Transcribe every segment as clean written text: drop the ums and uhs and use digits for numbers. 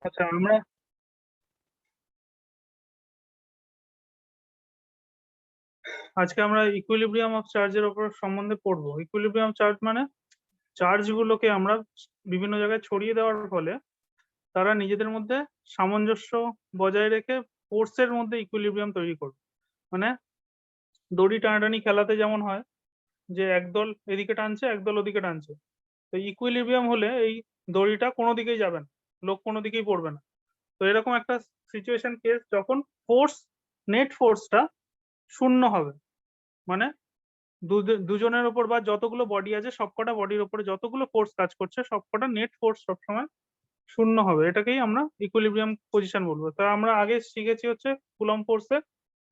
আচ্ছা, আজকে আমরা ইকুইলিব্রিয়াম অফ চার্জের উপর সম্বন্ধে পড়বো। ইকুইলিব্রিয়াম চার্জ মানে চার্জ গুলোকে আমরা বিভিন্ন জায়গায় ছড়িয়ে দেওয়ার ফলে তারা নিজেদের মধ্যে সামঞ্জস্য বজায় রেখে ফোর্সের মধ্যে ইকুইলিব্রিয়াম তৈরি করবে। মানে দড়ি টানাটানি খেলাতে যেমন হয় যে একদল এদিকে টানছে একদল ওদিকে টানছে, তো ইকুইলিব্রিয়াম হলে এই দড়িটা কোনো দিকেই যাবে না, লোক কোনো দিকেই পড়বে না। তো এরকম একটা সিচুয়েশন কেস যখন ফোর্স, নেট ফোর্সটা শূন্য হবে, মানে দুজনের ওপর বা যতগুলো বডি আছে সবকটা বডির ওপরে যতগুলো ফোর্স কাজ করছে সবকটা নেট ফোর্স সবসময় শূন্য হবে। এটাকেই আমরা ইকুইলিব্রিয়াম পজিশন বলবো। তা আমরা আগে শিখেছি হচ্ছে কুলম্ব ফোর্সে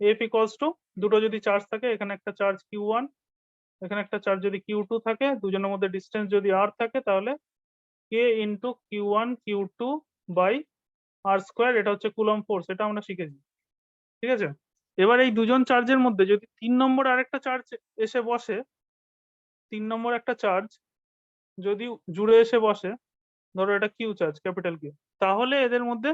এফ ইকলস টু, দুটো যদি চার্জ থাকে, এখানে একটা চার্জ Q1, এখানে একটা চার্জ যদি Q2 থাকে, দুজনের মধ্যে ডিস্টেন্স যদি r থাকে, তাহলে k into Q1 Q2 by r square, এটা হচ্ছে কুলম্ব ফোর্স। এটা আমরা শিখেছি, ঠিক আছে। এবার এই দুজন চার্জের মধ্যে যদি 3 নম্বর আরেকটা চার্জ এসে বসে, 3 নম্বর একটা চার্জ যদি জুড়ে এসে বসে, ধরো এটা কিউ চার্জ, ক্যাপিটাল কিউ, তাহলে এদের মধ্যে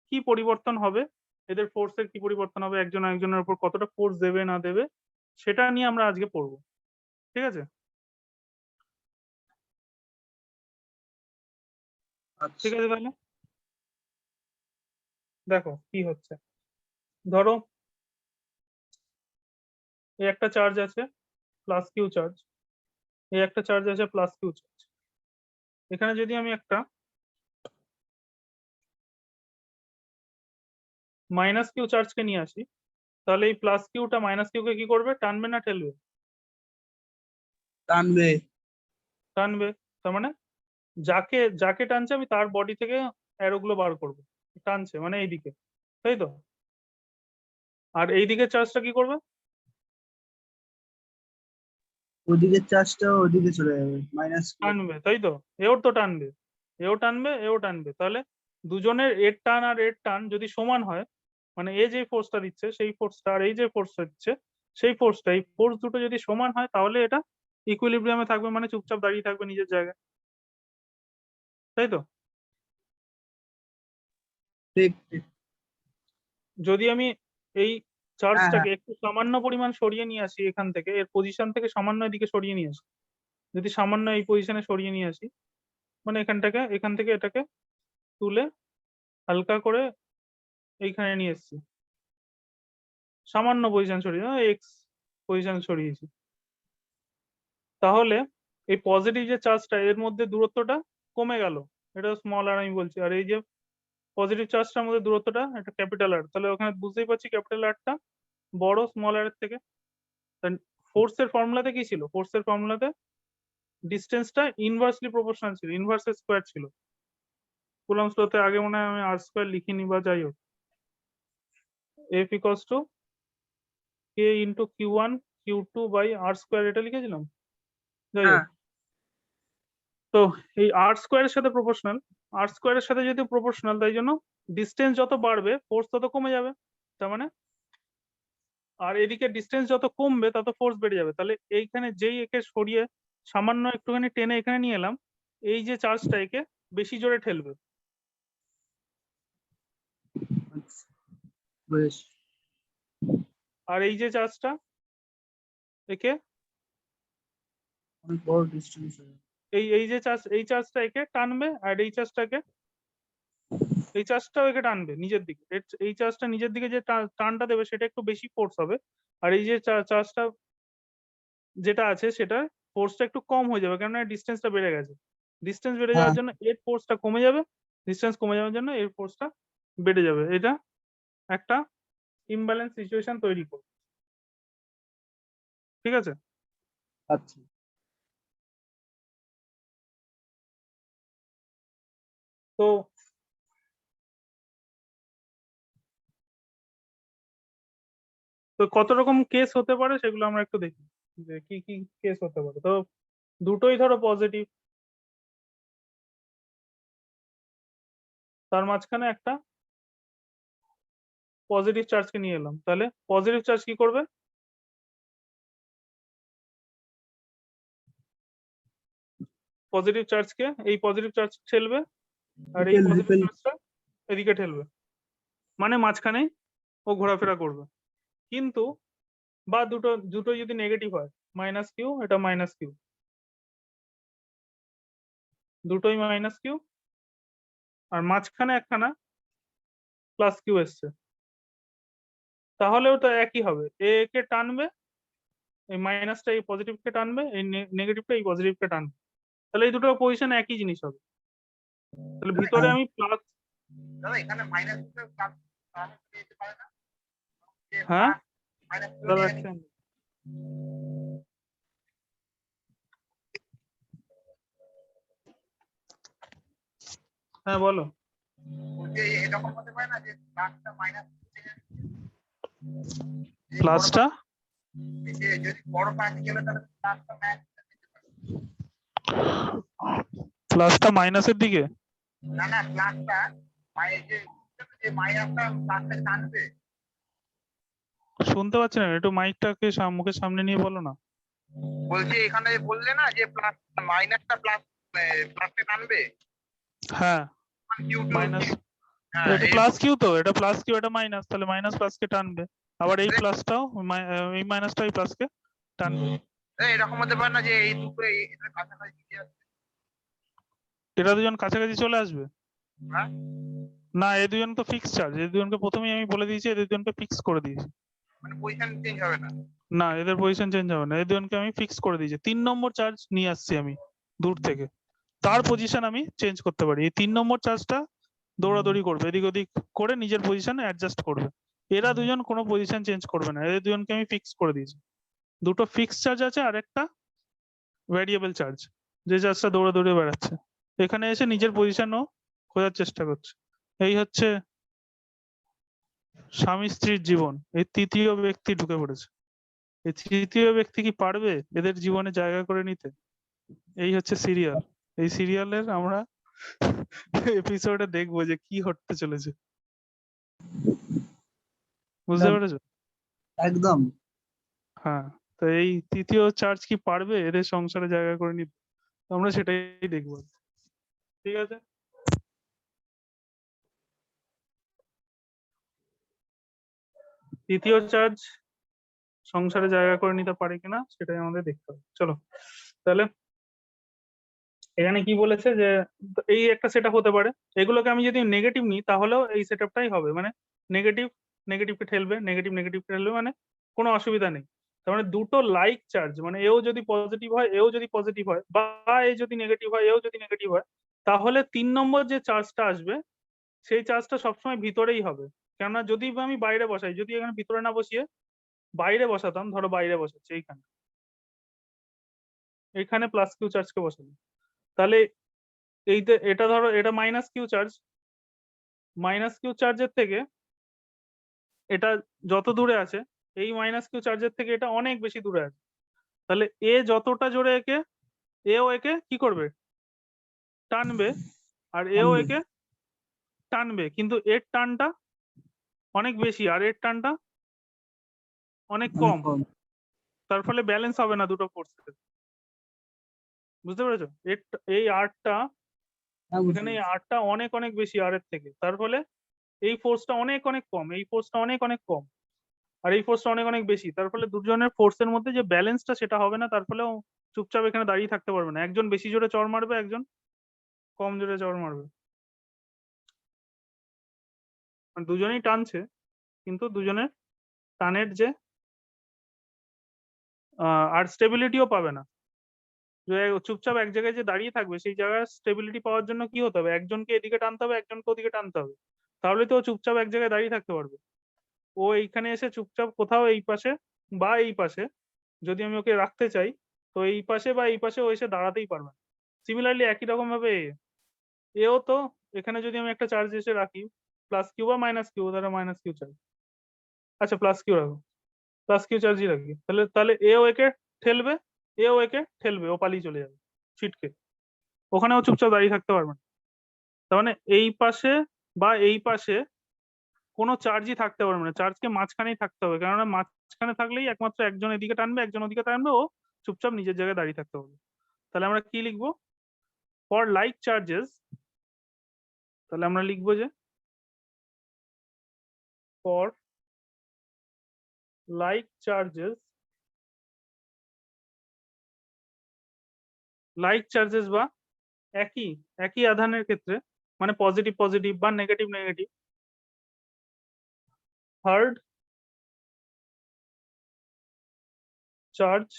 কি পরিবর্তন হবে, এদের ফোর্সের কি পরিবর্তন হবে, একজন একজনের উপর কতটা ফোর্স দেবে না দেবে, সেটা নিয়ে আমরা আজকে পড়বো, ঠিক আছে। ঠিক আছে, তাহলে দেখো কি হচ্ছে। ধরো এই একটা চার্জ আছে প্লাস কিউ চার্জ, এই একটা চার্জ আছে প্লাস কিউ চার্জ। এখানে যদি আমি একটা মাইনাস কিউ চার্জকে নিয়ে আসি, তাহলে এই প্লাস কিউটা মাইনাস কিউকে কি করবে, টানবে না ঠেলবে? টানবে। টানবে। তার মানে যাকে যাকে টানছে আমি তার বডি থেকে অ্যারো গুলো বার করবো, টানছে মানে এইদিকে, তাই তো। আর এই দিকের চার্জটা কি করবে? ওদিকের চার্জটা ওদিকে চলে যাবে, মাইনাস। টানবে, তাই তো। এও তো টানবে, এও টানবে, এও টানবে। তাহলে দুজনের এর টান আর এর টান যদি সমান হয়, মানে এ যে ফোর্সটা দিচ্ছে সেই ফোর্সটা আর এই যে ফোর্সটা দিচ্ছে সেই ফোর্সটা, এই ফোর্স দুটো যদি সমান হয় তাহলে এটা ইকুইলিব্রিয়ামে থাকবে, মানে চুপচাপ দাঁড়িয়ে থাকবে নিজের জায়গায়, তাই তো। ঠিক ঠিক। যদি আমি এই হ্যাঁ হ্যাঁ। চার্জটাকে একটু সামান্য পরিমাণ সরিয়ে নিয়ে আসি, এখান থেকে এর পজিশন থেকে সামান্য এদিকে সরিয়ে নিয়ে আসি, যদি সামান্য এই পজিশনে সরিয়ে নিয়ে আসি, মানে এখান থেকে এটাকে তুলে হালকা করে এইখানে নিয়ে এসেছি, সামান্য পজিশন সরিয়ে এক্স পজিশন সরিয়েছি, তাহলে এই পজিটিভ যে চার্জটা এর মধ্যে দূরত্বটা কমে গেল, এটা স্মল আর আমি বলছি, আর এই যে পজিটিভ চার্জটার মধ্যে দূরত্বটা একটা ক্যাপিটাল আর, তাহলে ওখানে বুঝতেই পারছি ক্যাপিটাল আরটা বড় স্মল আর এর থেকে। ফোর্সের ফর্মুলাতে কি ছিল, ফোর্সের ফর্মুলাতে ডিস্টেন্সটা ইনভার্সলি প্রপোর্শনাল ছিল, ইনভার্স স্কোয়ার ছিল। কুলম্বস লতে আগে মনে হয় আমি আর স্কোয়ার লিখিনি, বা যাই হোক, F equals to k into Q1 Q2 by r square, এটা লিখেছিলাম, যাই হ্যাঁ হোক। তো এই আর স্কোয়ারের সাথে প্রপোর্শনাল, আর স্কোয়ারের সাথে যেহেতু প্রপোর্শনাল, তাই জন্য ডিস্টেন্স যত বাড়বে ফোর্স তত কমে যাবে, তার মানে আর এদিকে ডিস্টেন্স যত কমবে তত ফোর্স বেড়ে যাবে। তাহলে এইখানে যেই একে সরিয়ে সামান্য একটুখানি টেনে এখানে নিয়ে এলাম, এই যে চার্জটা একে বেশি জোরে ঠেলবে, আচ্ছা, বেশ। আর এই যে চার্জটা একে, অনেক বড় ডিস্টেন্স। এই যে চার্জ, এই চার্জটা একে টানবে, আর এই চার্জটাকে, এই চার্জটাও একে টানবে নিজের দিকে। এই চার্জটা নিজের দিকে যে টানটা দেবে সেটা একটু বেশি ফোর্স হবে, আর এই যে চার্জটা যেটা আছে সেটা ফোর্সটা একটু কম হয়ে যাবে, কেননা ডিস্টেন্সটা বেড়ে গেছে। ডিস্টেন্স বেড়ে হ্যাঁ যাওয়ার জন্য এর ফোর্সটা কমে যাবে, ডিস্টেন্স কমে যাওয়ার জন্য এর ফোর্সটা বেড়ে যাবে। এটা একটা ইমব্যালেন্স সিচুয়েশন তৈরি করবে, ঠিক আছে। আচ্ছা। তো তো কত রকম কেস হতে পারে সেগুলো আমরা একটু দেখি, যে কি কি কেস হতে পারে। তো দুটোই ধরো পজিটিভ, তার মাঝখানে একটা পজিটিভ চার্জকে নিয়ে এলাম, তাহলে পজিটিভ চার্জ কি করবে, পজিটিভ চার্জকে, এই পজিটিভ চার্জ ঠেলবে, আর এই রিপেল পজিটিভ রিপেল। চার্জটা এদিকে ঠেলবে, মানে মাঝখানে ও ঘোরাফেরা করবে। কিন্তু বা দুটো যদি নেগেটিভ হয়, মাইনাস কিউ, এটা মাইনাস কিউ, দুটোই মাইনাস কিউ, আর মাঝখানে একখানা প্লাস কিউ এসছে, তাহলেও তো একই হবে। এ কে টানবে, এই মাইনাসটা এই পজিটিভকে টানবে, এই নেগেটিভটা এই পজিটিভকে টানবে, তাহলে এই দুটো পজিশন একই জিনিস হবে। তাহলে ভিতরে আমি প্লাস, দাদা এখানে মাইনাস প্লাস যেতে পারে না, হ্যাঁ মাইনাস দাদা একটা হ্যাঁ বলো। যে এরকম হতে পারে না যে প্লাসটা মাইনাস প্লাসটা যদি বড় পাশে গেলে তাহলে প্লাসটা প্লাসটা মাইনাসের দিকে, না না প্লাসটা যে মাইনাসটা প্লাসটা টানবে। শুনতে পাচ্ছি না, একটু মাইকটাকে মুখের সামনে নিয়ে বলো না। বলছি এখানে বললে না যে প্লাস মাইনাসটা প্লাসকে টানবে। হ্যাঁ কিউ মাইনাস, হ্যাঁ এটা প্লাস কিউ, তো এটা প্লাস কিউ, এটা মাইনাস, তাহলে মাইনাস প্লাসকে টানবে, আবার এই প্লাসটাও এই মাইনাসটা এই প্লাসকে টানবে। এরকম হতে পারে না যে এই দুটো এটার কাছাকাছি আসবে, এরা দুজন কাছাকাছি চলে আসবে? হ্যাঁ না, এই দুজন তো ফিক্স চার্জ, এই দুজনকে প্রথমেই আমি বলে দিয়েছি, এই দুজনকে ফিক্স করে দিয়েছি। মানে পজিশন চেঞ্জ হবে না। না, এদের পজিশন চেঞ্জ হবে না, এই দুজনকে আমি ফিক্স করে দিয়েছি। 3 নম্বর চার্জ নিয়ে আসছি আমি দূর থেকে, তার পজিশন আমি চেঞ্জ করতে পারি। এই 3 নম্বর চার্জটা দৌড়াদৌড়ি করবে, এদিক ওদিক করে নিজের পজিশন অ্যাডজাস্ট করবে। এরা দুজন কোনো পজিশন চেঞ্জ করবে না, এদের দুজনকে আমি ফিক্স করে দিয়েছি। দুটো ফিক্স চার্জ আছে আর একটা ভ্যারিয়েবল চার্জ, যে চার্জটা দৌড়াদৌড়ি বেড়াচ্ছে, এখানে এসে নিজের পজিশনও খোঁজার চেষ্টা করছে। এই হচ্ছে স্বামী স্ত্রীর জীবন, এই তৃতীয় ব্যক্তি ঢুকে পড়েছে। এই তৃতীয় ব্যক্তি কি পারবে এদের জীবনে জায়গা করে নিতে? এই হচ্ছে সিরিয়াল। এই সিরিয়ালের আমরা এপিসোডে দেখবো যে কি হতে চলেছে, বুঝতে পেরেছো? একদম। হ্যাঁ, তো এই তৃতীয় চার্জ কি পারবে এদের সংসারে জায়গা করে নিতে, আমরা সেটাই দেখবো। ঠিক আছে, তৃতীয় চার্জ সংসারে জায়গা করে নিতে পারে কিনা সেটাই আমাদের দেখতে হবে। চলো তাহলে এখানে কি বলেছে যে এই একটা সেটআপ হতে পারে, এগুলোকে আমি যদি নেগেটিভ নিই তাহলেও এই সেটআপটাই হবে, মানে নেগেটিভ নেগেটিভকে ঠেলবে, নেগেটিভ নেগেটিভকে ঠেলবে, মানে কোনো অসুবিধা নেই। তার মানে দুটো লাইক চার্জ, মানে এও যদি পজিটিভ হয় এও যদি পজিটিভ হয়, বা এ যদি নেগেটিভ হয় এও যদি নেগেটিভ হয়, তাহলে 3 নম্বর যে চার্জটা আসবে সেই চার্জটা সবসময় ভিতরেই হবে। কেননা যদি আমি বাইরে বসাই, যদি এখানে ভিতরে না বসিয়ে বাইরে বসাতাম, ধরো বাইরে বসাচ্ছি এইখানে, এইখানে প্লাস কিউ চার্জকে বসালাম, তাহলে এটা ধরো এটা minus q charge, minus q চার্জের থেকে এটা যত দূরে আছে, এই মাইনাস কিউ চার্জের থেকে এটা অনেক বেশি দূরে আছে, তাহলে এ যতটা জোরে একে, এও একে কি করবে, টানবে, আর এও টানবে। একে টানবে, কিন্তু এর টানটা অনেক বেশি আর এর টানটা অনেক অনেক কম, কম। তার ফলে ব্যালেন্স হবে না দুটো ফোর্সের। বুঝতে পেরেছো? এই আরটা, হ্যাঁ, বুঝতে এখানে এই পেরেছি। আরটা অনেক অনেক বেশি আর এর থেকে, তার ফলে এই ফোর্সটা অনেক অনেক কম, এই ফোর্সটা অনেক অনেক কম, আর এই ফোর্সটা অনেক অনেক বেশি, তার ফলে দুজনের ফোর্সের মধ্যে যে ব্যালেন্সটা সেটা হবে না, তার ফলে ও চুপচাপ এখানে দাঁড়িয়ে থাকতে পারবে না, একজন বেশি জোরে চড় মারবে, একজন কম জোরে চড় মারবে, মানে দুজনেই টানছে কিন্তু দুজনের টানের যে আর স্টেবিলিটিও পাবে না। যে চুপচাপ এক জায়গায় যে দাঁড়িয়ে থাকবে সেই জায়গায় স্টেবিলিটি পাওয়ার জন্য কি হতে হবে, একজনকে এদিকে টানতে হবে, একজনকে ওদিকে টানতে হবে, তাহলে তো ও চুপচাপ এক জায়গায় দাঁড়িয়ে থাকতে পারবে। ও এইখানে এসে চুপচাপ কোথাও এই পাশে বা এই পাশে, যদি আমি ওকে রাখতে চাই, তো এই পাশে বা এই পাশে ও এসে দাঁড়াতেই পারবে। সিমিলারলি একই রকম ভাবে এও তো, এখানে যদি আমি একটা চার্জ এসে রাখি প্লাস কিউ বা মাইনাস কিউ, তাহলে মাইনাস কিউ চার্জ, আচ্ছা প্লাস কিউ রাখো, প্লাস কিউ চার্জই রাখি, তাহলে তাহলে এও একে ঠেলবে, এও একে ঠেলবে, ও পালিয়ে চলে যাবে ছিটকে, ওখানেও চুপচাপ দাঁড়িয়ে থাকতে পারবে না। তার মানে এই পাশে বা এই পাশে কোনো চার্জই থাকতে পারবে না, চার্জকে মাঝখানেই থাকতে হবে, কেননা মাঝখানে থাকলেই একমাত্র একজন এদিকে টানবে একজন ওদিকে টানবে, ও চুপচাপ নিজের জায়গায় দাঁড়িয়ে থাকতে পারবে। তাহলে আমরা কি লিখবো ফর লাইক চার্জেস, তাহলে আমরা লিখবো যে for like charges বা একই আধানের ক্ষেত্রে মানে পজিটিভ পজিটিভ বা negative negative hard charge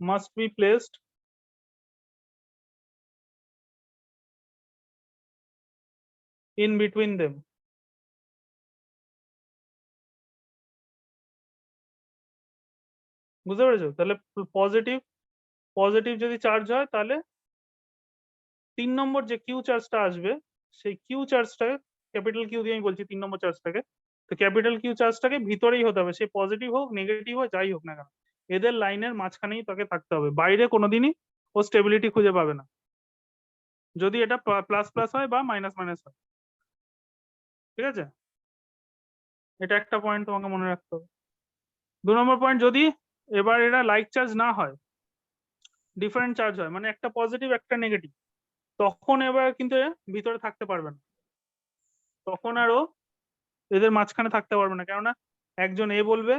must be placed in between them. বুঝতে পেরেছো? তাহলে পজিটিভ যদি চার্জ হয় তাহলে 3 নম্বর যে কিউ চার্জটা আসবে সেই কিউ চার্জটাকে ক্যাপিটাল কিউ দিয়ে আমি বলছি 3 নম্বর চার্জটাকে, তো ক্যাপিটাল কিউ চার্জটাকে ভিতরেই হতে হবে, সে পজিটিভ হোক নেগেটিভ হোক যাই হোক না কেন, এদের লাইনের মাঝখানেই তাকে থাকতে হবে, বাইরে কোনোদিনই ও স্টেবিলিটি খুঁজে পাবে না যদি এটা প্লাস প্লাস হয় বা মাইনাস মাইনাস হয়। ঠিক আছে, এটা একটা পয়েন্ট তোমাকে মনে রাখতে হবে। 2 নম্বর পয়েন্ট, যদি এবার এরা লাইক চার্জ না হয়, ডিফারেন্ট চার্জ হয়, মানে একটা পজিটিভ একটা নেগেটিভ, তখন এবার কিন্তু এ ভিতরে থাকতে পারবে না, তখন আরো এদের মাঝখানে থাকতে পারবে না, কেননা একজন এ বলবে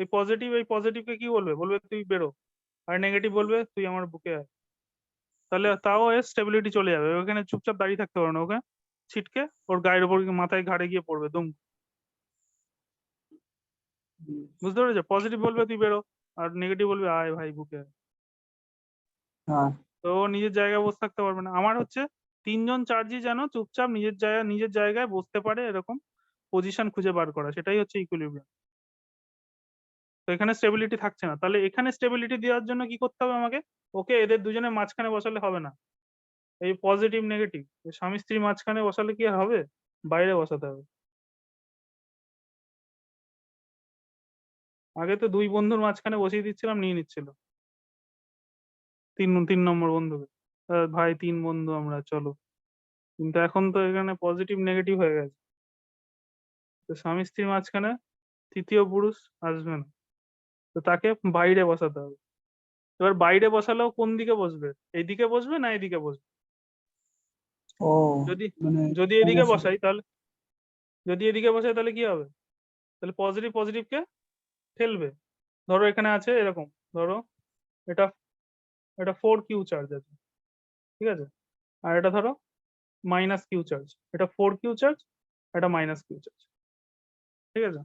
এই পজিটিভকে কি বলবে, তুই বেরো, আর নেগেটিভ বলবে তুই আমার বুকে আয়, তাহলে তাও এর স্টেবিলিটি চলে যাবে, ওখানে চুপচাপ দাঁড়িয়ে থাকতে পারবে না, ওকে ছিটকে ওর গায়ের উপর মাথায় ঘাড়ে গিয়ে পড়বে দুম। বুঝতে পেরেছো? পজিটিভ বলবে তুই বেরো, আর নেগেটিভ বলবে আয় ভাই বুকে আয়। হ্যাঁ তো ও নিজের জায়গায় বসে থাকতে পারবে না। আমার হচ্ছে 3 জন চার্জই যেন চুপচাপ নিজের জায়গায় বসতে পারে এরকম পজিশন খুঁজে বার করা, সেটাই হচ্ছে ইকুইলিব্রিয়াম। তো এখানে স্টেবিলিটি থাকছে না, তাহলে এখানে স্টেবিলিটি দেওয়ার জন্য কি করতে হবে আমাকে, ওকে এদের দুজনের মাঝখানে বসালে হবে না, এই পজিটিভ নেগেটিভ স্বামী স্ত্রী মাঝখানে বসালে কি আর হবে, বাইরে বসাতে হবে। আগে তো 2 বন্ধুর মাঝখানে বসিয়ে দিচ্ছিলাম, নিয়ে নিচ্ছিল 3 নম্বর বন্ধুকে, ভাই 3 বন্ধু আমরা চলো, কিন্তু এখন তো এখানে পজিটিভ নেগেটিভ হয়ে গেছে, তো স্বামী স্ত্রীর মাঝখানে তৃতীয় পুরুষ আসবে না, তো তাকে বাইরে বসাতে হবে। এবার বাইরে বসালেও কোন দিকে বসবে, এইদিকে বসবে না এদিকে বসবে? ও যদি মানে যদি এদিকে বসাই তাহলে কি হবে, তাহলে পজিটিভকে ঠেলবে। ধরো এখানে আছে এরকম, ধরো এটা এটা 4Q চার্জ আছে, ঠিক আছে, আর এটা ধরো মাইনাস কিউ চার্জ, এটা 4Q চার্জ, এটা মাইনাস কিউ চার্জ, ঠিক আছে।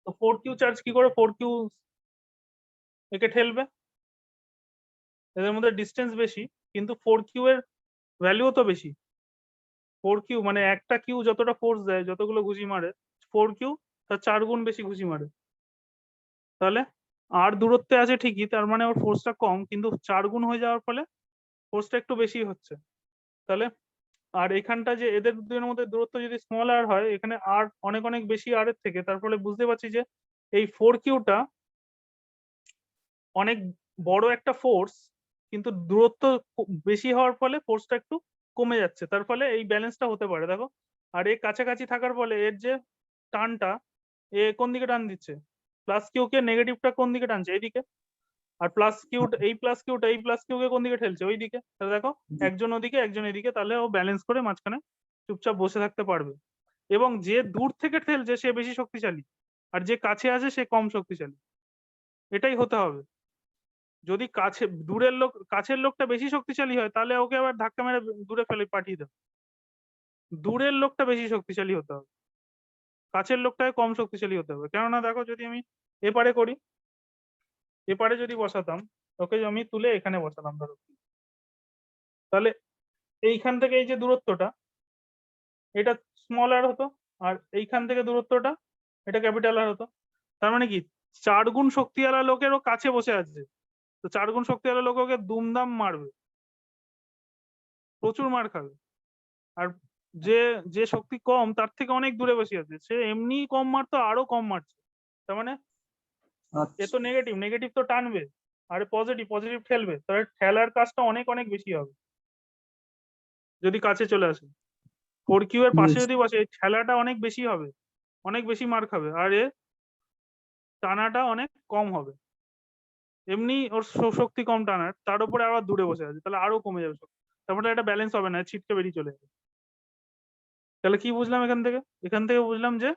তো 4Q চার্জ কি করে 4Q একে ঠেলবে, এদের মধ্যে ডিস্টেন্স বেশি কিন্তু 4Q এর ভ্যালুও তো বেশি। 4Q মানে একটা কিউ যতটা ফোর্স দেয়, যতগুলো ঘুষি মারে, 4Q তার 4 গুণ বেশি ঘুষি মারে, তাহলে আর দূরত্বে আছে ঠিকই, তার মানে ওর ফোর্সটা কম, কিন্তু 4 গুণ হয়ে যাওয়ার ফলে ফোর্সটা একটু বেশি হচ্ছে। তাহলে আর এখানটা যে এদের দুজনের মধ্যে দূরত্ব যদি স্মল আর হয়, এখানে আর অনেক অনেক বেশি আর এর থেকে, তার ফলে বুঝতে পারছি যে এই 4Qটা অনেক বড় একটা ফোর্স, কিন্তু দূরত্ব বেশি হওয়ার ফলে ফোর্সটা একটু কমে যাচ্ছে, তার ফলে এই ব্যালেন্সটা হতে পারে দেখো। আর এর কাছাকাছি থাকার ফলে এর যে টানটা, এ কোন দিকে টান দিচ্ছে, প্লাস কিউ কে নেগেটিভটা কোন দিকে টানছে, এইদিকে, আর প্লাস কিউকে কোন দিকে ঠেলছে, ওই দিকে, তাহলে দেখো একজন ওদিকে একজন এদিকে, তাহলে ও ব্যালেন্স করে মাঝখানে চুপচাপ বসে থাকতে পারবে, এবং যে দূর থেকে ঠেলছে সে বেশি শক্তিশালী, আর যে কাছে আছে সে কম শক্তিশালী, এটাই হতে হবে। যদি কাছের লোকটা বেশি শক্তিশালী হয়, তাহলে ওকে আবার ধাক্কা মেরে দূরে ফেলে পাঠিয়ে দেবে, দূরের লোকটা বেশি শক্তিশালী হতে হবে, কাছের লোকটাকে কম শক্তিশালী হতে হবে। কেননা দেখো যদি আমি এপারে করি, এপারে যদি বসাতাম, ওকে আমি তুলে এখানে বসালাম ধরো, তাহলে এইখান থেকে এই যে দূরত্বটা এটা স্মল আর হতো, আর এইখান থেকে দূরত্বটা এটা ক্যাপিটাল আর হতো, তার মানে কি 4 গুণ শক্তিওয়ালা লোকেরও কাছে বসে আছে, তো 4 গুণ শক্তিওয়ালা লোক ওকে দুমদাম মারবে, প্রচুর মার খাবে। আর যে যে শক্তি কম তার থেকে অনেক দূরে বসে আছে, সে এমনি কম মারতো আরো কম মারছে, তার মানে এ তো নেগেটিভ তো টানবে, আর পজিটিভ ঠেলবে, তাহলে ঠেলার কাজটা অনেক অনেক বেশি হবে যদি কাছে চলে আসে। 4Q এর পাশে যদি বসে, ঠেলাটা অনেক বেশি হবে, অনেক বেশি মার খাবে, আর এর টানাটা অনেক কম হবে, এমনি ওর শক্তি কম টানার, তার উপরে আবার দূরে বসে আছে, তাহলে আরো কমে যাবে শক্তি, তারপরে এটা ব্যালেন্স হবে না, ছিটকে বেরিয়ে চলে যাবে। তাহলে কি বুঝলাম এখান থেকে? এখান থেকে বুঝলাম যে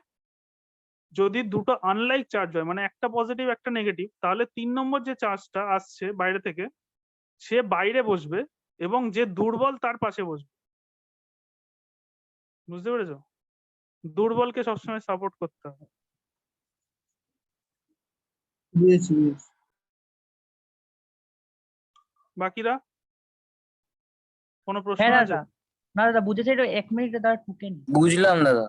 যদি দুটো আনলাইক চার্জ হয় মানে একটা পজিটিভ একটা নেগেটিভ, তাহলে 3 নম্বর যে চার্জটা আসছে বাইরে থেকে সে বাইরে বসবে এবং যে দুর্বল তার পাশে বসবে। বুঝতে পেরেছো? দুর্বলকে সবসময় সাপোর্ট করতে হবে। বুঝেছি বুঝেছি। বাকিরা কোনো প্রশ্ন হ্যাঁ আছে? দাদা, না দাদা বুঝেছি, এটা 1 মিনিট দাদা ঢুকেন। বুঝলাম দাদা।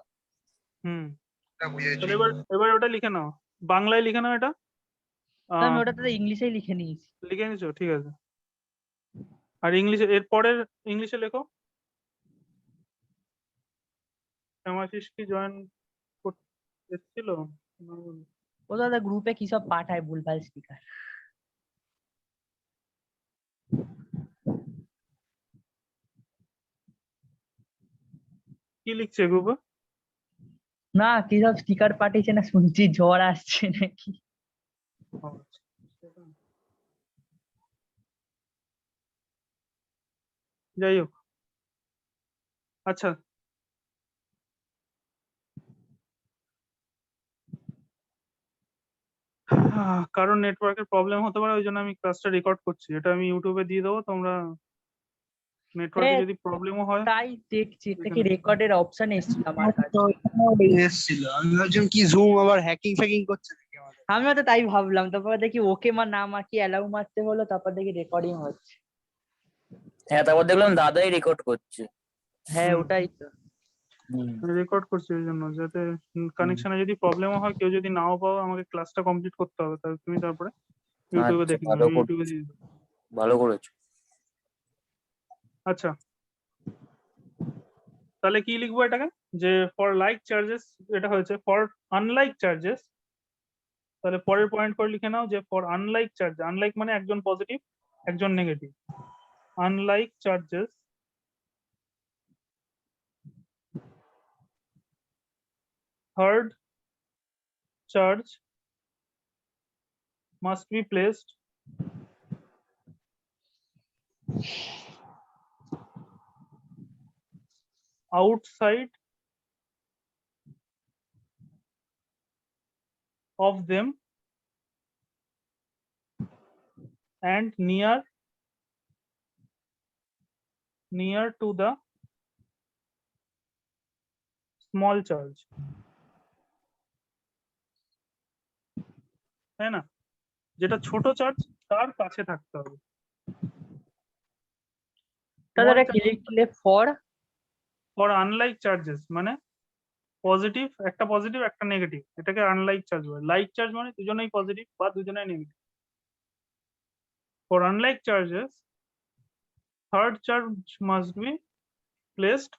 হুম, এটা বুঝেছি। তাহলে এবার ওটা লিখে নাও, বাংলায় লিখে নাও এটা। আমি ওটা দাদা ইংলিশেই লিখে নিয়েছি। লিখে নিয়েছো? ঠিক আছে। আর ইংলিশে এর পরের ইংলিশে লেখো। শ্যামাশিস কি জয়েন এসেছিল? ও দাদা গ্রুপে কি সব পাঠায় ভুলভাল স্পিকার। কি লিখছে গ্রুপে? না কি সব স্টিকার পাঠিয়েছে না, শুনছি জ্বর আসছে নাকি। যাই হোক, আচ্ছা কারণ নেটওয়ার্কের প্রবলেম হতে পারে, ওই জন্য আমি ক্লাসটা রেকর্ড করছি। এটা আমি ইউটিউবে দিয়ে দেবো, তোমরা নেটওয়ার্কে যদি প্রবলেমও হয়। তাই দেখছি, এটা কি রেকর্ডের অপশন এসেছিল আমার কাছে। তো এখানেও এসেছিল, আমি ভাবছিলাম কি জুম আবার হ্যাকিং ফ্যাকিং করছে নাকি আমাদের। আমিও তো তাই ভাবলাম, তারপর দেখি ওকে না মারকি অ্যালাউ মারতে হলো, তারপর দেখি রেকর্ডিং হচ্ছে। হ্যাঁ, তারপর দেখলাম দাদাই রেকর্ড করছে। হ্যাঁ হুম। ওটাই তো। রেকর্ড করছি ওই জন্য, যাতে কানেকশনে যদি প্রবলেমও হয়, কেউ যদি নাও পাও, আমাকে ক্লাসটা কমপ্লিট করতে হবে, তাহলে তুমি তারপরে ইউটিউবে আচ্ছা, দেখে ভালো নিও, ইউটিউবে দিয়ে দেবো। ভালো করেছো। আচ্ছা, তাহলে কি লিখবো এটাকে? যে ফর লাইক চার্জেস, এটা হয়েছে ফর আনলাইক চার্জেস। তাহলে পরের পয়েন্ট করে লিখে নাও যে ফর আনলাইক চার্জ, আনলাইক মানে একজন পজিটিভ একজন negative, unlike charges third charge must be placed outside of them and near to the small charge, তাই না? যেটা ছোট চার্জ তার কাছে থাকতে হবে। দাদা কি লিখলে ফর ফর আনলাইক চার্জেস মানে পজিটিভ একটা নেগেটিভ, এটাকে আনলাইক চার্জ বলে। লাইক চার্জ মানে দুজনেই পজিটিভ বা দুজনেই negative. For unlike charges third charge must be placed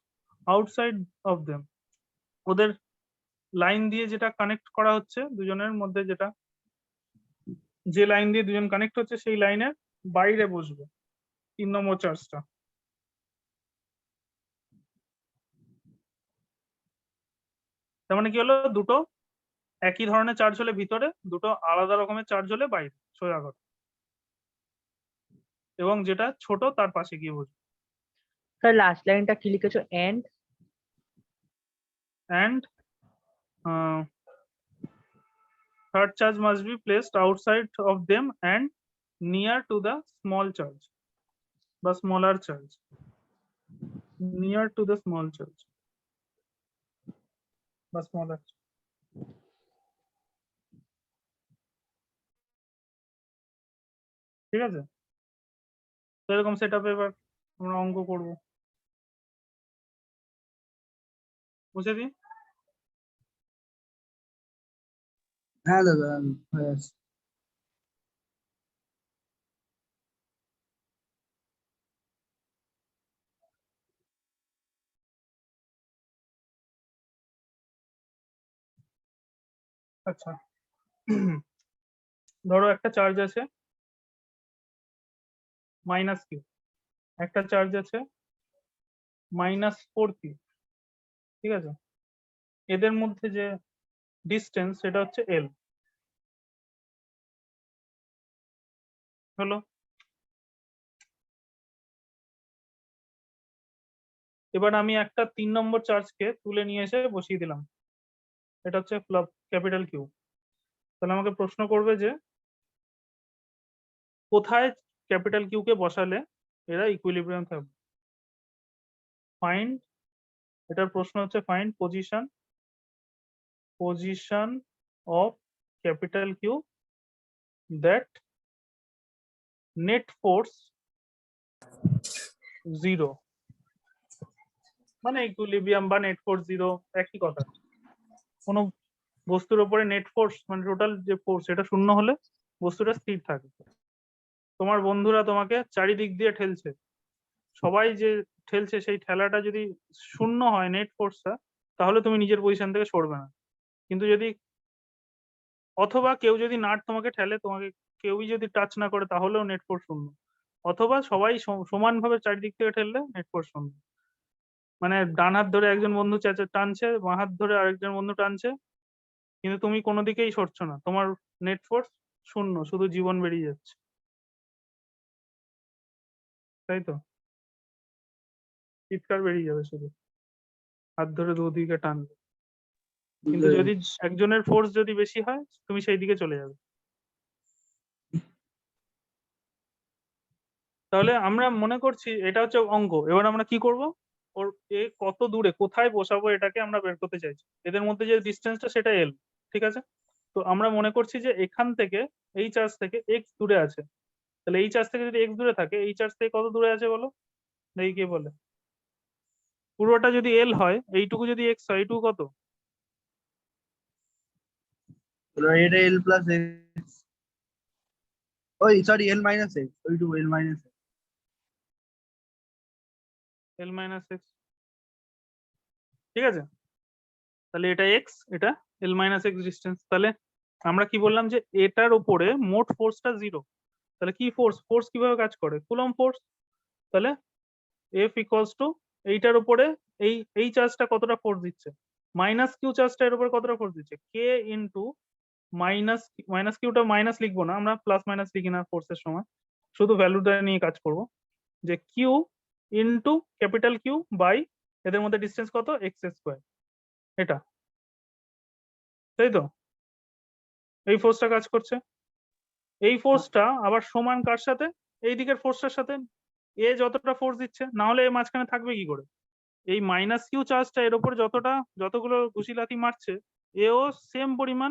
outside of them. ওদের লাইন দিয়ে যেটা কানেক্ট করা হচ্ছে দুজনের মধ্যে, যেটা যে লাইন দিয়ে দুজন কানেক্ট হচ্ছে সেই লাইনের বাইরে বসবে 3 নম্বর চার্জটা। তার মানে কি হলো, দুটো একই ধরনের চার্জ হলে ভিতরে, দুটো আলাদা রকমের চার্জ হলে বাইরে, সোজা কথা। এবং যেটা ছোট তার পাশে গিয়ে বসবে। স্যার লাস্ট লাইনটা কি লিখেছো? And and third charge must be placed outside of them and near to the small charge বা smaller charge, near to the small charge বা smaller charge। ঠিক আছে, তো এরকম সেট আপে এবার আমরা অঙ্ক করবো। বুঝে দিই। হ্যাঁ দাদা হয়ে আছে। আচ্ছা, ধরো একটা চার্জ আছে -q, একটা চার্জ আছে -4q, ঠিক আছে? এদের মধ্যে যে ডিস্টেন্স সেটা হচ্ছে l। হলো, এবার আমি একটা 3 নম্বর চার্জকে তুলে নিয়ে এসে বসিয়ে দিলাম, এটা হচ্ছে ক্যাপিটাল কিউ। তাহলে আমাকে প্রশ্ন করবে যে কোথায় ক্যাপিটাল কিউ কে বসালে এরা ইকুইলিব্রিয়াম থাকবে। ফাইন্ড, এটার প্রশ্ন হচ্ছে find position of capital Q that net force 0, মানে ইকুইলিব্রিয়াম বা নেট ফোর্স 0 একই কথা। কোনো বস্তুর উপরে নেট ফোর্স মানে টোটাল যে ফোর্স এটা শূন্য হলে বস্তুটা স্থির থাকে। তোমার বন্ধুরা তোমাকে চারিদিক দিয়ে ঠেলছে, সবাই যে ঠেলছে সেই ঠেলাটা যদি শূন্য হয় নেট ফোর্সটা, তাহলে তুমি নিজের পজিশন থেকে সরবে না। কিন্তু যদি অথবা কেউ যদি নাট তোমাকে ঠেলে, তোমাকে কেউই যদি টাচ না করে, তাহলেও নেট ফোর্স শূন্য। অথবা সবাই সমানভাবে চারিদিক থেকে ঠেললে নেট ফোর্স শূন্য। মানে ডান হাত ধরে একজন বন্ধু টানছে, বাঁ হাত ধরে আরেকজন বন্ধু টানছে, কিন্তু তুমি কোনো দিকেই সরছো না, তোমার নেট ফোর্স শূন্য, শুধু জীবন বেরিয়ে যাচ্ছে, তাই তো? চিৎকার বেরিয়ে যাবে শুধু, হাত ধরে দুদিকে টানবে। কিন্তু যদি একজনের ফোর্স যদি বেশি হয়, তুমি সেই দিকে চলে যাবে। তাহলে আমরা মনে করছি এটা হচ্ছে অঙ্ক। এবার আমরা কি করব, ওর এ কত দূরে কোথায় বসাবো এটাকে আমরা বের করতে চাইছি। এদের মধ্যে যে ডিস্টেন্সটা সেটা এল, ঠিক আছে? তো আমরা মনে করছি যে এখান থেকে এই চার্জ থেকে এক্স দূরে আছে। তাহলে এই চার্জ থেকে যদি এক্স দূরে থাকে, এই চার্জ থেকে কত দূরে আছে বলো, দেখি কে বলে। পুরোটা যদি এল হয়, এইটুকু যদি এক্স হয়, এইটুকু কত? এটা এল প্লাস এক্স, ওই সরি এল মাইনাস এক্স, ওইটুকু এল মাইনাস এক্স। এল মাইনাস এক্স, ঠিক আছে? তাহলে এটা এক্স, এটা এল মাইনাস এক্স ডিস্টেন্স। তাহলে আমরা কি বললাম যে এটার উপরে মোট ফোর্সটা 0। তাহলে কি ফোর্স কিভাবে কাজ করে? Coulomb force. তাহলে এফ ইকুয়ালস টু এইটার উপরে এই চার্জটা কতটা ফোর্স দিচ্ছে, মাইনাস কিউ চার্জটা এর উপরে কতটা ফোর্স দিচ্ছে, কে ইন্টু মাইনাস কিউটা মাইনাস লিখবো না, আমরা প্লাস মাইনাস লিখি না ফোর্সের সময়, শুধু ভ্যালুটা নিয়ে কাজ করব, যে q into capital Q by এদের মধ্যে ডিস্টেন্স কত, এক্স স্কোয়ার, এটা, তাই তো? এই ফোর্সটা কাজ করছে। এই ফোর্সটা আবার সমান কার সাথে, এই দিকের ফোর্সটার সাথে। এ যতটা ফোর্স দিচ্ছে, না হলে এ মাঝখানে থাকবে কি করে? এই মাইনাস কিউ চার্জটা এর উপর যতগুলো ঘুষিলাথি মারছে, এও সেম পরিমাণ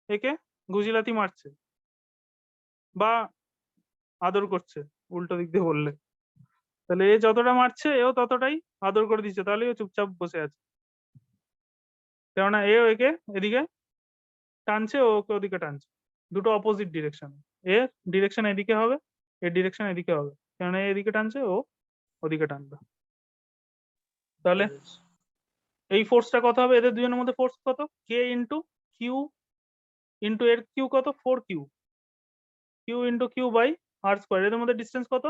একে ঘুষিলাথি মারছে বা আদর করছে, উল্টো দিক দিয়ে বললে। তাহলে এ যতটা মারছে এও ততটাই আদর করে দিচ্ছে, তাহলে ও চুপচাপ বসে আছে, কেননা এও একে এদিকে টানছে, ও ওকে ওদিকে টানছে। দুটো অপোজিট ডিরেকশন, এর ডিরেকশন এদিকে হবে, এর ডিরেকশন এদিকে হবে, কেননা এদিকে টানছে, ও ওদিকে টানবে। তাহলে এই ফোর্সটা কত হবে, এদের দুজনের মধ্যে ফোর্স কত, কে ইন্টু কিউ ইন্টু এর কিউ কত, 4Q, q into q by r square. এদের মধ্যে ডিস্টেন্স কত,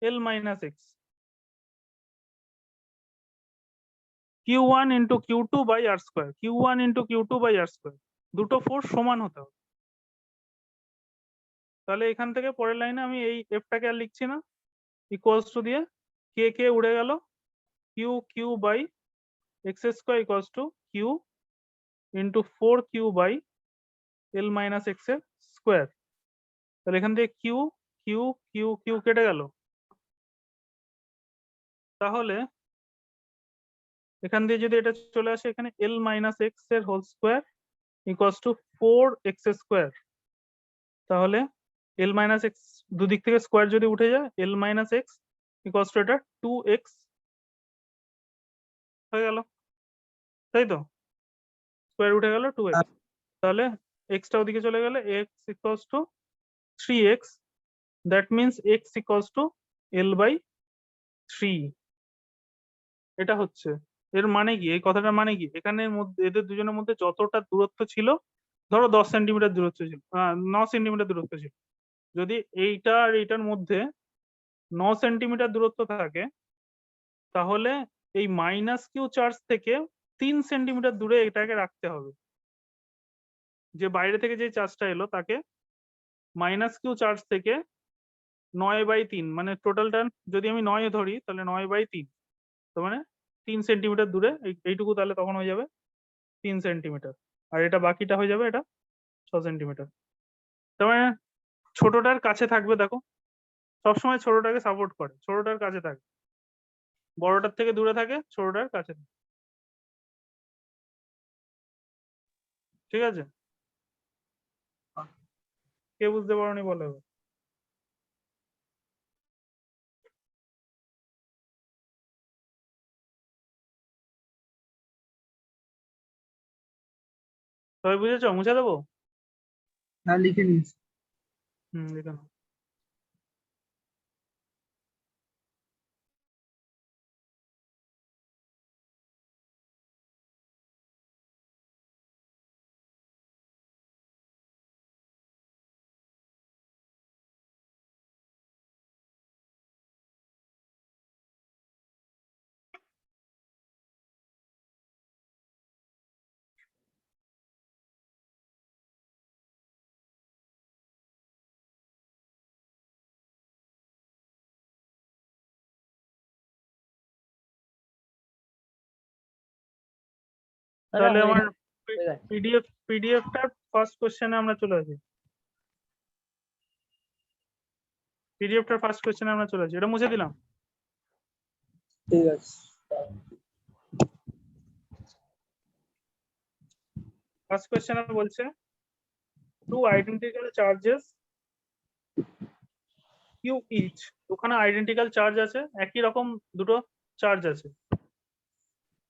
L minus x, Q1 into Q2 by r square, Q1 into Q2 by r square. দুটো ফোর্স সমান হতে হবে। তাহলে এখান থেকে পরের লাইনে আমি এই এফটাকে আর লিখছি না, ইকুয়ালস টু দিয়ে কে কে উড়ে গেল, q q by x square equals to q into 4Q by l minus x এর স্কোয়ার। তাহলে এখান থেকে কিউ কিউ কিউ কিউ কেটে গেল। তাহলে এখান দিয়ে যদি এটা চলে আসে, এখানে এল মাইনাস এক্স এর whole square equals to 4x square. তাহলে এল মাইনাস এক্স দুদিক থেকে স্কোয়ার যদি উঠে যায়, এল মাইনাস এক্স ইকুয়ালস টু এটা 2x হয়ে গেল, তাই তো? স্কোয়ার উঠে গেল 2x। তাহলে এক্সটা ওদিকে চলে গেলে x equals to 3x, that means x equals to l by 3। এটা হচ্ছে এর মানে কি, এই কথাটার মানে কি, এখানে এদের দুজনের মধ্যে যতটা দূরত্ব ছিল, ধরো 10 সেন্টিমিটার দূরত্ব ছিল, 9 সেন্টিমিটার দূরত্ব ছিল, যদি এইটা আর এইটার মধ্যে 9 সেন্টিমিটার দূরত্ব থাকে, তাহলে এই মাইনাস কিউ চার্জ থেকে 3 সেন্টিমিটার দূরে এটাকে রাখতে হবে। যে বাইরে থেকে যে চার্জটা এলো তাকে মাইনাস কিউ চার্জ থেকে 9/3, মানে টোটালটা যদি আমি 9 ধরি, তাহলে 9/3, তার মানে 3 সেন্টিমিটার দূরে এইটুকু তাহলে তখন হয়ে যাবে 3 সেন্টিমিটার, আর এটা বাকিটা হয়ে যাবে এটা 6 সেন্টিমিটার। তার মানে ছোটটার কাছে থাকবে, দেখো সবসময় ছোটটাকে সাপোর্ট করে, ছোটটার কাছে থাকে, বড়টার থেকে দূরে থাকে, ছোটটার কাছে থাকে। ঠিক আছে, কে বুঝতে পারোনি বলো এবার। সবাই বুঝেছো? মুছে দেবো? হ্যাঁ লিখে নিস। লিখে নাও। দাদা তাহলে হয়ে আমার হয়ে গেছে। পিডিএফটার ফার্স্ট কোশ্চেনে আমরা চলে আসি। পিডিএফটার ফার্স্ট কোশ্চেনে আমরা চলে আসি, এটা মুছে দিলাম। ঠিক আছে। ফার্স্ট কোশ্চেনে বলছে two identical charges q each, ওখানে আইডেন্টিক্যাল চার্জ আছে, একই রকম দুটো চার্জ আছে,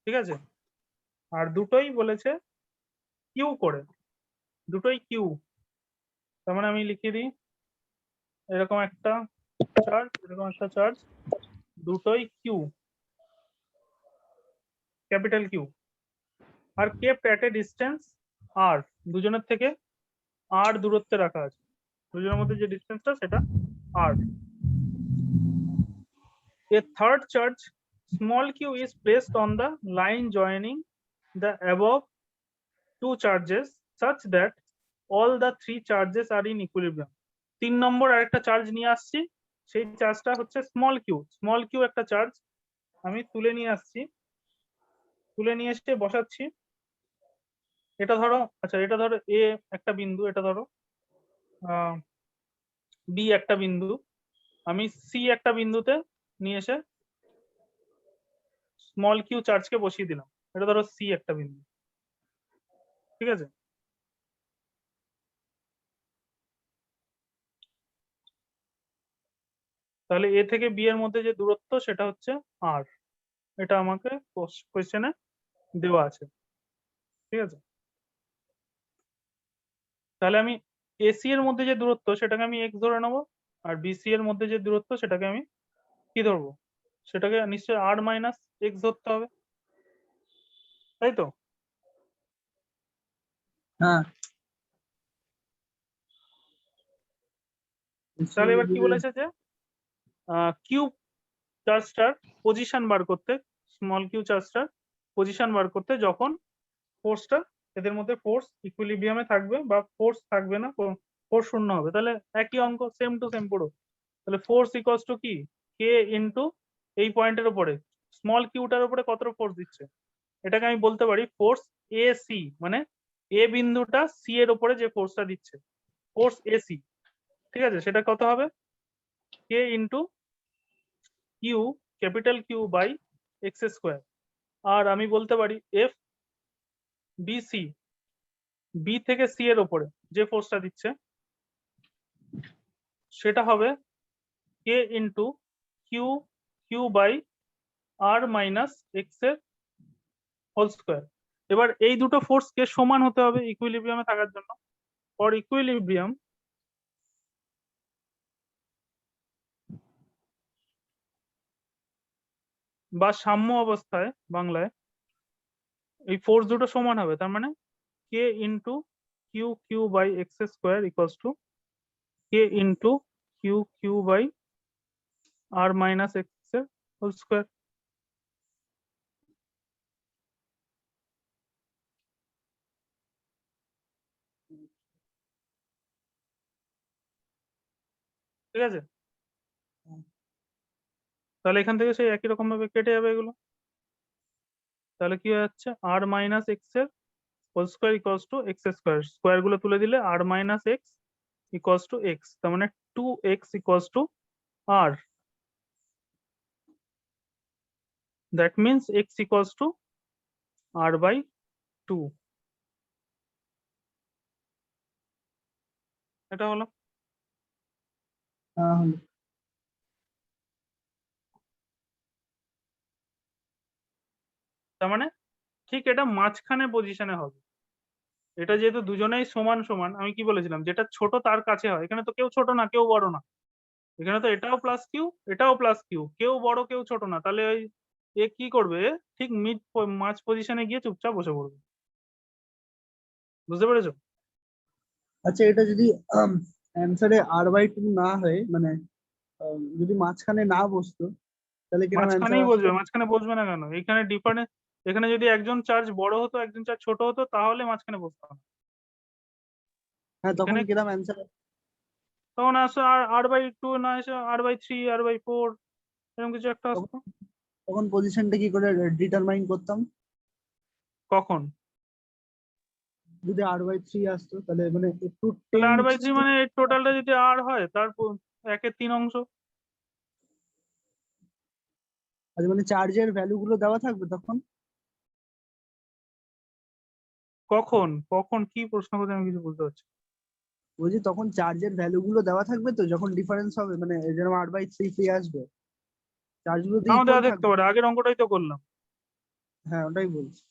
ঠিক আছে, আর দুটোই বলেছে কিউ করে, দুটোই কিউ। তার মানে আমি লিখে দিই এরকম একটা চার্জ, এরকম একটা চার্জ, দুটোই q, capital Q, are kept at a distance r, দুজনের থেকে আর দূরত্বে রাখা আছে, দুজনের মধ্যে যে ডিস্টেন্সটা সেটা আর। A third charge small q is placed on the line joining the above two charges such that all the three charges are in equilibrium. 3 নম্বর আরেকটা চার্জ নিয়ে আসছি, সেই চার্জটা হচ্ছে স্মল কিউ একটা চার্জ আমি তুলে নিয়ে আসছি, তুলে নিয়ে এসে বসাচ্ছি। এটা ধরো, আচ্ছা এটা ধরো এ একটা বিন্দু, এটা ধরো বি একটা বিন্দু, আমি সি একটা বিন্দুতে নিয়ে এসে স্মল কিউ চার্জকে বসিয়ে দিলাম, এটা ধরো সি একটা বিন্দু, ঠিক আছে। তাহলে এ থেকে বি এর মধ্যে যে দূরত্ব সেটা হচ্ছে আর, এটা আমাকে কোশ্চেনে দেওয়া আছে, ঠিক আছে। তাহলে আমি এসি এর মধ্যে যে দূরত্ব সেটাকে আমি এক্স ধরে নেবো, আর বিসি এর মধ্যে যে দূরত্ব সেটাকে আমি কি ধরবো, সেটাকে নিশ্চয়ই আর মাইনাস এক্স ধরতে হবে, তাই তো? হ্যাঁ তাহলে এবার কি বলেছে যে কিউ চার্জটার পজিশন বার করতে, স্মল কিউ চার্জটার পজিশন বার করতে যখন ফোর্সটা, এদের মধ্যে ফোর্স ইকুইলিব্রিয়ামে থাকবে বা ফোর্স থাকবে না, ফোর্স শূন্য হবে, তাহলে একই অঙ্ক, সেম টু সেম পুরো। তাহলে ফোর্স ইকুয়ালস টু কি, কে ইন্টু এই পয়েন্টের উপরে স্মল কিউটার উপরে কত ফোর্স দিচ্ছে, এটাকে আমি বলতে পারি ফোর্স এ সি, মানে এ বিন্দুটা সি এর উপরে যে ফোর্সটা দিচ্ছে, ফোর্স এসি, ঠিক আছে, সেটা কত হবে, k into q, capital Q by x square. আর আমি বলতে পারি এফ বিসি, বি থেকে সি এর উপরে যে ফোর্সটা দিচ্ছে সেটা হবে k into q, q by r minus x এর হোল স্কোয়ার। এবার এই দুটো ফোর্স কে সমান হতে হবে ইকুইলিব্রিয়ামে থাকার জন্য। ফর ইকুইলিব্রিয়াম বা সাম্য অবস্থায় বাংলায় এই ফোর্স দুটো সমান হবে, তার মানে k into q q by x square equals to k into q q by r minus x এর হোল স্কোয়ার। ঠিক আছে, তাহলে এখান থেকে সেই একই রকম ভাবে কেটে যাবে এগুলো। তাহলে কি হয়ে যাচ্ছে আর মাইনাস এক্স এর whole square equals to x square, square গুলো তুলে দিলে r minus x equals to x, তার মানে 2x equals to r, that means x equals to r by 2। এটা হলো। হলো। তার মানে ঠিক এটা মাঝখানে পজিশনে হবে। এটা যেহেতু দুজনেই সমান সমান, আমি কি বলেছিলাম যেটা ছোট তার কাছে হয়, এখানে তো কেউ ছোট না কেউ বড় না, এখানে তো এটাও প্লাস কিউ এটাও প্লাস কিউ, কেউ বড় কেউ ছোট না, তাহলে ওই এ কি করবে, ঠিক মাঝ পজিশনে গিয়ে চুপচাপ বসে পড়বে। বুঝতে পেরেছো? আচ্ছা, এটা যদি অ্যান্সারে r/2 না হয়, মানে যদি মাঝখানে না বসতো, তাহলে কিরকম অ্যান্সার মাঝখানেই আসতো? বসবে, মাঝখানে বসবে না কেন? এখানে ডিফারেন্স, এখানে যদি একজন চার্জ বড় হতো একজন চার্জ ছোট হতো তাহলে মাঝখানে বসতাম। হ্যাঁ, তখন এখানে কিরকম অ্যান্সার? তখন আসে r/2 না এসে r/3 r/4 এরকম কিছু একটা তখন আসতো। তখন পজিশনটা কি করে ডিটারমাইন করতাম? কখন? যদি r/3 আসতো, তাহলে মানে একটু তাহলে 10 r/3 মানে টোটালটা যদি r হয় তার 1/3 অংশ। আচ্ছা, মানে চার্জের ভ্যালু গুলো দেওয়া থাকবে তখন? কখন কখন কি প্রশ্ন করতে আমি কিছু বুঝতে পারছি না। বলছি তখন চার্জের ভ্যালু গুলো দেওয়া থাকবে তো, যখন ডিফারেন্স হবে, মানে যেরকম r/3 আসবে, চার্জ গুলো তো নাও ইকুয়াল দেওয়া থাকতে থাকবে। পারে, আগের অঙ্কটাই তো করলাম। হ্যাঁ, ওটাই বলছি।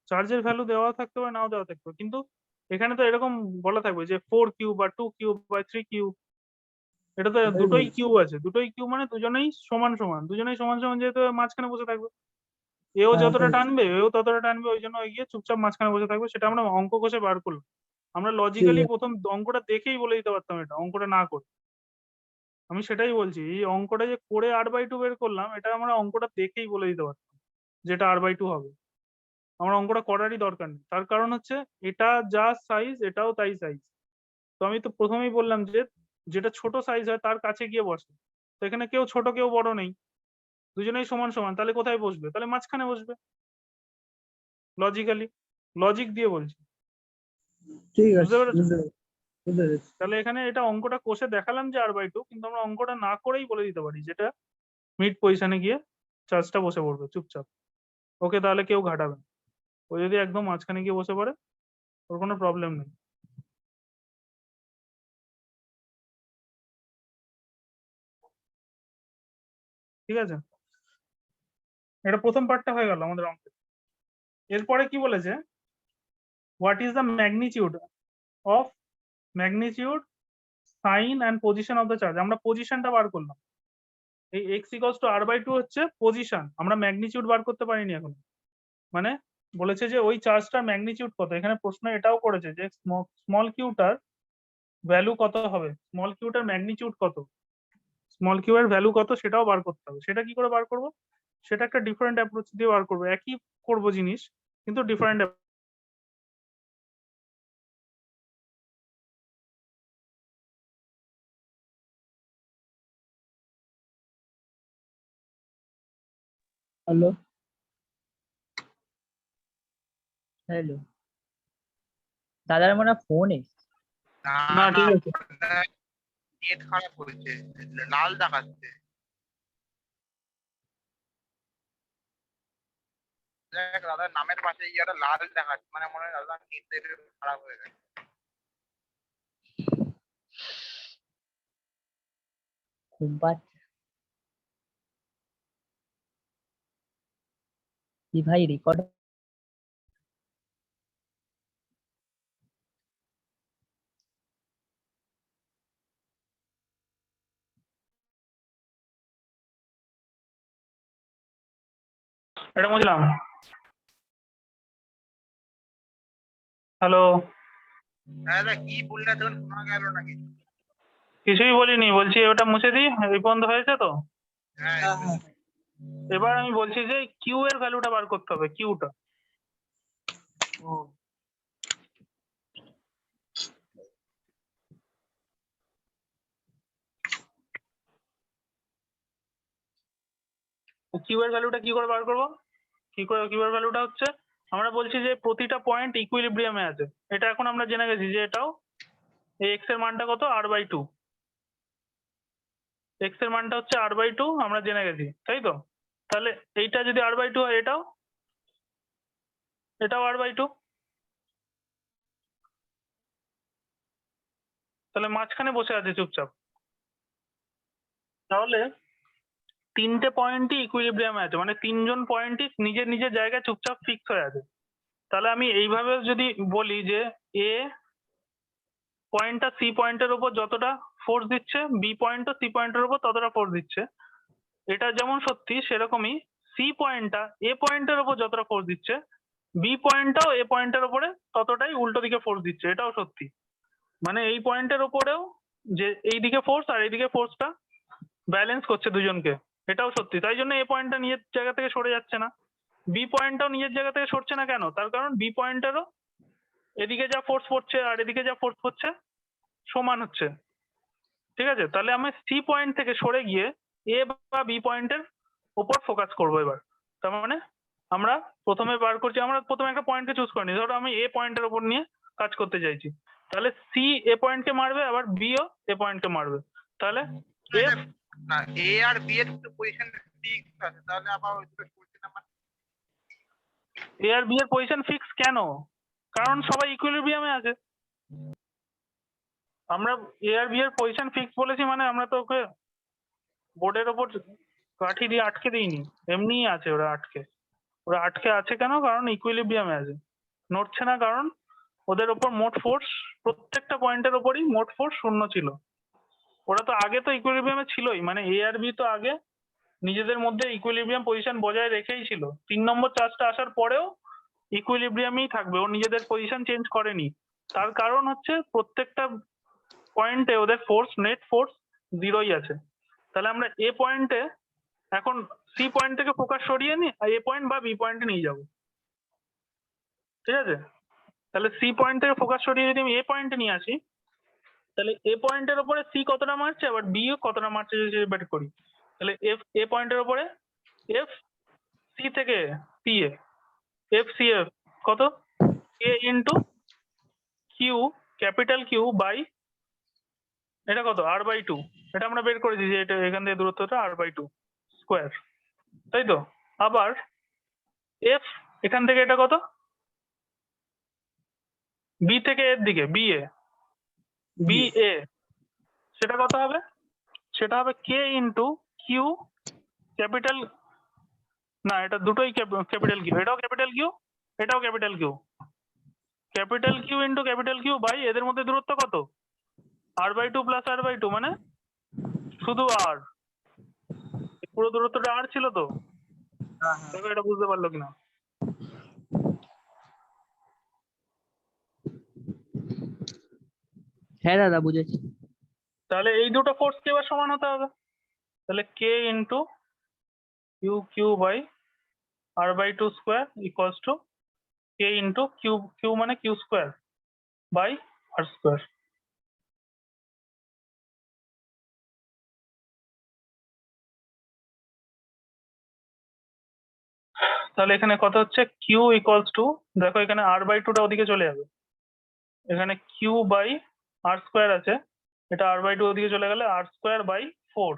চার্জের ভ্যালু দেওয়া থাকতে পারে নাও দেওয়া থাকতে পারে, কিন্তু এখানে তো এরকম বলা থাকবে যে 4 কিউ বা 2 কিউ বা 3 কিউ। এটা তো ওটাই দুটোই বলছি। কিউ আছে, দুটোই কিউ মানে দুজনেই সমান সমান, দুজনেই সমান সমান যেহেতু মাঝখানে বসে থাকবে, এও হ্যাঁ, যতটা ওটাই। টানবে এও ততটা টানবে, ওই জন্য ওই গিয়ে চুপচাপ মাঝখানে বসে থাকবে। সেটা আমরা অঙ্ক কষে বার করলাম, আমরা ঠিক লজিক্যালি আছে। প্রথম অঙ্কটা দেখেই বলে দিতে পারতাম এটা, অঙ্কটা না করে। আমি সেটাই বলছি, এই অঙ্কটা যে করে r/2 বের করলাম, এটা আমরা অঙ্কটা দেখেই বলে দিতে পারতাম যেটা r/2 হবে। আমার অঙ্কটা করারই দরকার নেই, তার কারণ হচ্ছে এটা যা সাইজ এটাও তাই সাইজ। তো আমি তো প্রথমেই বললাম যে যেটা ছোট সাইজ হয় তার কাছে গিয়ে বসে, তো এখানে কেউ ছোট কেউ বড় নেই, দুজনেই সমান সমান, তাহলে কোথায় বসবে? তাহলে মাঝখানে বসবে, লজিক্যালি, লজিক দিয়ে বলছি। ঠিক বুঝতে আছে, পেরেছো? বুঝতে পেরেছি, বুঝতে পেরেছি। তাহলে এখানে এটা অঙ্কটা কষে দেখালাম যে r/2, কিন্তু আমরা অঙ্কটা না করেই বলে দিতে পারি যেটা মিড পজিশনে গিয়ে চার্জটা বসে পড়বে চুপচাপ। ওকে, তাহলে কেউ ঘাটাবে না, ও যদি একদম মাঝখানে গিয়ে বসে পড়ে ওর কোনো প্রবলেম নেই। ঠিক আছে, এটা প্রথম পার্টটা হয়ে গেল আমাদের অঙ্কে। এরপরে কি বলেছে, what is the magnitude of magnitude sign and position of the charge. আমরা পজিশনটা বার করলাম, এই এক্স ইকুয়ালস টু r/2 হচ্ছে পজিশন, আমরা ম্যাগনিটিউড বার করতে পারিনি এখন। মানে বলেছে যে ওই চার্জটার ম্যাগনিটিউড কত, এখানে প্রশ্ন এটাও করেছে যে স্মল কিউটার ভ্যালু কত হবে, স্মল কিউটার ম্যাগনিটিউড কত, স্মল কিউ এর ভ্যালু কত সেটাও বার করতে হবে। সেটা কি করে বার করব? সেটা একটা ডিফারেন্ট অ্যাপ্রোচ দিয়ে বার করবো, একই করব জিনিস কিন্তু ডিফারেন্ট। হ্যালো। হ্যালো, দাদার মনে ফোন এসছে। না না না, ঠিক আছে, নেট খারাপ হয়েছে, লাল দেখাচ্ছে। দেখ দাদার নামের পাশে ইয়াটা লাল দেখাচ্ছে, মানে মনে হয় দাদার নেট খারাপ হয়ে গেছে। ঘুম পাচ্ছে কি ভাই? রেকর্ড এটা বুঝলাম। হ্যালো, হ্যাঁ দাদা, কি বললে তখন শোনা গেল নাকি? কিছুই বলিনি, বলছি ওটা মুছে দিই, এই বন্ধ হয়েছে তো। হ্যাঁ, হ্যাঁ, হ্যাঁ। এবার আমি বলছি যে কিউ এর ভ্যালুটা বার করতে হবে, কিউটা। ও, কিউ এর ভ্যালুটা কি করে বার করবো? কিউয়ের ভ্যালুটা হচ্ছে, আমরা বলছি যে প্রতিটা পয়েন্ট ইকুইলিব্রিয়ামে আছে, এটা এখন আমরা জেনে গেছি যে এটাও এই এক্স এর মানটা কত r/2, এক্স এর মানটা হচ্ছে r/2 আমরা জেনে গেছি, তাই তো? তাহলে এইটা যদি r/2 হয়, এটাও r/2, তাহলে মাঝখানে বসে আছে চুপচাপ। তাহলে তিনটে পয়েন্টই ইকুইলিব্রিয়ামে আছে, মানে তিনজন পয়েন্টই নিজের নিজের জায়গায় চুপচাপ ফিক্স হয়ে আছে। তাহলে আমি এইভাবে যদি বলি যে এ পয়েন্টটা সি পয়েন্টের উপর যতটা ফোর্স দিচ্ছে, বি পয়েন্টও সি পয়েন্টের উপর ততটা ফোর্স দিচ্ছে, এটা যেমন সত্যি সেরকমই সি পয়েন্টটা এ পয়েন্টের উপর যতটা ফোর্স দিচ্ছে, বি পয়েন্টটাও এ পয়েন্টের উপরে ততটাই উল্টো দিকে ফোর্স দিচ্ছে, এটাও সত্যি। মানে এই পয়েন্টের উপরেও যে এইদিকে ফোর্স আর এইদিকে ফোর্সটা ব্যালেন্স করছে দুজনকে, এটাও সত্যি। তাই জন্য এ পয়েন্টটা নিজের জায়গা থেকে সরে যাচ্ছে না, বি পয়েন্টটাও নিজের জায়গা থেকে সরছে না। কেন? তার কারণ বি পয়েন্টেরও এদিকে যা ফোর্স পড়ছে আর এদিকে যা ফোর্স পড়ছে সমান হচ্ছে, ঠিক আছে? তাহলে আমি সি পয়েন্ট থেকে সরে গিয়ে এ বা বি পয়েন্টের উপর ফোকাস করবো এবার। তার মানে আমরা প্রথমে বার করছি, আমরা প্রথমে একটা পয়েন্টকে চুজ করে নিই, ধরো আমি এ পয়েন্টের উপর নিয়ে কাজ করতে চাইছি, তাহলে সি এ পয়েন্টকে মারবে, আবার বিও এ পয়েন্টকে মারবে, তাহলে এফ না, এ আর বি এর পজিশন ফিক্স আছে, তাহলে আবার ওই দুটো পজিশন নাম্বার এ আর বি এর পজিশন ফিক্স কেন? কারণ সবাই ইকুইলিব্রিয়ামে আছে। আমরা এ আর বি এর পজিশন ফিক্স বলেছি মানে আমরা তো ওকে বোর্ডের ওপর কাঠি দিয়ে আটকে দিইনি, এমনিই আছে ওরা আটকে আছে কেন? কারণ ইকুইলিব্রিয়ামে আছে, নড়ছে না, কারণ ওদের ওপর মোট ফোর্স, প্রত্যেকটা পয়েন্টের ওপরই মোট ফোর্স 0 ছিল। ওরা তো আগে তো ইকুইলিব্রিয়ামে ছিলই, মানে এ আর বি তো আগে নিজেদের মধ্যে ইকুইলিব্রিয়াম পজিশন বজায় রেখেই ছিল, 3 নম্বর চার্জটা আসার পরেও ইকুইলিব্রিয়ামেই থাকবে, ও নিজেদের পজিশন চেঞ্জ করেনি। তার কারণ হচ্ছে প্রত্যেকটা পয়েন্টে ওদের ফোর্স, নেট ফোর্স 0ই আছে। তাহলে আমরা এ পয়েন্টে এখন সি পয়েন্ট থেকে ফোকাস সরিয়ে নি এ পয়েন্ট বা বি পয়েন্টে নিয়ে যাব, ঠিক আছে? তাহলে সি পয়েন্ট থেকে ফোকাস সরিয়ে যদি আমি এ পয়েন্টে নিয়ে আসি, তাহলে এ পয়েন্টের উপরে সি কতটা মারছে, আবার বি ও কতটা মারছে যদি বের করি, তাহলে এফ এ পয়েন্টের উপরে এফ সি থেকে P A, F C F কত, a into q, capital Q by এটা কত r/2, এটা আমরা বের করেছি যে এটা এখান থেকে দূরত্বটা r/2 স্কোয়ার, তাই তো? আবার এফ এখান থেকে এটা কত, বি থেকে এর দিকে বি এ, সেটা কত হবে? সেটা হবে কে ইন্টু কিউ ক্যাপিটাল, না এটা দুটোই ক্যাপিটাল কিউ, এটাও ক্যাপিটাল কিউ, এটাও capital Q, capital Q into capital Q by এদের মধ্যে দূরত্ব কত, r/2 প্লাস r/2, মানে শুধু আর, পুরো দূরত্বটা আর ছিল তো? দেখো এটা বুঝতে পারলো কিনা। হ্যাঁ দাদা বুঝেছি। তাহলে এই দুটো ফোর্সকে এবার সমান হতে হবে, তাহলে k into q q by r/2 square equals to k into q, q মানে q square by r square. তাহলে এখানে কত হচ্ছে, কিউ ইকুয়ালস টু, দেখো এখানে r/2টা ওদিকে চলে যাবে, এখানে কিউ বাই আর স্কোয়ার আছে, এটা r/2 ওদিকে চলে গেলে আর স্কোয়ার বাই 4,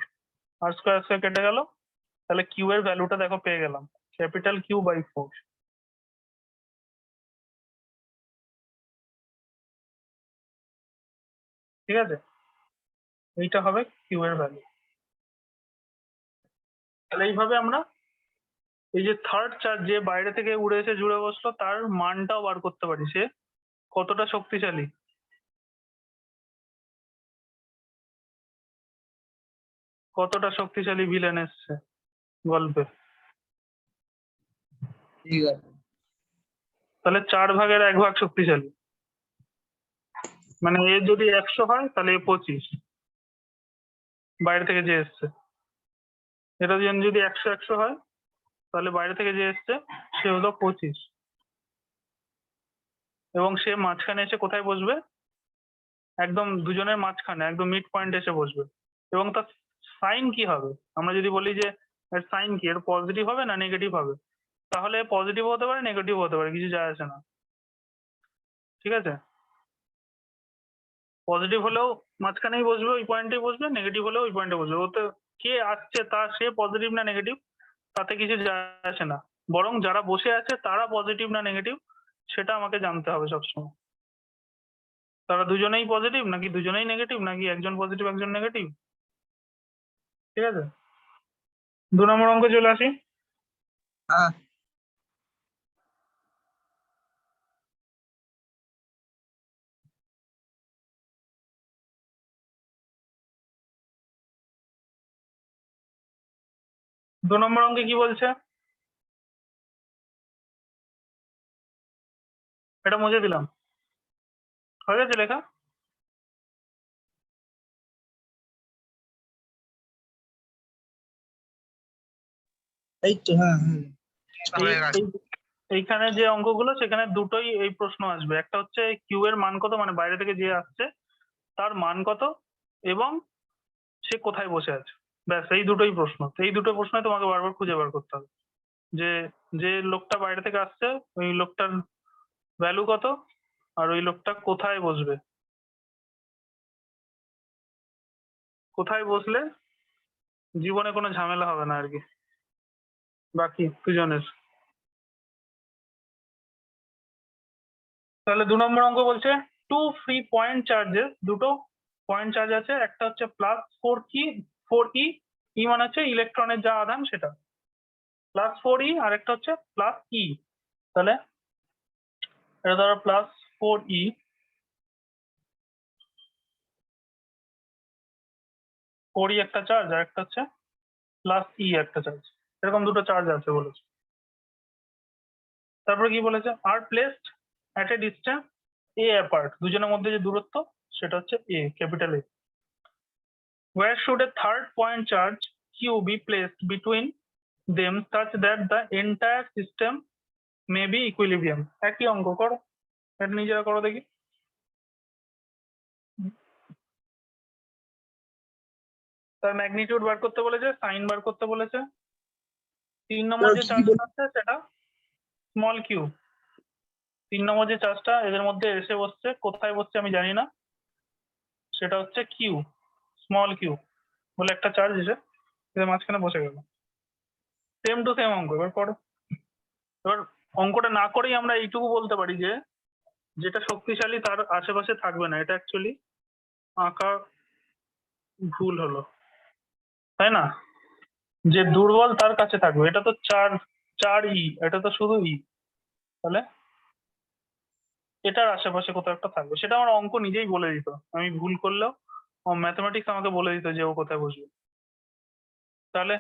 আর স্কোয়ার কেটে গেল, তাহলে কিউ এর ভ্যালুটা দেখো পেয়ে গেলাম, ক্যাপিটাল কিউ বাই 4, ঠিক আছে? এইটা হবে কিউ এর ভ্যালু। তাহলে এইভাবে আমরা এই যে থার্ড চার্জ যে বাইরে থেকে উড়ে এসে জুড়ে বসলো তার মানটাও বার করতে পারি, সে কতটা শক্তিশালী, ভিলেন এসছে গল্পে। ঠিক আছে। তাহলে 4/1 শক্তিশালী, মানে এ যদি 100 হয় তাহলে এ 25 বাইরে থেকে যে এসছে, এটা যদি 100 হয় তাহলে বাইরে থেকে যে এসছে সে হলো 25, এবং সে মাঝখানে এসে কোথায় বসবে, একদম দুজনের মাঝখানে, একদম মিড পয়েন্ট এসে বসবে। এবং তার সাইন কি হবে, আমরা যদি বলি যে এর সাইন কি, এর পজিটিভ হবে না নেগেটিভ হবে, তাহলে পজিটিভ হতে পারে নেগেটিভ হতে পারে, কিছু যায় আসে না। ঠিক আছে, পজিটিভ হলেও মাঝখানেই বসবে, ওই পয়েন্টেই বসবে, নেগেটিভ হলেও ওই পয়েন্টে বসবে। ওতে কে আসছে তা সে পজিটিভ না নেগেটিভ তাতে কিছু যায় আসে না, বরং যারা বসে আছে তারা পজিটিভ না নেগেটিভ সেটা আমাকে জানতে হবে সবসময়। তারা দুজনেই পজিটিভ নাকি দুজনেই নেগেটিভ নাকি একজন পজিটিভ একজন নেগেটিভ। ঠিক আছে, 2 নম্বর অঙ্কে চলে আসি। হ্যাঁ। 2 নম্বর অঙ্কে কি বলছে, এটা মুছে দিলাম, হয়ে গেছে লেখা। এই তো, হ্যাঁ হ্যাঁ। হয়ে গেছে। এইখানে যে অঙ্কগুলো সেখানে দুটোই এই প্রশ্ন আসবে, একটা হচ্ছে কিউ এর মান কত, মানে বাইরে থেকে যে আসছে তার মান কত এবং সে কোথায় বসে আছে, ব্যাস এই দুটোই প্রশ্ন। তো এই দুটো প্রশ্ন তোমাকে বারবার খুঁজে বার করতে হবে যে যে লোকটা বাইরে থেকে আসছে ওই লোকটার ভ্যালু কত আর ওই লোকটা কোথায় বসবে, কোথায় বসলে জীবনে কোনো ঝামেলা হবে না আর কি বাকি দুজনের। তাহলে 2 নম্বর অঙ্ক বলছে টু ফ্রি পয়েন্ট চার্জেস, দুটো পয়েন্ট চার্জ আছে, একটা হচ্ছে +4e, ই মানে হচ্ছে ইলেকট্রনের যা আধান সেটা, +4e আর একটা হচ্ছে +e। তাহলে এটা ধরো +4e, 4e একটা চার্জ আর একটা হচ্ছে +e একটা চার্জ, এরকম দুটো চার্জ আছে বলেছে। তারপরে কি বলেছে, আর placed at a distance a apart, দুজনের মধ্যে যে দূরত্ব সেটা হচ্ছে a, capital A. Where should a third point charge q be placed between them such that the entire system may be equilibrium? একই অঙ্ক করো, এটা নিজেরা করো দেখি। তার ম্যাগনিটিউড বার করতে বলেছে, সাইন বার করতে বলেছে। 3 নম্বর যে কি চার্জটা আছে সেটা স্মল কিউ, 3 নম্বর যে চার্জটা এদের মধ্যে এসে বসছে, কোথায় বসছে আমি জানি না, সেটা হচ্ছে কিউ, স্মল কিউ বলে একটা চার্জ এসে এদের মাঝখানে বসে গেল। সেম টু সেম অঙ্ক, এবার করো। এবার অঙ্কটা না করেই আমরা এইটুকু বলতে পারি যে যেটা শক্তিশালী তার আশেপাশে থাকবে না, এটা অ্যাকচুয়ালি আঁকা ভুল হলো, তাই না? যে দুর্বল তার কাছে থাকবে, এটা তো 4 ই, এটা তো শুধু ই, তাহলে এটার আশেপাশে কোথাও একটা থাকবে, সেটা আমার অঙ্ক নিজেই বলে দিত, আমি ভুল করলেও ম্যাথমেটিক্স আমাকে বলে দিত যে ও কোথায় বসবে। তাহলে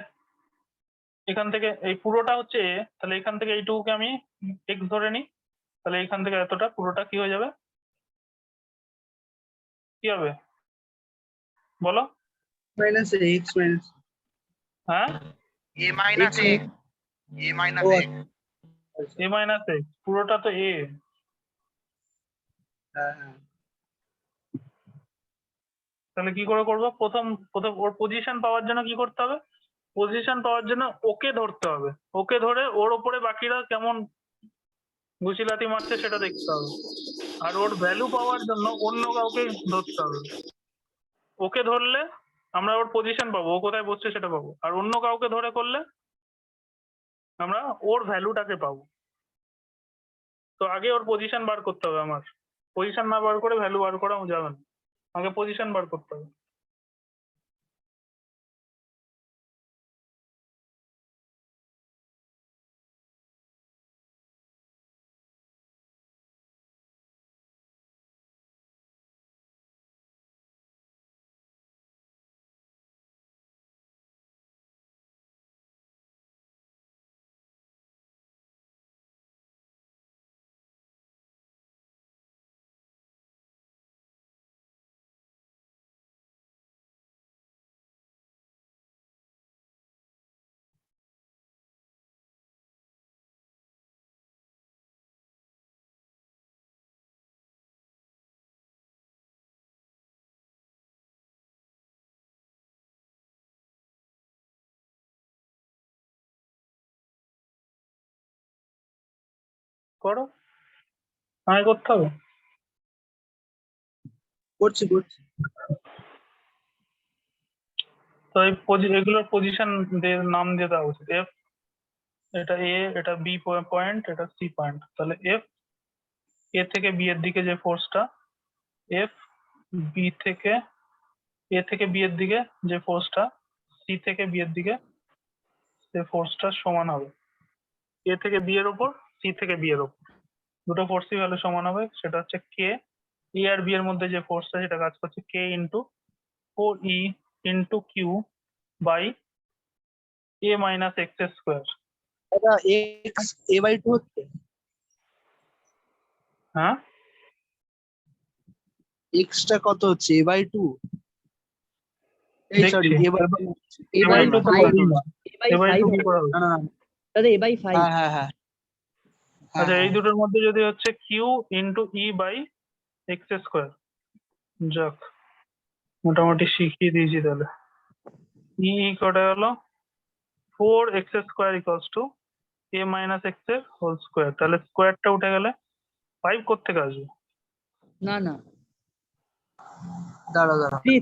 এখান থেকে এই পুরোটা হচ্ছে এ, তাহলে এখান থেকে এইটুকুকে আমি এক্স ধরে নিই, তাহলে এখান থেকে এতটা পুরোটা কি হয়ে যাবে, কি হবে বলো? মাইনাস এক্স মাইনাস, হ্যাঁ, a minus X x, a minus ও x। এ মাইনাস এক্স, পুরোটা তো এ। হ্যাঁ হ্যাঁ। তাহলে কি করে করবো, প্রথম প্রথম ওর পজিশন পাওয়ার জন্য কি করতে হবে, পজিশন পাওয়ার জন্য ওকে ধরতে হবে, ওকে ধরে ওর ওপরে বাকিরা কেমন গুছিলাতি মারছে সেটা দেখতে হবে, আর ওর ভ্যালু পাওয়ার জন্য অন্য কাউকে ধরতে হবে। ওকে ধরলে আমরা ওর পজিশন পাবো, ও কোথায় বসছে সেটা পাবো, আর অন্য কাউকে ধরে করলে আমরা ওর ভ্যালুটাকে পাবো। তো আগে ওর পজিশন বার করতে হবে আমার, পজিশন না বার করে ভ্যালু বার করা যাবে না, আগে পজিশন বার করতে হবে। করো, আমায় করতে হবে। করছি। তো এগুলোর পজিশন নাম দিয়ে দেওয়া উচিত। এফ, এটা এ, এটা বি পয়েন্ট, এটা সি পয়েন্ট। তাহলে এফ, এ থেকে বি এর দিকে যে ফোর্সটা, এফ বি থেকে এ থেকে বি এর দিকে যে ফোর্সটা, সি থেকে বি এর দিকে যে ফোর্সটা সমান হবে এ থেকে বি এর ওপর, সি থেকে বি এর ওপর। দুটো ফোর্সই ভ্যালু সমান হবে, সেটা হচ্ছে কে। এ আর বি এর মধ্যে যে ফোর্সটা সেটা কাজ করছে k into 4E into q by a minus x square. এটা এক্স a/2 হচ্ছে, হ্যাঁ, এক্সটা কত হচ্ছে a/2? এই দেখছি। Sorry A a/2 by two না, তো a/2 না, না। এ বাই টু কি হবে। করা হবে? না না দাদা a by 5। হ্যাঁ আচ্ছা, এই দুটোর মধ্যে যদি হচ্ছে q into e by x square. যাক, মোটামুটি শিখিয়ে দিয়েছি তাহলে। ই কটা গেল? 4x square equals to a minus x এর হোল স্কোয়ার। তাহলে স্কোয়ারটা উঠে গেলে 5 কোত্থেকে আসবে? না দাঁড়া 3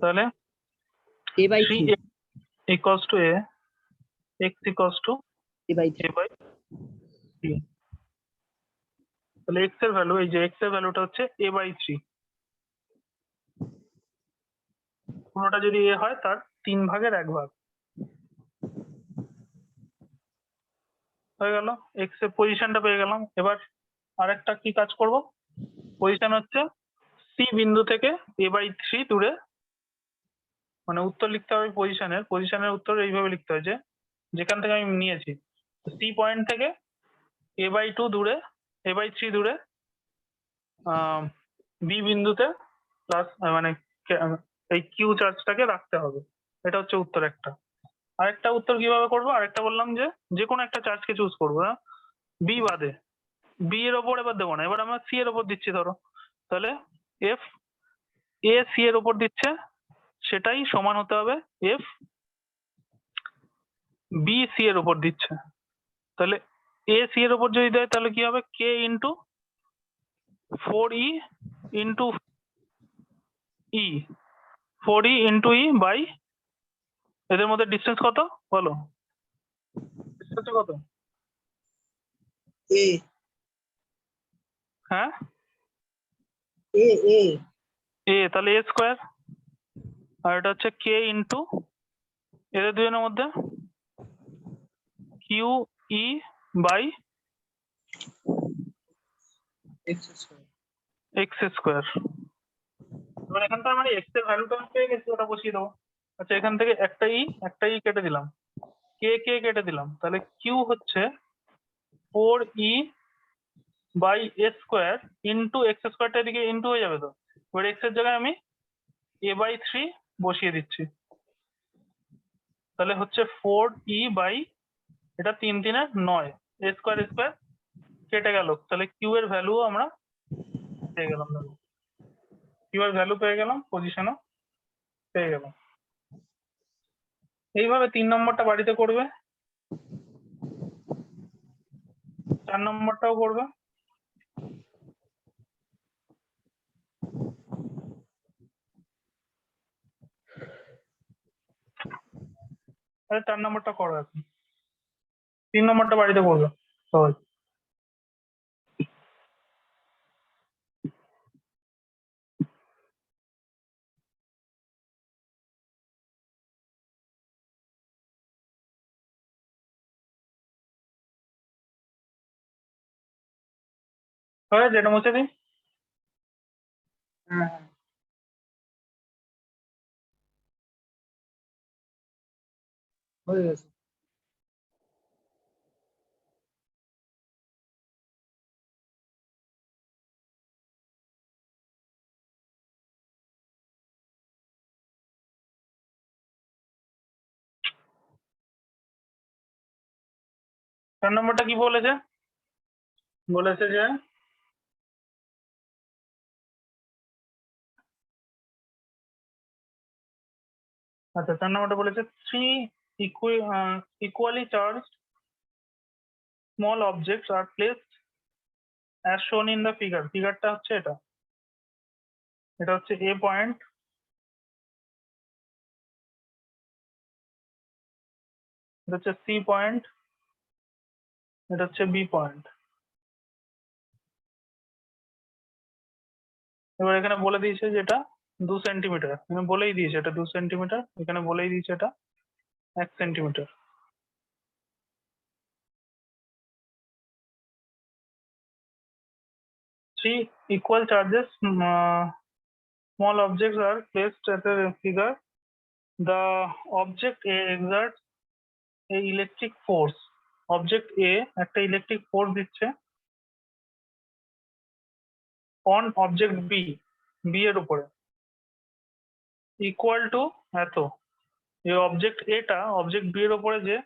তাহলে a by 3 3 equals to a, x equals to a by a 3 by 3। তাহলে এক্স এর ভ্যালু, এই যে এক্স এর ভ্যালুটা হচ্ছে এ বাই 3। পুরোটা যদি এ হয় তার 3/1 হয়ে গেল। এক্স এর পজিশনটা পেয়ে গেলাম। এবার আরেকটা কি কাজ করব? পজিশন হচ্ছে সি বিন্দু থেকে এ বাই 3 দূরে, মানে উত্তর লিখতে হবে পজিশনের উত্তর এইভাবে লিখতে হয় যে যেখান থেকে আমি নিয়েছি সি পয়েন্ট থেকে এ বাই 2 দূরে, এ বাই 3 দূরে বি বিন্দুতে প্লাস মানে এই কিউ চার্জটাকে রাখতে হবে। এটা হচ্ছে উত্তর একটা। আরেকটা উত্তর কিভাবে করবো? আরেকটা বললাম যে যে কোনো একটা চার্জকে চুজ করবো, হ্যাঁ, বি বাদে। বি এর ওপর এবার দেবো না, এবার আমরা সি এর ওপর দিচ্ছি ধরো। তাহলে এফ এ সি এর ওপর দিচ্ছে, সেটাই সমান হতে হবে এফ বি সি এর ওপর দিচ্ছে। তাহলে এ সি এর ওপর যদি দেয় তাহলে কি হবে? K into 4E into e, 4E into e by, এদের মধ্যে ডিস্টেন্স কত বলো? ডিস্টেন্স কত? এ হ্যাঁ, এ এ এ, তাহলে এ স্কোয়ার। আর এটা হচ্ছে কে ইন্টু এদের দুজনের মধ্যে q e by x square. X square. এবার এখানটা মানে এক্স এর ভ্যালুটা আমি পেয়ে গেছি, ওটা বসিয়ে দেবো। আচ্ছা, এখান থেকে একটা ই কেটে দিলাম, কে কেটে দিলাম। তাহলে কিউ হচ্ছে 4E by a square into x স্কোয়ারটা এদিকে ইন্টু হয়ে যাবে তো। এবার এক্স এর জায়গায় আমি এ বাই 3 বসিয়ে দিচ্ছি। তাহলে হচ্ছে 4E বাই, এটা 3 3 9, এ স্কোয়ার কেটে গেল। তাহলে কিউ এর ভ্যালু আমরা পেয়ে গেলাম, দেখো কিউ এর ভ্যালু পেয়ে গেলাম, পজিশনও পেয়ে গেলাম। এইভাবে 3 নম্বরটা বাড়িতে করবে, 4 নম্বরটাও করবে। তাহলে 4 নম্বরটা করো এখন, 3 নম্বরটা বাড়িতে করবে সবাই। হয়ে যেটা মুছে দিই। হ্যাঁ হয়ে গেছে। চার নম্বরটা কি বলেছে? বলেছে যে আচ্ছা, 4 নম্বরটা বলেছে three equally charge small objects are placed as shown in the figure. ফিগারটা হচ্ছে এটা, এটা হচ্ছে A পয়েন্ট, এটা হচ্ছে C পয়েন্ট, এটা হচ্ছে B পয়েন্ট। এবার এখানে বলে দিয়েছে যে এটা 2 সেন্টিমিটার, এখানে বলেই দিয়েছে এটা 2 সেন্টিমিটার, এখানে বলেই দিয়েছে এটা 1 centimetre. Three equal charges, small objects are placed at a figure. The object A exerts a electric force. Object A একটা electric force দিচ্ছে on object B, B এর উপরে, equal to এত। এই object A টা object B এর উপরে যে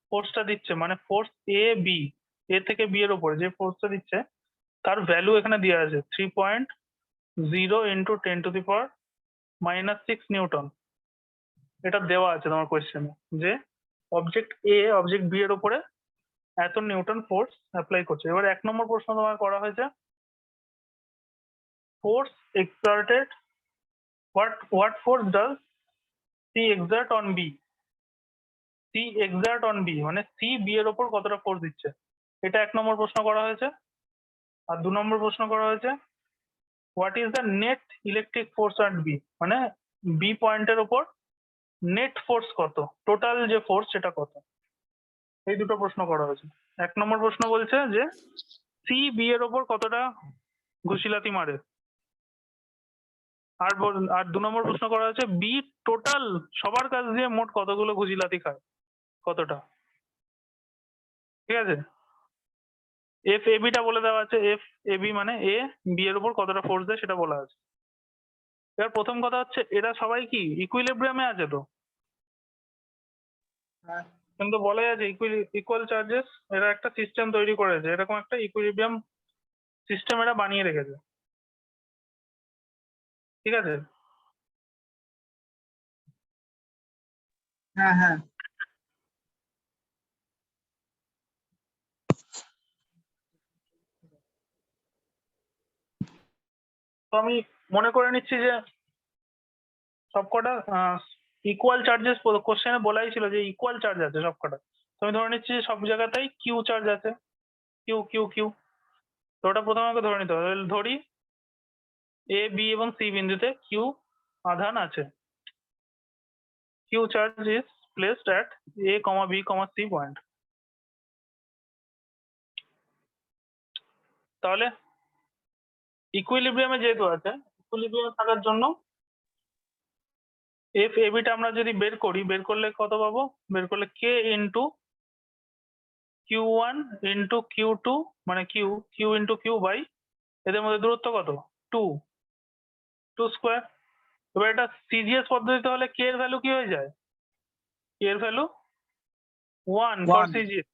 ফোর্সটা দিচ্ছে, মানে ফোর্স A B, A থেকে B এর উপরে যে ফোর্সটা দিচ্ছে তার ভ্যালু এখানে দেওয়া আছে 3.0 into 10⁻⁻6 নিউটন। এটা দেওয়া আছে তোমার কোয়েশ্চেনে যে অবজেক্ট এ অবজেক্ট বি এর উপরে এত নিউটন ফোর্স অ্যাপ্লাই করছে। এবার 1 নম্বর প্রশ্ন তোমার করা হয়েছে, force exerted, what force does C exert on B? C exert on B মানে C B এর উপর কতটা ফোর্স দিচ্ছে, এটা 1 নম্বর প্রশ্ন করা হয়েছে। আর 2 নম্বর প্রশ্ন করা হয়েছে, what is the net electric force at B, মানে বি পয়েন্টের উপর নেট ফোর্স কত, টোটাল যে ফোর্স সেটা কত। এই দুটো প্রশ্ন করা হয়েছে। 1 নম্বর প্রশ্ন বলছে যে সি বি এর ওপর কতটা ঘুষিলাতি মারে, আর 2 নম্বর প্রশ্ন করা হয়েছে বি টোটাল সবার কাছ দিয়ে মোট কতগুলো ঘুষিলাতি খায়, কতটা। ঠিক আছে, এফ এ বিটা বলে দেওয়া আছে, এফ এ বি মানে এ বি এর উপর কতটা ফোর্স দেয় সেটা বলা আছে। এবার প্রথম কথা হচ্ছে এরা সবাই কি ইকুইলিব্রিয়ামে আছে তো, হ্যাঁ কিন্তু বলাই আছে ইকুয়াল চার্জেস, এরা একটা সিস্টেম তৈরি করেছে, এরকম একটা ইকুইলিব্রিয়াম সিস্টেম এরা বানিয়ে রেখেছে। ঠিক আছে, হ্যাঁ হ্যাঁ তো আমি মনে করে নিচ্ছি যে সবকটা ইকুয়াল চার্জেস কোশ্চেনে বলাই ছিল যে ইকুয়াল চার্জ আছে সবকটা, তো আমি ধরে নিচ্ছি যে সব জায়গাতেই কিউ চার্জ আছে, কিউ কিউ কিউ। তো ওটা প্রথমে আমাকে ধরে নিতে হবে, তাহলে ধরি এ বি এবং সি বিন্দুতে কিউ আধান আছে, q charge is placed at A comma B comma C point. তাহলে ইকুইলিব্রিয়ামে যেহেতু আছে, ইকুইলিব্রিয়ামে থাকার জন্য এফ এ বিটা আমরা যদি বের করি, বের করলে কত পাবো, বের করলে কে ইন্টু Q1 ইন্টু Q2 মানে q, q into q by এদের মধ্যে দূরত্ব কত 2 স্কোয়ার। এবার এটা সিজিএস পদ্ধতিতে হলে কে এর ভ্যালু কি হয়ে যায়, কে এর ভ্যালু 1 ফর 1 সিজিএস।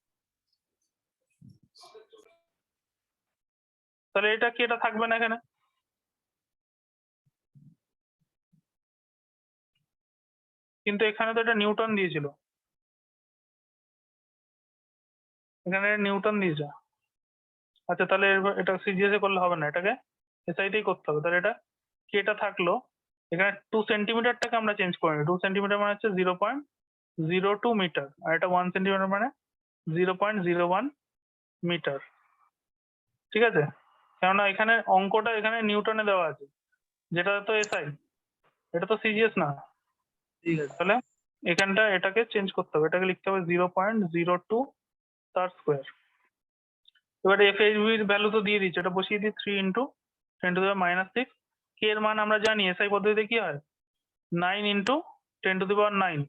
তাহলে এটা কি, এটা থাকবে না এখানে, কিন্তু এখানে তো এটা নিউটন দিয়েছিল, এখানে নিউটন দিয়েছে। আচ্ছা তাহলে এটা সিজিএস এ করলে হবে না, এটাকে এসআইতেই করতে হবে। তাহলে এটা কেটা থাকলো, এখানে 2 সেন্টিমিটারটাকে আমরা চেঞ্জ করে নিই, 2 সেন্টিমিটার মানে হচ্ছে 0.02 মিটার, আর এটা 1 সেন্টিমিটার মানে 0.01 মিটার। ঠিক আছে, কেননা এখানে অঙ্কটা এখানে নিউটনে দেওয়া আছে, যেটা তো এসআই, এটা তো সিজিএস না। ঠিক আছে তাহলে এখানটা এটাকে চেঞ্জ করতে হবে, এটাকে লিখতে হবে 0.02 তার স্কোয়ার। এবারে এফ এইচ বির ভ্যালু তো দিয়ে দিচ্ছে, এটা বসিয়ে দিই 3 ইন্টু 10⁻⁻6। কে এর মান আমরা জানি এসআই পদ্ধতিতে কি হয় 9 into 10⁹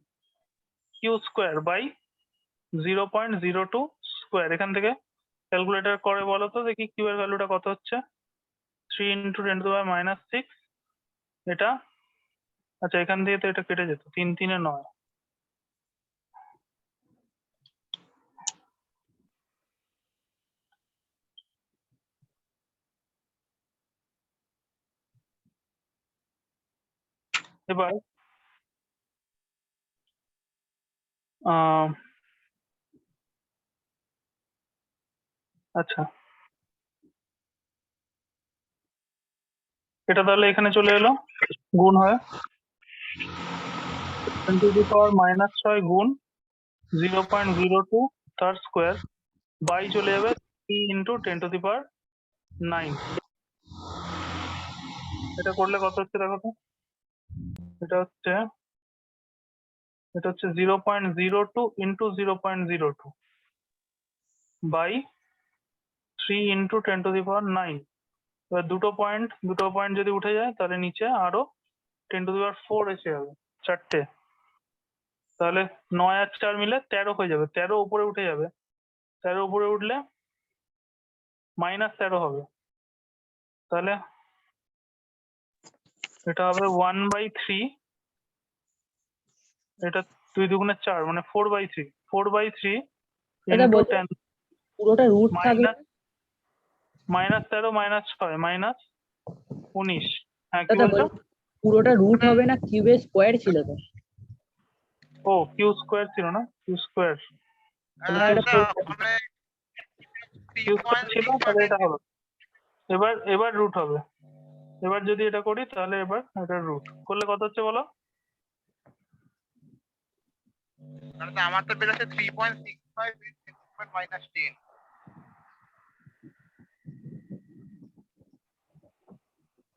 q square by 0.02 square. এখান থেকে ক্যালকুলেটর করে বলো তো দেখি কিউ এর ভ্যালুটা কত হচ্ছে, 3 ইন্টু 10⁻⁶। এটা আচ্ছা এখান থেকে তো এটা কেটে যেত, 3 3 9। এবার আচ্ছা, এটা তাহলে এখানে চলে এলো গুণ হয়ে 10⁻⁻6 গুণ 0.02 তার স্কোয়ার বাই চলে যাবে 3 ইন্টু 10⁻9। এটা করলে কত হচ্ছে দেখো তো, এটা হচ্ছে 0.02 ইন্টু 0.02 বাই 3 ইন্টু 10⁻9। এবার দুটো পয়েন্ট যদি উঠে যায় তাহলে নিচে আরো 10⁻4 এসে যাবে, চারটে। তাহলে 9 আর 4 মিলে 13 হয়ে যাবে, 13 উপরে উঠে যাবে, 13 উপরে উঠলে -13 হবে। তাহলে এটা হবে 1/3, এটা 2 দুগুণে 4 মানে 4/3, 4/3 দাদা ইন্টু বলছি 10 পুরোটা রুট থাকলে -13 -6 -19। হ্যাঁ, কি দাদা বলছো? বলছি পুরোটা রুট হবে না, কিউবের স্কোয়ার ছিল তো। ও কিউ স্কোয়ার ছিল না, কিউ স্কোয়ার এটা মানে কিউ স্কোয়ার ছিল, তাহলে এটা হবে। এবার রুট হবে। এবার যদি এটা করি তাহলে এবার এটা রুট করলে কত হচ্ছে বলো? আমার তো বেরোচ্ছে 3.65 -10।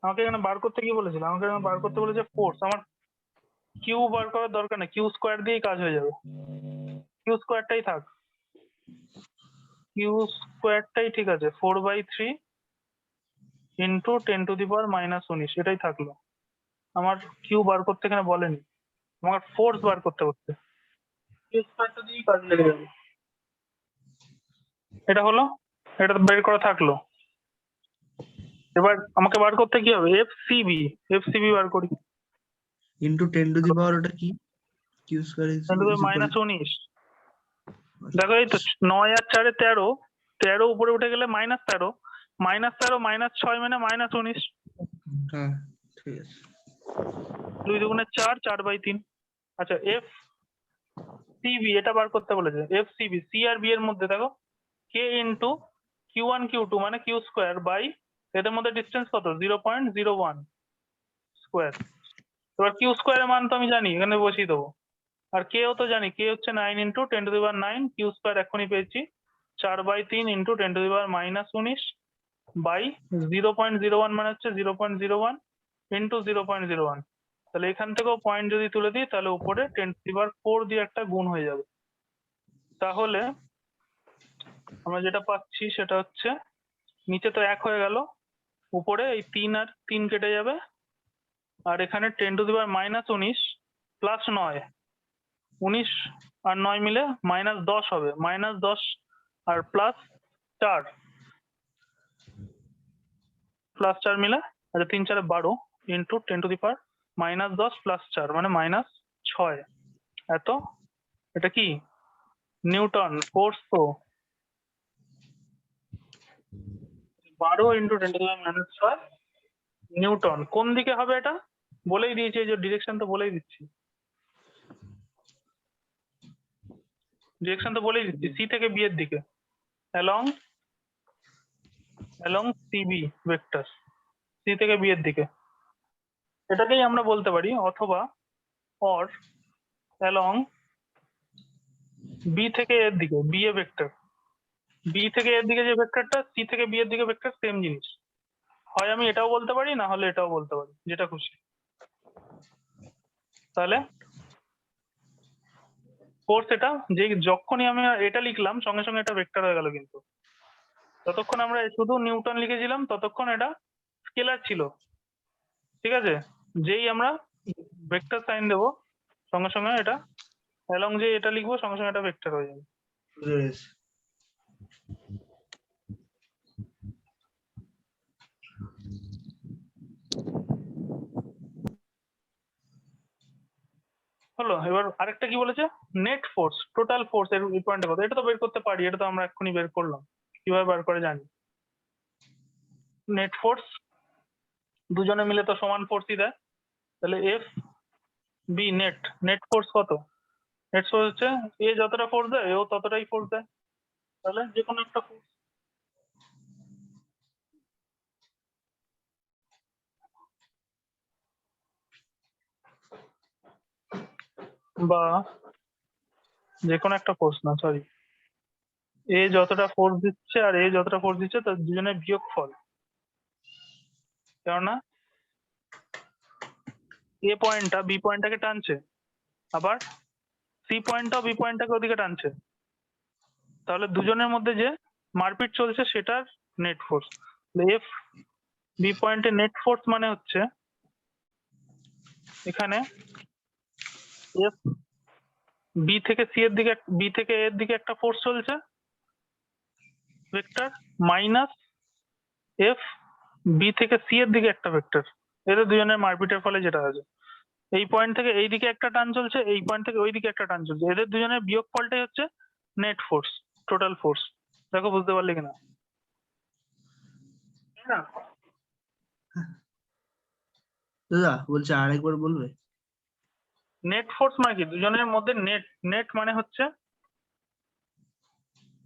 আমাকে এখানে বার করতে কি বলেছিল? আমাকে এখানে বার করতে বলেছে ফোর্স। আমার কিউ বার করার দরকার নেই, কিউ স্কোয়ার দিয়েই কাজ হয়ে যাবে। কিউ স্কোয়ারটাই থাক, কিউ স্কোয়ারটাই ঠিক আছে। 4/3 ইন্টু 10⁻⁻19 এটাই থাকলো। আমার কিউ বার করতে এখানে বলেনি, আমার ফোর্স বার করতে হচ্ছে। কিউ স্কোয়ারটা দিয়েই কাজ লেগে যাবে। এটা হলো, এটা তো বের করা থাকলো। এবার আমাকে বার করতে কি হবে? এফসিবি, এফসিবি বার করি। ইন্টু 10⁻, ওটা কি? Q square is 10⁻19। দেখো এই তো 9 আর 4 13, 13 উপরে উঠে গেলে -13, -13 -6 মানে -19। হ্যাঁ, ঠিক আছে। 2 দুগুণে 4, 4/3। আচ্ছা, এফ সিবি এটা বার করতে বলেছে। এফ সিবি, সি আর বি এর মধ্যে দেখো কে ইন্টু Q1 Q2 মানে কিউ স্কোয়ার বাই এদের মধ্যে ডিস্টেন্স কত? 0.01 স্কোয়ার। এবার কিউ স্কোয়ারের মান তো আমি জানি, এখানে বসিয়ে দেবো। আর কেও তো জানি, কে হচ্ছে 9 ইন্টু 10⁻9, কিউ স্কোয়ার এখনই পেয়েছি 4/3 ইন্টু 10⁻−19 বাই 0.01 মানে হচ্ছে 0.01 ইন্টু 0.01। তাহলে এখান থেকেও পয়েন্ট যদি তুলে দিই তাহলে উপরে 10⁻4 দিয়ে একটা গুণ হয়ে যাবে। তাহলে আমরা যেটা পাচ্ছি সেটা হচ্ছে, নিচে তো 1 হয়ে গেল, উপরে এই 3 আর 3 কেটে যাবে, আর এখানে 10⁻−19 প্লাস 9, 19 আর 9 মিলে -10 হবে, -10 আর +4, +4 মিলে আচ্ছা 3 4 12 ইন্টু 10⁻−10 +4 মানে -6। এত, এটা কি নিউটন ফোর্স? তো 12 ইন্টু 10⁻6 নিউটন। কোন দিকে হবে এটা বলেই দিয়েছি, এই যে ডিরেকশন তো বলেই দিচ্ছি, ডিরেকশন তো বলেই দিচ্ছি, সি থেকে বি এর দিকে, অ্যালং সিবি ভেক্টর, সি থেকে বি এর দিকে। এটাকেই আমরা বলতে পারি অথবা অর অ্যালং বি থেকে এর দিকে, বি এ ভেক্টর, বি থেকে এর দিকে যে ভেক্টরটা, সি থেকে বি এর দিকে ভেক্টর সেম জিনিস। হয় আমি এটাও বলতে পারি, না হলে এটাও বলতে পারি, যেটা খুশি। তাহলে ফোর্স এটা, যে যখনই আমি এটা লিখলাম সঙ্গে সঙ্গে এটা ভেক্টর হয়ে গেল, কিন্তু ততক্ষণ আমরা শুধু নিউটন লিখেছিলাম ততক্ষণ এটা স্কেলার ছিল। ঠিক আছে, যেই আমরা ভেক্টর সাইন দেবো সঙ্গে সঙ্গে এটা অ্যালং, যে এটা লিখবো সঙ্গে সঙ্গে এটা ভেক্টর হয়ে যাবে। বুঝে গেছি। হলো। এবার আরেকটা কি বলেছে? নেট ফোর্স, টোটাল ফোর্স এর পয়েন্টে কত? এটা তো বের করতে পারি, এটা তো আমরা এক্ষুনি বের করলাম, কিভাবে বার করে জানি। নেট ফোর্স দুজনে মিলে তো সমান ফোর্সই দেয়, তাহলে F B net, net force কত? নেট ফোর্স হচ্ছে এ যতটা ফোর্স দেয় এও ততটাই ফোর্স দেয়, তাহলে যে কোনো একটা ফোর্স। বা যে কোনো একটা ফোর্স না, সরি, এ যতটা ফোর্স দিচ্ছে আর এ যতটা ফোর্স দিচ্ছে তার দুজনের বিয়োগফল। কেননা এ পয়েন্টটা বি পয়েন্টটাকে টানছে, আবার সি পয়েন্টটাও বি পয়েন্টটাকে ওদিকে টানছে, তাহলে দুজনের মধ্যে যে মারপিট চলছে সেটার নেট ফোর্স। এফ বি পয়েন্টে নেট ফোর্স মানে হচ্ছে এখানে এফ বি থেকে সি এর দিকে, বি থেকে এর দিকে একটা ফোর্স চলছে ভেক্টর, মাইনাস এফ বি থেকে সি এর দিকে একটা ভেক্টর। এদের দুজনের মারপিটের ফলে যেটা আছে, এই পয়েন্ট থেকে এই দিকে একটা টান চলছে, এই পয়েন্ট থেকে ওই দিকে একটা টান চলছে, এদের দুজনের বিয়োগ ফলটাই হচ্ছে নেট ফোর্স, টোটাল ফোর্স। দেখো বুঝতে পারলে কিনা? তাই না? দাদা বলছে আরেকবার বলবে? নেট ফোর্স মানে কি? দুজনের মধ্যে নেট, নেট মানে হচ্ছে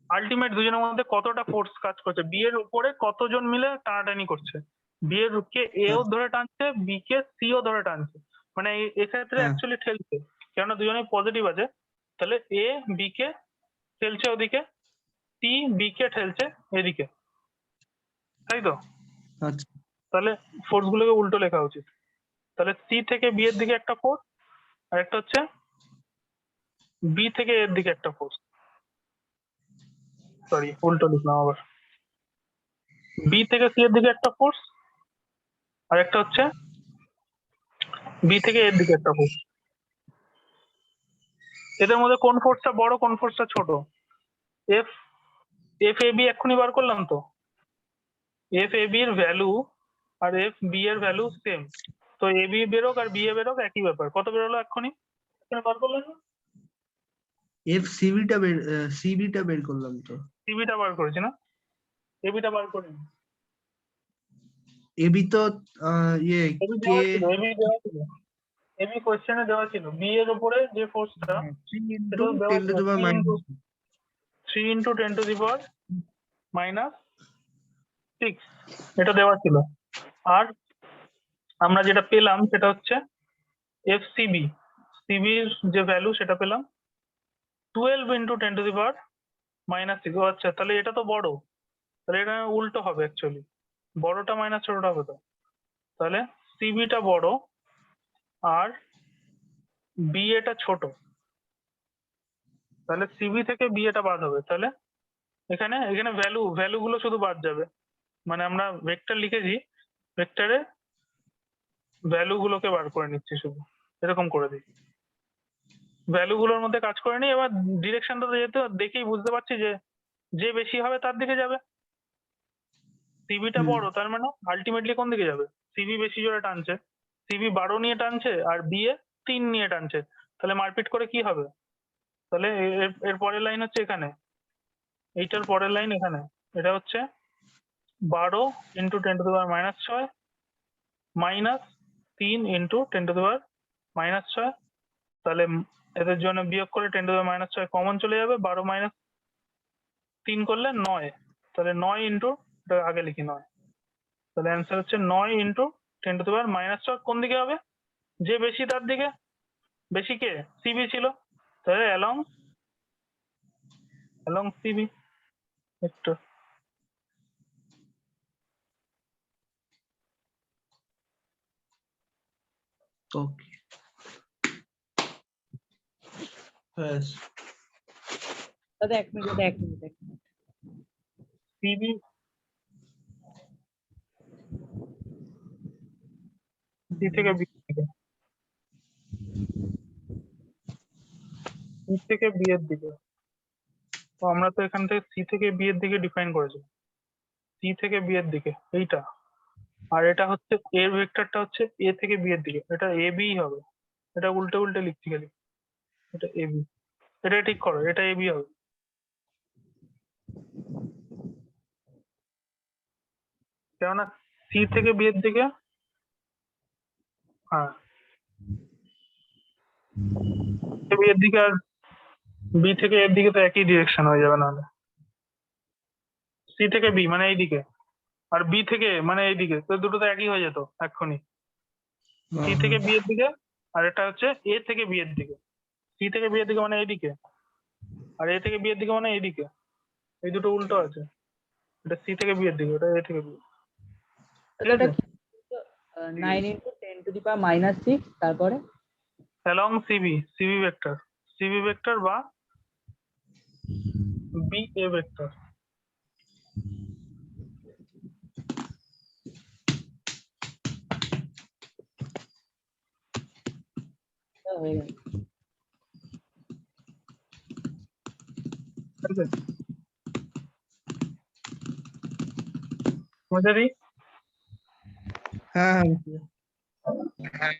আলটিমেট দুজনের মধ্যে কতটা ফোর্স কাজ করছে, বি এর উপরে কতজন মিলে টানাটানি করছে, বি এর কে এও ধরে টানছে, বি কে সিও ধরে টানছে, মানে এক্ষেত্রে হ্যাঁ। অ্যাকচুয়ালি ঠেলছে, কেননা দুজনেই পজিটিভ আছে। তাহলে এ বি কে ঠেলছে ওদিকে, সি বি কে ঠেলছে এদিকে, তাই তো? আচ্ছা। তাহলে ফোর্স গুলোকে উল্টো লেখা উচিত। তাহলে সি থেকে বি এর দিকে একটা ফোর্স, আর একটা হচ্ছে বি থেকে এর দিকে একটা ফোর্স। সরি, উল্টো লিখলাম আবার। বি থেকে সি এর দিকে একটা ফোর্স, আর একটা হচ্ছে বি থেকে এর দিকে একটা ফোর্স। এদের মধ্যে কোন ফোর্সটা বড়, কোন ফোর্সটা ছোট? এফ এফ এ বি এক্ষুনি বার করলাম তো, এফ এ বি এর ভ্যালু আর এফ বি এর ভ্যালু সেম, তো A B বেরোক R B A বেরোক একই ব্যাপার। কত বেরোলো এক্ষুনি? এখানে বার করলাম না? এফ সিবিটা বের করলাম তো। সিবিটা বার করেছি না, এবিটা বার করিনি। এবি তো ইয়ে এবি কে দেওয়া ছিল, এবি দেওয়া ছিল, এবি কোশ্চেনে দেওয়া ছিল, বি এর উপরে যে ফোর্সটা 3 সেটা into দেওয়া 10 ছিল to the power minus 3 into 10 to the power -6, এটা দেওয়া ছিল। আর আমরা যেটা পেলাম সেটা হচ্ছে এফ সিবি, সিবির যে ভ্যালু সেটা পেলাম 12 ইন্টু 10 টু দি পাওয়ার -6। আচ্ছা, তাহলে এটা তো বড়, তাহলে এটা উল্টো হবে অ্যাকচুয়ালি, বড়টা মাইনাস ছোটটা হবে তো। তাহলে সিবিটা বড় আর বি এটা ছোট, তাহলে সিবি থেকে বি এটা বাদ হবে। তাহলে এখানে এখানে ভ্যালু গুলো শুধু বাদ যাবে, মানে আমরা ভেক্টর লিখেছি, ভেক্টরে ভ্যালু গুলোকে বার করে নিচ্ছি শুধু, এরকম করে দিই। ভ্যালু গুলোর মধ্যে কাজ করে নিই, এবার ডিরেকশনটা যেহেতু দেখেই বুঝতে পারছি যে যে বেশি হবে তার দিকে যাবে। সিবিটা বড়, তার মানে আলটিমেটলি কোন দিকে যাবে? সিবি বেশি জোরে টানছে, সিবি 12 নিয়ে টানছে আর বি এ 3 নিয়ে টানছে, তাহলে মারপিট করে কি হবে? তাহলে এর পরের লাইন হচ্ছে এখানে, এইটার পরের লাইন এখানে, এটা হচ্ছে 12 into 10 to the power -6 minus 3 into 10 to the power -6। তাহলে এদের জন্য বিয়োগ করে 10 টু দি পাওয়ার -6 কমন চলে যাবে, 12 মাইনাস 3 করলে 9, তাহলে 9 ইন্টু, আগে লিখি 9, তাহলে অ্যান্সার হচ্ছে 9 ইন্টু 10 টু দি পাওয়ার -6। কোন দিকে হবে? যে বেশি তার দিকে, বেশি কে? সিবি ছিল, তাহলে অ্যালং সিবি একটু। ওকে। ব্যাস। দাদা এক মিনিট। সিবি সি থেকে বি দিকে, সি থেকে বি এর দিকে, তো আমরা তো এখান থেকে সি থেকে বি এর দিকে ডিফাইন করেছি, সি থেকে বি এর দিকে এইটা, আর এটা হচ্ছে এর ভেক্টরটা হচ্ছে এ থেকে বি এর দিকে, এটা এ বি হবে, এটা উল্টে উল্টে লিখছি খালি, এটা এ বি, এটা ঠিক করো, এটা এ বি হবে, কেননা সি থেকে বি এর দিকে, হ্যাঁ বি এর দিকে আর বি থেকে এর দিকে তো একই ডিরেকশন হয়ে যাবে, নাহলে সি থেকে বি মানে এইদিকে, আর বি থেকে মানে এইদিকে, তো দুটো তো একই হয়ে যেত এক্ষুনি। সি থেকে বি এর দিকে, আর এটা হচ্ছে এ থেকে বি এর দিকে, সি থেকে বি এর দিকে মানে এইদিকে, আর এ থেকে বি এর দিকে মানে এইদিকে, এই দুটো উল্টো আছে। এটা সি থেকে বি এর দিকে, ওটা এ থেকে বি। ঠিক এটা আছে, কি 9 into 10 to the power minus 6 তারপরে along CB, CB vector, CB vector বা বি এ ভেক্টর। হয়ে গেল। ঠিক আছে, বুঝে দিই। হ্যাঁ হ্যাঁ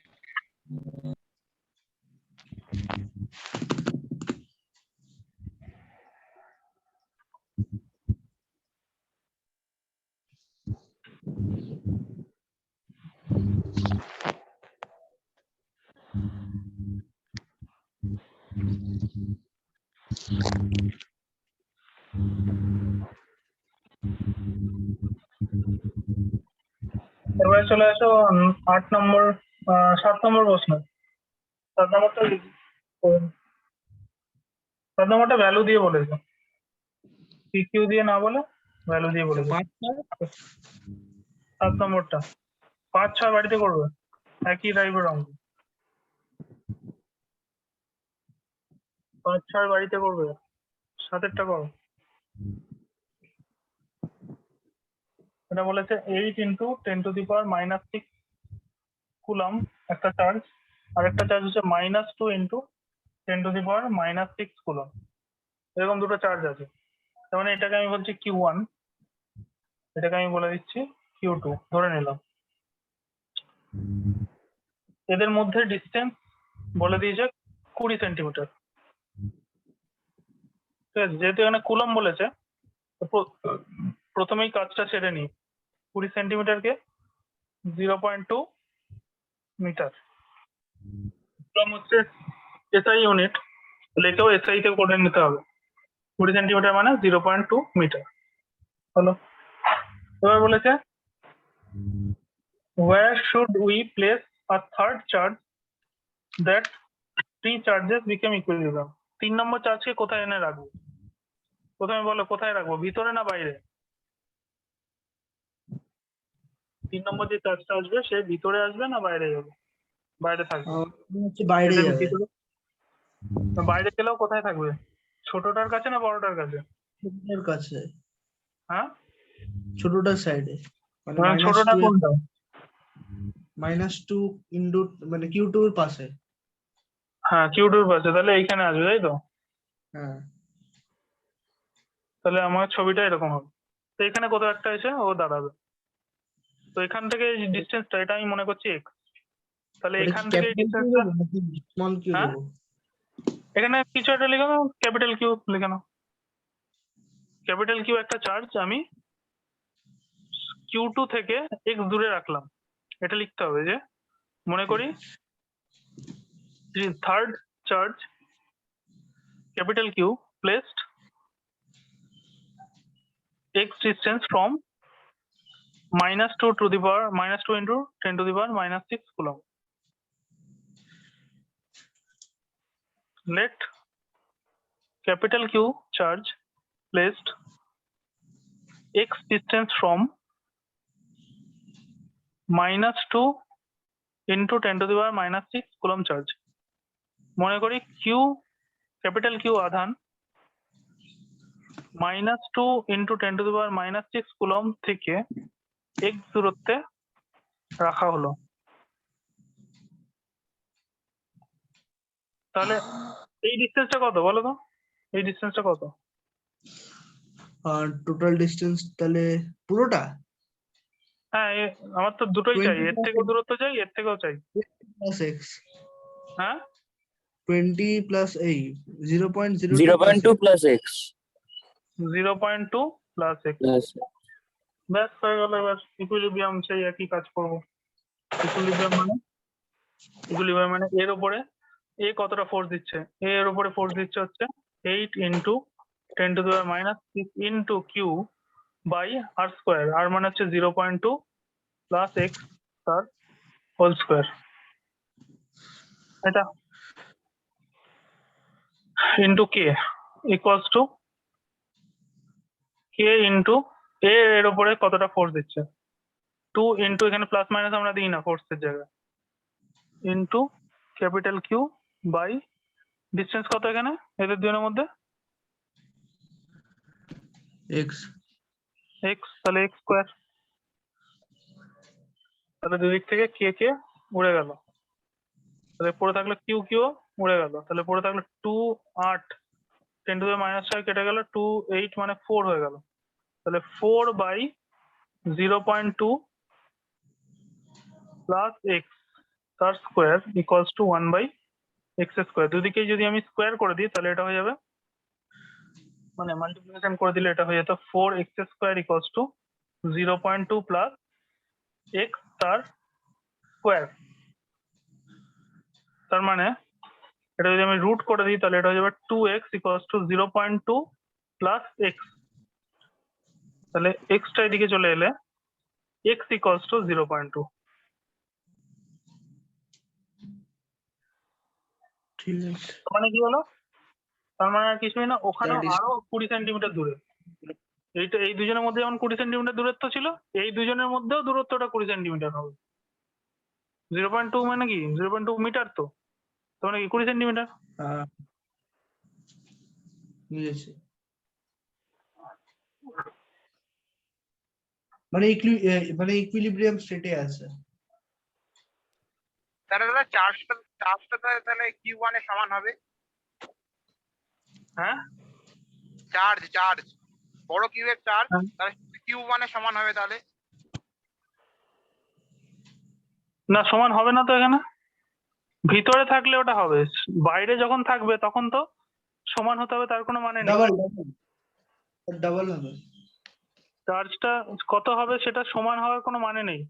এবারে চলে আসো 8 নম্বর 7 নম্বর প্রশ্ন। 7 নম্বরটা করুন। 7 নম্বরটা ভ্যালু দিয়ে বলেছে, পি কিউ দিয়ে না বলে ভ্যালু দিয়ে বলেছে। 7 নম্বরটা 5 6 বাড়িতে করবে, একই টাইপের অঙ্ক। 5 6 বাড়িতে করবে, 7এরটা করো। এটা বলেছে 8 into 10 to the power minus 6 column একটা চার্জ, আর একটা চার্জ হচ্ছে -2 into 10 to the power minus 6 column. এরকম দুটো চার্জ আছে, তার মানে এটাকে আমি বলছি Q1, এটাকে আমি বলে দিচ্ছি Q2 ধরে নিলাম। এদের মধ্যে ডিস্টেন্স বলে দিয়েছে 20 সেন্টিমিটার। ঠিক আছে, যেহেতু এখানে কুলম বলেছে, তো প্রথমেই কাজটা সেরে নিই। 20 সেন্টিমিটারকে 0.2 মিটার, কুলম হচ্ছে এসআই ইউনিট, লিখেও এসআই তে করে নিতে হবে। 20 সেন্টিমিটার মানে 0.2 মিটার হলো। এবার বলেছে where should we place a third charge that three charges become equilibrium? 3 নম্বর চার্জকে কোথায় এনে রাখবো? প্রথমে বলো কোথায় রাখবো, ভিতরে না বাইরে? 3 নম্বর যে চার্জটা আসবে সে ভিতরে আসবে না বাইরে যাবে? বাইরে থাকবে। হচ্ছে বাইরে এদের যাবে, ভিতরে, বাইরে গেলেও কোথায় থাকবে? ছোটটার কাছে না বড়টার কাছে? ছোটটার কাছে, হ্যাঁ, ছোটটার সাইডে, মানে ছোটটা কোনটা? -2 ইনটু মানে Q2 এর পাশে। হ্যাঁ, কিউটুর পাশে, তাহলে এইখানে আসবে তাই তো? হ্যাঁ তাহলে আমার ছবিটা এরকম হবে, তো এখানে কোথাও একটা এসে ও দাঁড়াবে। তো এখান থেকে ডিস্টেন্সটা, এটা আমি মনে করছি x, তাহলে এটা এখান কি থেকে এই ক্যাপিটাল কিউ ডিস্টেন্সটা, দেবো নাকি স্মল কিউ হ্যাঁ দেবো? এখানে কিছু একটা লিখে নাও, ক্যাপিটাল কিউ লিখে নাও। ক্যাপিটাল কিউ একটা চার্জ আমি Q2 থেকে x দূরে রাখলাম, এটা লিখতে হবে। যে মনে করি third charge capital Q placed x distance from -2 to the power -2 into 10 to the power -6 coulomb. Let capital Q charge placed x distance from -2 into 10 to the power -6 coulomb charge. মনে করি Q ক্যাপিটাল Q আধান -2 into 10 to the power -6 coulomb থেকে x দূরত্বে রাখা হলো। তাহলে এই ডিস্টেন্সটা কত বলো তো? এই ডিস্টেন্সটা কত? আর টোটাল ডিস্টেন্স তাহলে পুরোটা হ্যাঁ, আমার তো দুটোই চাই, 20 এর থেকেও দূরত্ব চাই, এর থেকেও চাই। প্লাস x, হ্যাঁ 20 প্লাস এই 0.02 0.2 plus x 0.2 plus x। plus ব্যাস হয়ে গেল। এবার ইকুইলিব্রিয়াম সেই একই কাজ করব। ইকুইলিব্রিয়াম মানে এর উপরে এ কতটা ফোর্স দিচ্ছে, এর উপরে ফোর্স দিচ্ছে হচ্ছে 8 into 10 to the power -6 into q by r square, আর মানে হচ্ছে 0.2 প্লাস x তার হোল স্কোয়ার। এটা into k equals to k into এর উপরে কতটা ফোর্স দিচ্ছে 2 ইন্টু এখানে প্লাস মাইনাস আমরা দিই না ফোর্সের জায়গায় into capital Q by distance কত এখানে এদের দুজনের মধ্যে x এক্স তাহলে এক্স স্কোয়ার তাহলে দুদিক থেকে কে উড়ে গেল তাহলে পড়ে থাকলো কিউ কিউ উড়ে গেল তাহলে পড়ে থাকলো 2 8 10 টু দ্য মাইনাস 5 কেটে গেল 2 8 মানে 4 হয়ে গেল তাহলে 4 বাই 0.2 প্লাস এক্স তার square equals to 1 by x square দুদিকেই যদি আমি স্কোয়ার করে দিই তাহলে এটা হয়ে যাবে মানে মাল্টিপ্লিকেশন করে দিলে এটা হয়ে যেত 4 x square equals two 0.2 plus x তার স্কোয়ার তার মানে এটা যদি আমি রুট করে দিই তাহলে এটা হয়ে যাবে 2x equals two 0.2 plus x তাহলে এক্সটা এদিকে চলে এলে x ইকুয়ালস টু 0.2 ঠিক আছে মানে কি হলো তার মানে আর কিছুই না ওখানে That is- আরো 20 সেন্টিমিটার দূরে এইটা এই দুজনের মধ্যে যেমন 20 সেন্টিমিটার দূরত্ব ছিল এই দুজনের মধ্যেও দূরত্বটা 20 সেন্টিমিটার হবে 0.2 মানে কি 0.2 মিটার তো তার মানে কি 20 সেন্টিমিটার হ্যাঁ বুঝেছি মানে ইকুইলিব্রিয়াম স্টেটে আছে তাহলে দাদা চার্জটা তাহলে Q1 এর সমান হবে হ্যাঁ চার্জ বড় কিউ এর চার্জ হ্যাঁ। তাহলে Q1 এর সমান হবে তাহলে না সমান হবে না তো এখানে ভিতরে থাকলে ওটা হবে বাইরে যখন থাকবে তখন তো সমান হতে হবে তার কোনো মানে নেই ডাবল হবে চার্জটা কত হবে সেটা সমান হওয়ার কোনো মানে নেই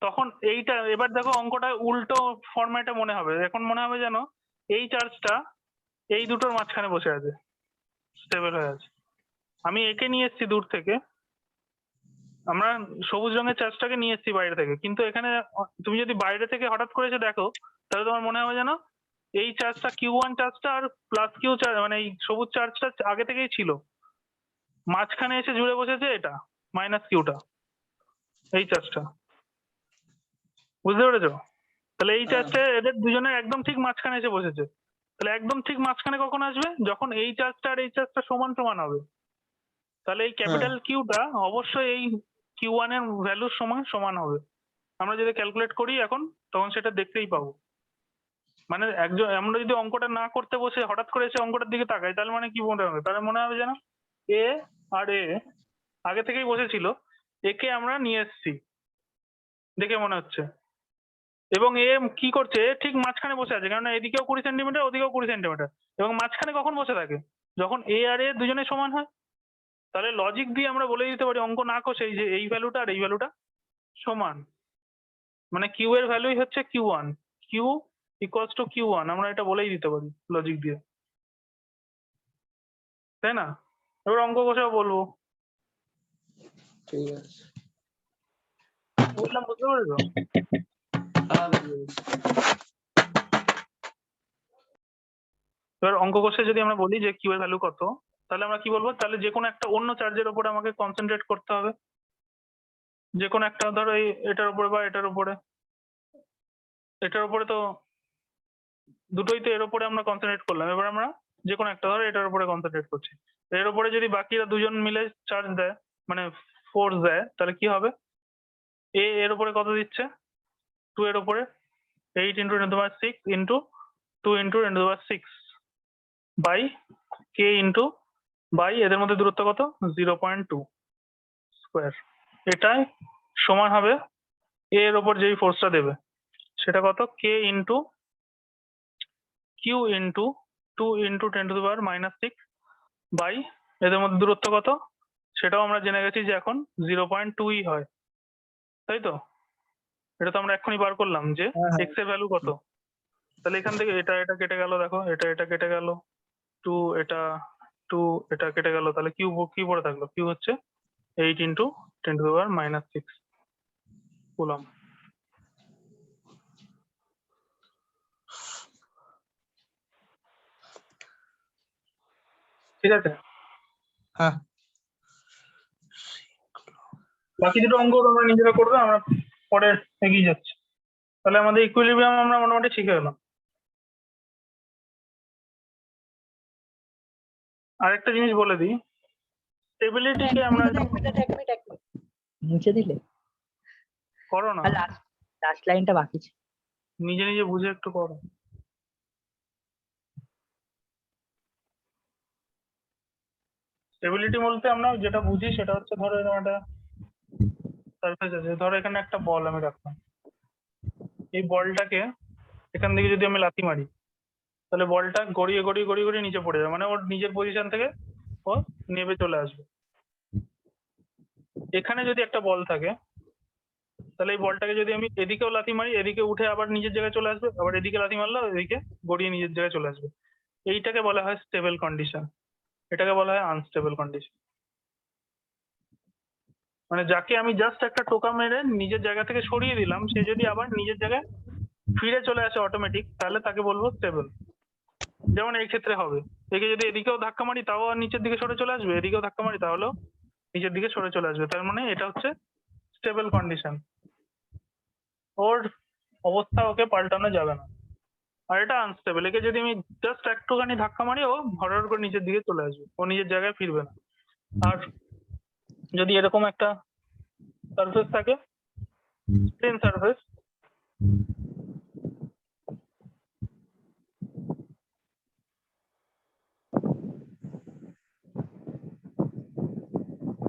তখন এইটা এবার দেখো অঙ্কটা উল্টো ফরম্যাটে মনে হবে এখন মনে হবে যেন এই চার্জটা এই দুটোর মাঝখানে বসে আছে স্টেবল হয়ে আছে আমি একে নিয়ে এসেছি দূর থেকে আমরা সবুজ রঙের চার্জটাকে নিয়ে এসেছি বাইরে থেকে কিন্তু এখানে তুমি যদি বাইরে থেকে হঠাৎ করে এসে দেখো তাহলে তোমার মনে হবে যেন এই চার্জটা Q1 চার্জটা আর প্লাস কিউ চার্জ মানে এই সবুজ চার্জটা আগে থেকেই ছিল মাঝখানে এসে জুড়ে বসেছে এটা মাইনাস কিউটা এই চার্জটা বুঝতে পেরেছো তাহলে এই চার্জটা এদের দুজনের একদম ঠিক মাঝখানে এসে বসেছে তাহলে একদম ঠিক মাঝখানে কখন আসবে যখন এই চার্জটা আর এই চার্জটা সমান সমান হবে তাহলে এই ক্যাপিটাল কিউটা অবশ্যই এই Q1 এর ভ্যালুর সমান সমান হবে আমরা যদি ক্যালকুলেট করি এখন তখন সেটা দেখতেই পাবো মানে একজন আমরা যদি অঙ্কটা না করতে বসে হঠাৎ করে এসে অঙ্কটার দিকে তাকাই তাহলে মানে কি মনে হবে তাহলে মনে হবে যেন এ আর এ আগে থেকেই বসেছিল একে আমরা নিয়ে এসেছি দেখে মনে হচ্ছে এবং এ কি করছে ঠিক মাঝখানে বসে আছে কারণ এদিকেও 20 সেন্টিমিটার ওদিকেও 20 সেন্টিমিটার এবং মাঝখানে কখন বসে থাকে যখন এ আর এ দুজনে সমান হয় তাহলে লজিক দিয়ে আমরা বলে দিতে পারি অঙ্ক না কষেই যে এই ভ্যালুটা আর এই ভ্যালুটা সমান মানে কিউ এর ভ্যালুই হচ্ছে Q1 Q equals to Q1 আমরা এটা বলেই দিতে পারি লজিক দিয়ে তাই না এবার অঙ্ক কষেও বলবো ঠিক আছে বললাম বুঝতে পেরেছো এবার অঙ্ক কষে যদি আমরা বলি যে কিউ এর ভ্যালু কত তাহলে আমরা কি বলবো তাহলে যে কোনো একটা অন্য চার্জের উপরে আমাকে কনসেন্ট্রেট করতে হবে যে কোনো একটা ধরো এই এটার উপরে বা এটার উপরে তো দুটোই তো এর উপরে আমরা কনসেন্ট্রেট করলাম এবার আমরা যে কোনো একটা ধরো এটার উপরে কনসেন্ট্রেট করছি এর উপরে যদি বাকিরা দুজন মিলে চার্জ দেয় মানে ফোর্স দেয় তাহলে কি হবে এ এর উপরে কত দিচ্ছে 2 এর উপরে 8 into 10⁶ into 2 into 10⁶ by k into by এদের মধ্যে দূরত্ব কত 0.2 স্কোয়ার এটাই সমান হবে এ এর উপর যেই ফোর্সটা দেবে সেটা কত k into q into 2 into 10⁻⁻⁶ by এদের মধ্যে দূরত্ব কত সেটাও আমরা জেনে গেছি যে এখন 0.2ই হয় তাই তো এটা তো আমরা এক্ষুনি বার করলাম যে এক্স এর ভ্যালু কত তাহলে এখান থেকে এটা কেটে গেল দেখো এটা কেটে গেল 2 এটা কেটে গেল তাহলে কিউ কি পড়ে থাকলো কিউ হচ্ছে 8 ইন্টু 10⁻⁻⁶ কুলম্ব ঠিক আছে? হ্যাঁ বাকি দুটো অঙ্ক তোমরা নিজেরা করবে, আমরা পরে এগিয়ে যাচ্ছি। তাহলে আমাদের ইকুইলিব্রিয়াম আমরা মোটামুটি শিখে গেলাম। আরেকটা জিনিস বলে দিই, স্টেবিলিটিকে আমরা মুছে দিলে করো না, আর লাস্ট লাইনটা বাকি ছিল। নিজে নিজে বুঝে একটু করো। স্টেবিলিটি বলতে আমরা যেটা বুঝি সেটা হচ্ছে, ধরো এরকম একটা সারফেস আছে, ধরো এখানে একটা বল আমি রাখলাম, এই বলটাকে এখান থেকে যদি আমি লাথি মারি, তাহলে বলটা গড়িয়ে গড়িয়ে গড়িয়ে গড়িয়ে নিচে পড়ে যাবে, মানে ওর নিজের পজিশন থেকে ও নেমে চলে আসবে। এখানে যদি একটা বল থাকে, তাহলে এই বলটাকে যদি আমি এদিকেও লাথি মারি, এদিকে উঠে আবার নিজের জায়গায় চলে আসবে, আবার এদিকে লাথি মারলে এদিকে গড়িয়ে নিজের জায়গায় চলে আসবে। এইটাকে বলা হয় স্টেবল কন্ডিশন, এটাকে বলা হয় আনস্টেবল কন্ডিশন। মানে যাকে আমি জাস্ট একটা টোকা মেরে নিজের জায়গা থেকে সরিয়ে দিলাম, সে যদি আবার নিজের জায়গায় ফিরে চলে আসে অটোমেটিক, তাহলে তাকে বলবো স্টেবল। যেমন এই ক্ষেত্রে হবে, একে যদি এদিকেও ধাক্কা মারি তাও আর নিচের দিকে সরে চলে আসবে, এদিকেও ধাক্কা মারি তাহলেও নিচের দিকে সরে চলে আসবে, তার মানে এটা হচ্ছে স্টেবল কন্ডিশন, ওর অবস্থা ওকে পাল্টানো যাবে না। আর এটা আনস্টেবল, একে যদি আমি জাস্ট একটুখানি ধাক্কা মারি ও হঠাৎ করে নিচের দিকে চলে আসবে, ও নিজের জায়গায় ফিরবে না। আর যদি এরকম একটা সারফেস থাকে, প্লেন সারফেস,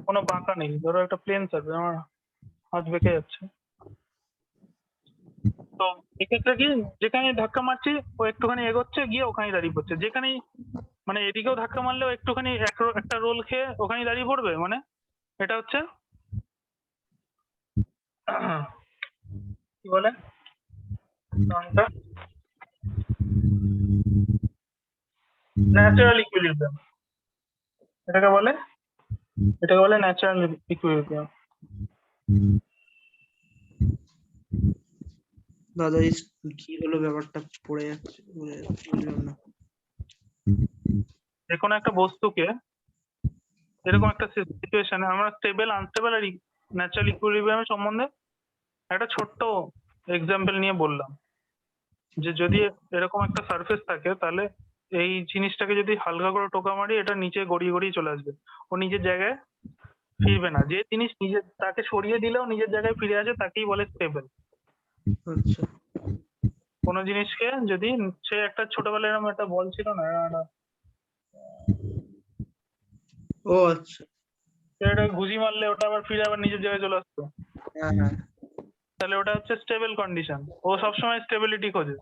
কোনো বাঁকা নেই, ধরো একটা প্লেন সারফেস, আমার হাত বেঁকে যাচ্ছে, তো এক্ষেত্রে কি, যেখানে ধাক্কা মারছি ও একটুখানি এগোচ্ছে, গিয়ে ওখানে দাঁড়িয়ে পড়ছে, যেখানেই মানে এদিকেও ধাক্কা মারলেও একটুখানি একটা রোল খেয়ে ওখানে দাঁড়িয়ে পড়বে, মানে এটা হচ্ছে কি বলে ন্যাচারাল ইকুইলিব্রিয়াম, এটাকে বলে ন্যাচারাল ইকুইলিব্রিয়াম। দাদা এই কি হলো ব্যাপারটা, পড়ে যাচ্ছে বুঝলাম না। যে কোনো একটা বস্তুকে এরকম একটা সিচুয়েশনে আমরা স্টেবল, আনস্টেবল আর ন্যাচারাল ইকুইলিব্রিয়ামের সম্বন্ধে একটা ছোট্ট এক্সাম্পল নিয়ে বললাম, যে যদি এরকম একটা সারফেস থাকে, তাহলে এই জিনিসটাকে যদি হালকা করে টোকা মারি, এটা নিচে গড়িয়ে গড়িয়ে চলে আসবে, ও নিজের জায়গায় ফিরবে না। যে জিনিস নিজের তাকে সরিয়ে দিলেও নিজের জায়গায় ফিরে আসে, তাকেই বলে স্টেবল। আচ্ছা কোনো জিনিসকে যদি সে একটা ছোটবেলায় এরকম একটা বল ছিল না, ও আচ্ছা এটা ঘুষি মারলে ওটা আবার ফিরে আবার নিজের জায়গায় চলে আসতো, হ্যাঁ হ্যাঁ তাহলে ওটা হচ্ছে স্টেবল কন্ডিশন। ও সবসময় স্টেবিলিটি খোঁজে,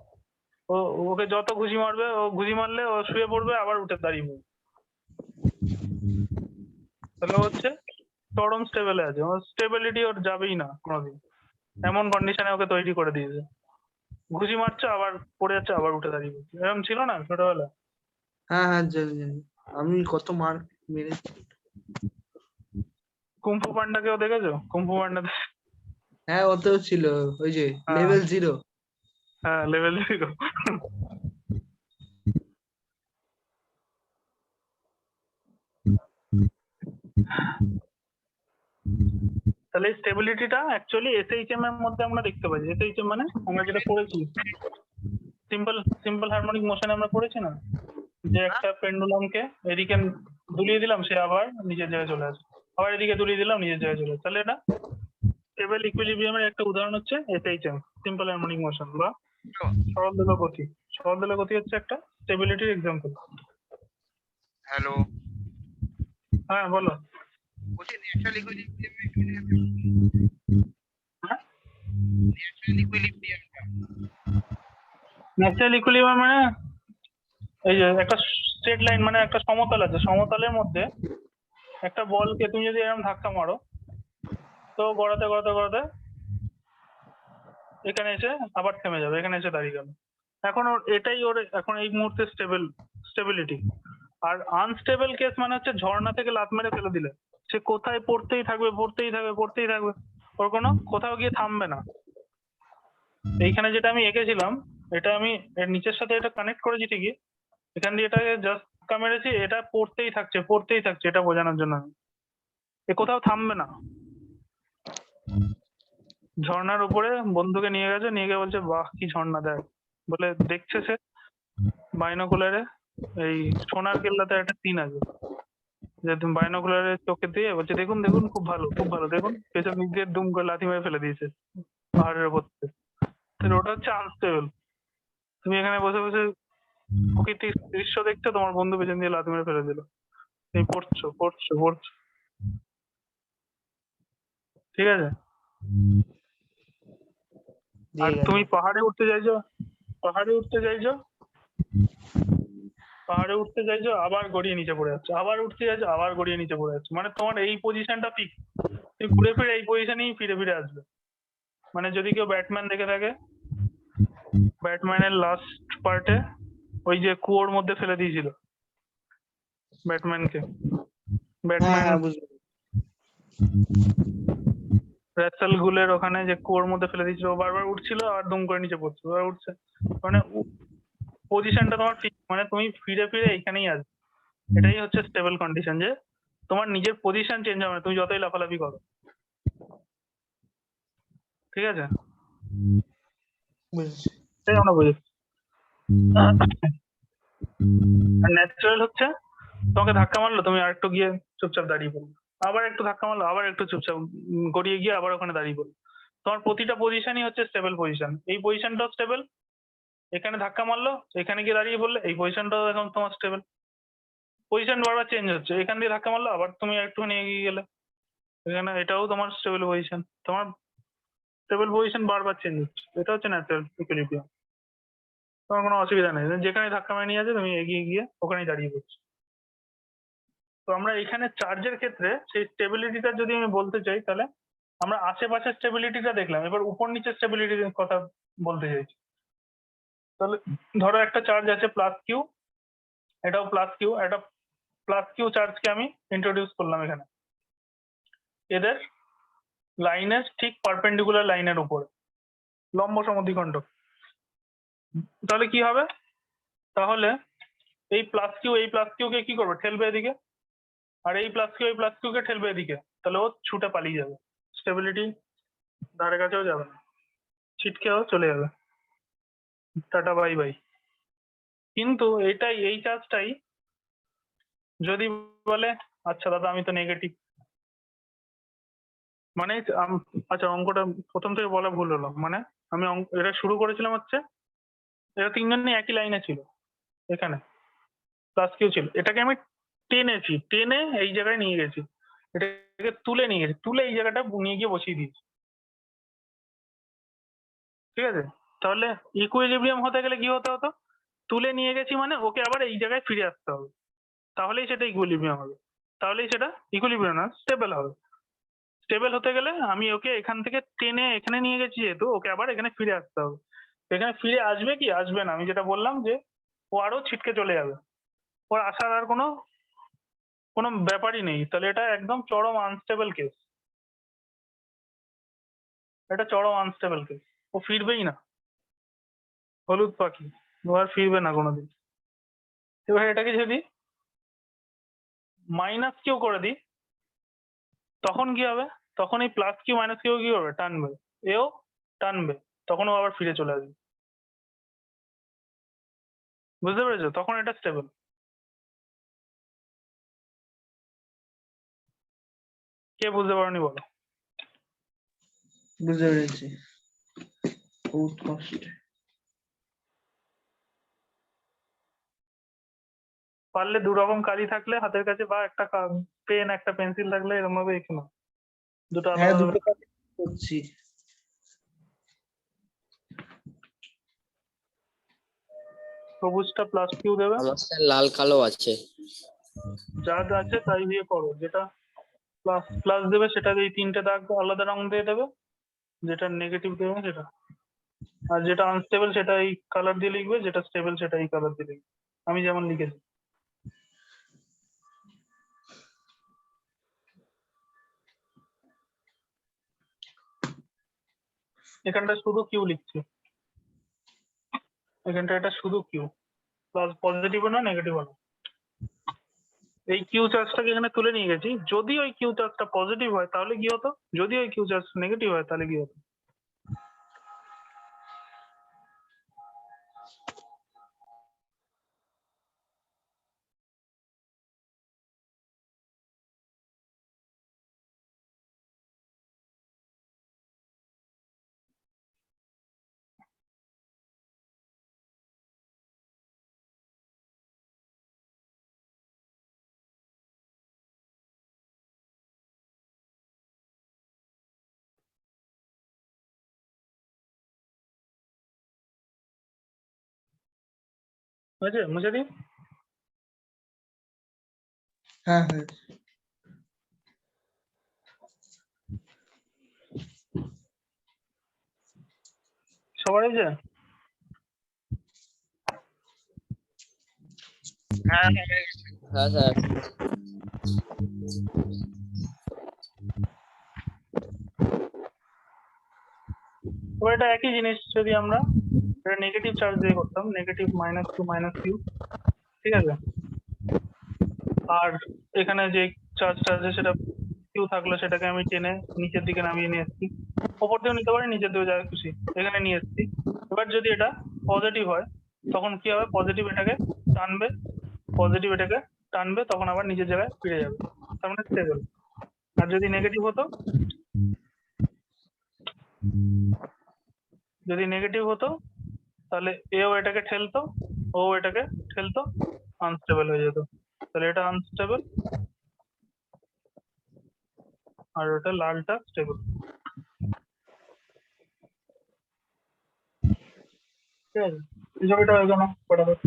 ওকে যত ঘুষি মারবে, ও ঘুষি মারলে ও শুয়ে পড়বে, আবার উঠে দাঁড়িয়ে পড়বে, তাহলে ও হচ্ছে চরম স্টেবলে আছে, ওর স্টেবিলিটি ওর যাবেই না কোনোদিন, এমন কন্ডিশনে ওকে তৈরি করে দিয়েছে। ঘুষি মারছে, আবার পড়ে যাচ্ছে, আবার উঠে দাঁড়িয়ে পড়ছে, এরকম ছিল না ছোটবেলা? হ্যাঁ হ্যাঁ জানি জানি, আমি কত মার মেরেছি। কুম্ফু পান্ডাকেও দেখেছো? কুম্ফু পান্ডা, হ্যাঁ ওতেও ছিল ওই যে হ্যাঁ। লেভেল 0। হ্যাঁ, লেভেল 0। তাহলে স্টেবিলিটিটা অ্যাকচুয়ালি এসএইচএম এর মধ্যে আমরা দেখতে পাই। এসএইচএম মানে আমরা যেটা পড়েছি, সিম্পল হারমোনিক মোশন আমরা পড়েছি না, যে একটা পেন্ডুলামকে এদিকে দুলিয়ে দিলাম, সে আবার নিজের জায়গায় চলে আসে, আবার এদিকে দুলিয়ে দিলাম, নিজের জায়গায় চলে আসে, তাহলে এটা স্টেবল ইকুইলিব্রিয়ামের একটা উদাহরণ হচ্ছে এসএইচএম, সিম্পল হারমোনিক মোশন বা সরল দোলক গতি। সরল দোলক গতি হচ্ছে একটা স্টেবিলিটির এক্সাম্পল। হ্যালো, হ্যাঁ বলো। বলছি ন্যাচারাল ইকুইলিব্রিয়াম, হ্যাঁ, ন্যাচারাল ইকুইলিব্রিয়াম ন্যাচারাল ইকুইলিব্রিয়াম মানে এই যে একটা স্ট্রেট লাইন, মানে একটা সমতল আছে, সমতলের মধ্যে একটা বলকে তুমি যদি এরকম ধাক্কা মারো, তো গড়াতে গড়াতে গড়াতে এখানে এসে আবার থেমে যাবে, এখানে এসে দাঁড়িয়ে গেল। এখন এটাই ওর এখন এই মুহূর্তে স্টেবিলিটি। আর আনস্টেবল কেস মানে হচ্ছে ঝর্ণা থেকে লাত মেরে ফেলে দিলে সে কোথায় পড়তেই থাকবে, পড়তেই থাকবে, পড়তেই থাকবে, ওর কোনো কোথাও গিয়ে থামবে না। এইখানে যেটা আমি এঁকেছিলাম, এটা আমি এর নিচের সাথে এটা কানেক্ট করেছি ঠিকই, এখান দিয়ে এটাকে জাস্ট ধাক্কা মেরেছি, এটা পড়তেই থাকছে, এটা বোঝানোর জন্য আমি। এ কোথাও থামবে না। ঝর্ণার উপরে বন্ধুকে নিয়ে গেছে, নিয়ে গিয়ে বলছে বাহ কি ঝর্ণা দেখ, বলে দেখছে সে বাইনোকুলারে এই সোনার কেল্লাতে একটা সিন আছে, যে তুমি বাইনোকুলারে চোখে দিয়ে বলছে দেখুন দেখুন খুব ভালো দেখুন, পেছন দিক দিয়ে দুম করে লাথি মেরে ফেলে দিয়েছে পাহাড়ের উপর থেকে। তাহলে ওটা হচ্ছে আনস্টেবল। তুমি এখানে বসে বসে প্রকৃতির দৃশ্য দেখছো, তোমার বন্ধু পেছন দিয়ে লাথি মেরে ফেলে দিল, তুমি পড়ছো। ঠিক আছে? আর তুমি পাহাড়ে উঠতে চাইছো, আবার গড়িয়ে নিচে পড়ে যাচ্ছে, আবার উঠতে চাইছো, আবার গড়িয়ে নিচে পড়ে যাচ্ছে। মানে তোমার এই পজিশনটা ফিক্স, তুমি ঘুরে ফিরে এই পজিশনেই ফিরে আসবে। মানে যদি কেউ ব্যাটম্যান দেখে থাকে, ব্যাটম্যানের লাস্ট পার্টে ওই যে কুয়োর মধ্যে ফেলে দিয়েছিল ব্যাটম্যানকে, ব্যাটম্যান র্যাসেল গুলের ওখানে যে কুয়োর মধ্যে ফেলে দিয়েছিল, ও বারবার উঠছিল আর দুম করে নিচে পড়ছে, এবার উঠছে। মানে পজিশনটা তোমার ঠিক, মানে তুমি ফিরে এইখানেই আসবে। এটাই হচ্ছে স্টেবল কন্ডিশন, যে তোমার নিজের পজিশন চেঞ্জ হবে না তুমি যতই লাফালাফি করো। ঠিক আছে? তাই আমরা বুঝেছি। ন্যাচারাল হচ্ছে তোমাকে ধাক্কা মারলো, তুমি আরেকটু গিয়ে চুপচাপ দাঁড়িয়ে পড়লো, আবার একটু ধাক্কা মারলো, আবার একটু চুপচাপ গড়িয়ে গিয়ে আবার ওখানে দাঁড়িয়ে পড়লো। তোমার প্রতিটা পজিশনই হচ্ছে স্টেবল পজিশন। এই পজিশনটাও স্টেবল, এখানে ধাক্কা মারলো, এখানে গিয়ে দাঁড়িয়ে পড়লে এই পজিশনটাও এখন তোমার স্টেবল। পজিশন বারবার চেঞ্জ হচ্ছে, এখান দিয়ে ধাক্কা মারলো আবার তুমি একটুখানি এগিয়ে গেলে, এখানে এটাও তোমার স্টেবল পজিশন। তোমার স্টেবল পজিশন বারবার চেঞ্জ হচ্ছে, এটা হচ্ছে ন্যাচারাল ইকুইলিব্রিয়াম। তোমার কোনো অসুবিধা নেই, যেখানে ধাক্কা মেরে নিয়ে আছে তুমি এগিয়ে গিয়ে ওখানেই দাঁড়িয়ে পড়ছো। তো আমরা এখানে চার্জের ক্ষেত্রে সেই স্টেবিলিটিটা যদি আমি বলতে চাই, তাহলে আমরা আশেপাশের স্টেবিলিটিটা দেখলাম, এবার উপর নিচের স্টেবিলিটির কথা বলতে চাইছি। তাহলে ধরো একটা চার্জ আছে প্লাস কিউ, এটাও প্লাস কিউ, একটা প্লাস কিউ চার্জকে আমি ইন্ট্রোডিউস করলাম এখানে, এদের লাইনের ঠিক পারপেন্ডিকুলার লাইনের উপরে লম্ব সমদ্বিখণ্ডক। তাহলে কি হবে? তাহলে এই প্লাস কিউ কে কি করবে, ঠেলবে এদিকে, আর এই প্লাস কিউ কে ঠেলবে এদিকে, তাহলে ও ছুটে পালিয়ে যাবে, স্টেবিলিটি ধারে কাছেও যাবে না, ছিটকেও চলে যাবে, টাটা বাই বাই। কিন্তু এই চার্জটাই যদি বলে আচ্ছা দাদা আমি তো নেগেটিভ, মানে আচ্ছা অঙ্কটা প্রথম থেকে বলা ভুল হলো, মানে আমি এটা শুরু করেছিলাম হচ্ছে, এরা তিনজনই একই লাইনে ছিল, এখানে প্লাস কিউ ছিল, এটাকে আমি টেনে এই জায়গায় নিয়ে গেছি, এটাকে তুলে নিয়ে গেছি, তুলে এই জায়গাটা নিয়ে গিয়ে বসিয়ে দিয়েছি। ঠিক আছে? তাহলে ইকুইলিব্রিয়াম হতে গেলে কি হতে হতো, তুলে নিয়ে গেছি মানে ওকে আবার এই জায়গায় ফিরে আসতে হবে, তাহলেই সেটা ইকুইলিব্রিয়াম হবে, তাহলেই সেটা ইকুইলিব্রিয়াম না স্টেবল হবে। স্টেবল হতে গেলে আমি ওকে এখান থেকে টেনে এখানে নিয়ে গেছি, যেহেতু ওকে আবার এখানে ফিরে আসতে হবে। এখানে ফিরে আসবে কি আসবে না, আমি যেটা বললাম যে ও আরো ছিটকে চলে যাবে, ওর আসার আর কোনো কোনো ব্যাপারই নেই, তাহলে এটা একদম চরম আনস্টেবল কেস, এটা চরম আনস্টেবল কেস, ও ফিরবেই না, হলুদ পাখি, ও আর ফিরবে না কোনোদিন। এবার এটাকে যদি মাইনাস কিউ করে দিই, তখন কি হবে, তখন এই প্লাস কিউ মাইনাস কিউ কি করবে, টানবে, এও টানবে, তখন ও আবার ফিরে চলে আসবে। বুঝতে পেরেছো? তখন এটা স্টেবল। কে বুঝতে পারোনি বলো? বুঝতে পেরেছি, বহুত কষ্ট। পারলে দু রকম কালি থাকলে হাতের কাছে, বা একটা পেন একটা পেন্সিল থাকলে এরকম ভাবে এঁকে নাও, দুটো হ্যাঁ, আলাদা দুটো কাজ করছি। সবুজটা প্লাস কিউ দেবে, আমার স্যার লাল কালো আছে। যা যা আছে তাই দিয়ে করো, যেটা প্লাস প্লাস দেবে সেটা এই তিনটে দাগ আলাদা রং দিয়ে দেবে, যেটা নেগেটিভ দেবে সেটা, আর যেটা আনস্টেবল সেটা এই কালার দিয়ে লিখবে, যেটা স্টেবল সেটা এই কালার দিয়ে লিখবে, আমি যেমন লিখেছি। এখানটা শুধু কিউ লিখছি, এখানটা এটা শুধু কিউ, প্লাস পজিটিভ না নেগেটিভ না। এই কিউ চার্জটাকে এখানে তুলে নিয়ে গেছি, যদি ওই কিউ চার্জটা পজিটিভ হয় তাহলে কি হতো, যদি ওই কিউ চার্জ নেগেটিভ হয় তাহলে কি হতো? বুঝেছে, মুছে দিই। হ্যাঁ হ্যাঁ সবার এই যে হ্যাঁ হ্যাঁ স্যার। এবার এটা একই জিনিস যদি আমরা এটা নেগেটিভ চার্জ দিয়ে করতাম, নেগেটিভ -2 -q, ঠিক আছে? আর এখানে যে চার্জটা আছে সেটা কিউ থাকলো, সেটাকে আমি টেনে নিচের দিকে নামিয়ে নিয়ে এসেছি, ওপর দিয়েও নিতে পারি, নিচের দিকেও যা খুশি এখানে নিয়ে এসেছি। এবার যদি এটা পজিটিভ হয় তখন কি হবে, পজিটিভ এটাকে টানবে, পজিটিভ এটাকে টানবে, তখন আবার নিজের জায়গায় ফিরে যাবে, তার মানে স্টেবল। আর যদি নেগেটিভ হতো, যদি নেগেটিভ হতো তাহলে এও এটাকে ঠেলতো, ও এটাকে ঠেলতো, আনস্টেবল হয়ে যেত। তাহলে এটা আনস্টেবল আর ওটা লালটা স্টেবল। ঠিক আছে, এই ছবিটা হয়ে গেল ফটাফট।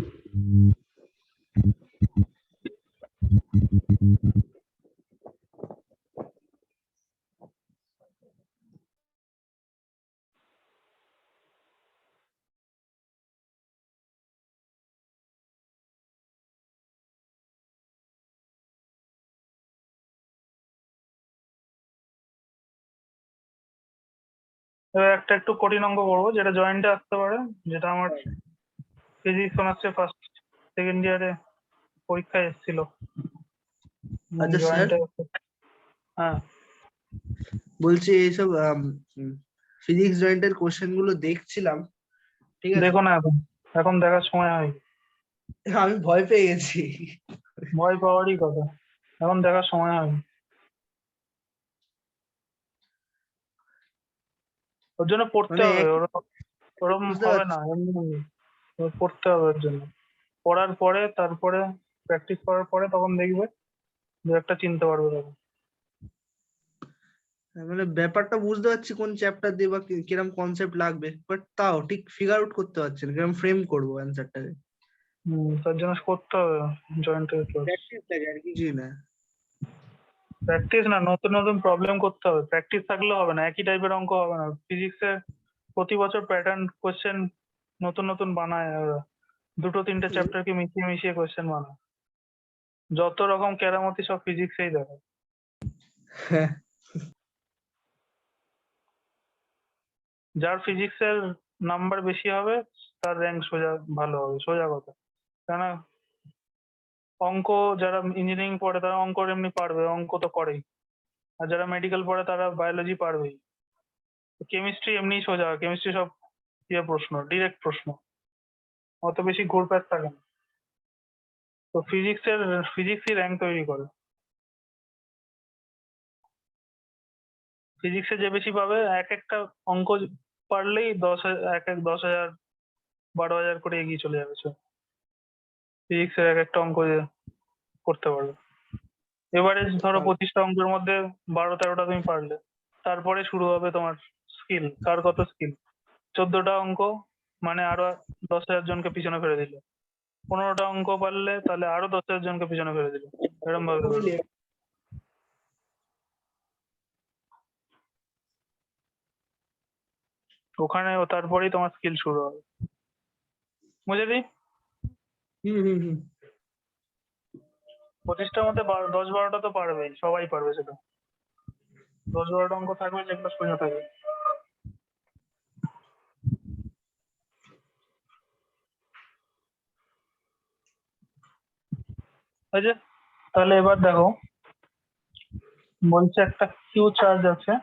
এবার একটা একটু কঠিন অঙ্ক করবো, যেটা জয়েন্টে আসতে পারে, যেটা আমার ফিজিক্স অনার্সে ফার্স্ট সেকেন্ড ইয়ারে পরীক্ষায় এসেছিল আচ্ছা স্যার, জয়েন্টে। হ্যাঁ, বলছি এইসব ফিজিক্স জয়েন্টের কোশ্চেন গুলো দেখছিলাম, ঠিক আছে? দেখো না, এখন এখন দেখার সময় হয়, আমি ভয় পেয়ে গেছি। ভয় পাওয়ারই কথা, এখন দেখার সময় হয়। ওর জন্য পড়তে মানে হবে, ওরকম বুঝতে হবে পারছি। না এমনি এমনি। ওর পড়তে হবে ওর জন্য, পড়ার পরে তারপরে প্র্যাকটিস করার পরে তখন দেখবে দু একটা চিনতে পারবে তখন। মানে ব্যাপারটা বুঝতে পারছি কোন চ্যাপ্টার দিয়ে বা কিরকম কনসেপ্ট লাগবে, বাট তাও ঠিক ফিগার আউট করতে পারছি না কিরকম ফ্রেম করবো অ্যান্সারটাকে। তার জন্য করতে হবে জয়েন্টের ক্লাস। প্র্যাকটিস লাগে আর কিছুই না। প্র্যাকটিস না, নতুন নতুন প্রবলেম করতে হবে, প্র্যাকটিস থাকলে হবে না, একই টাইপের অঙ্ক হবে না। ফিজিক্সে প্রতি বছর প্যাটার্ন কোশ্চেন নতুন নতুন বানায় ওরা, দুটো তিনটে চ্যাপ্টারকে মিশিয়ে মিশিয়ে কোশ্চেন বানায়, যত রকম কেরামতি সব ফিজিক্সেই দেখে। হ্যাঁ, যার ফিজিক্সের নাম্বার বেশি হবে তার র্যাঙ্ক সোজা ভালো হবে, সোজা কথা। কেননা অঙ্ক যারা ইঞ্জিনিয়ারিং পড়ে তারা অঙ্ক এমনি পারবে, অঙ্ক তো করেই। আর যারা মেডিকেল পড়ে তারা বায়োলজি পারবেই। কেমিস্ট্রি এমনি সোজা, কেমিস্ট্রি সব ইয়ে প্রশ্ন, ডিরেক্ট প্রশ্ন, অত বেশি ঘুরপ্যাচ থাকে না। তো ফিজিক্সই র্যাঙ্ক তৈরি করে। ফিজিক্সে যে বেশি পাবে, এক একটা অঙ্ক পারলেই 10,000 12,000 করে এগিয়ে চলে যাবে সে, ফিজিক্সের এক একটা অঙ্ক যে করতে পারবে। এবারে ধরো 25টা অঙ্কের মধ্যে 12-13টা তুমি পারলে, তারপরে শুরু হবে তোমার স্কিল, কার কত স্কিল। 14টা অঙ্ক মানে আরো 10,000 জনকে পিছনে ফেলে দিল, 15টা অঙ্ক পারলে তাহলে আরো 10,000 জনকে পিছনে ফেলে দিল, এরকম ভাবে হবে। ওখানে তারপরেই তোমার স্কিল শুরু হবে। বুঝে দিই, হুম হুম হুম 25টার মধ্যে 10-12টা তো পারবেই, সবাই পারবে সেটা। 10-12টা অঙ্ক থাকবে যেগুলো সোজা থাকবে। আছে, তাহলে এবার দেখো, বলছে একটা কিউ চার্জ আছে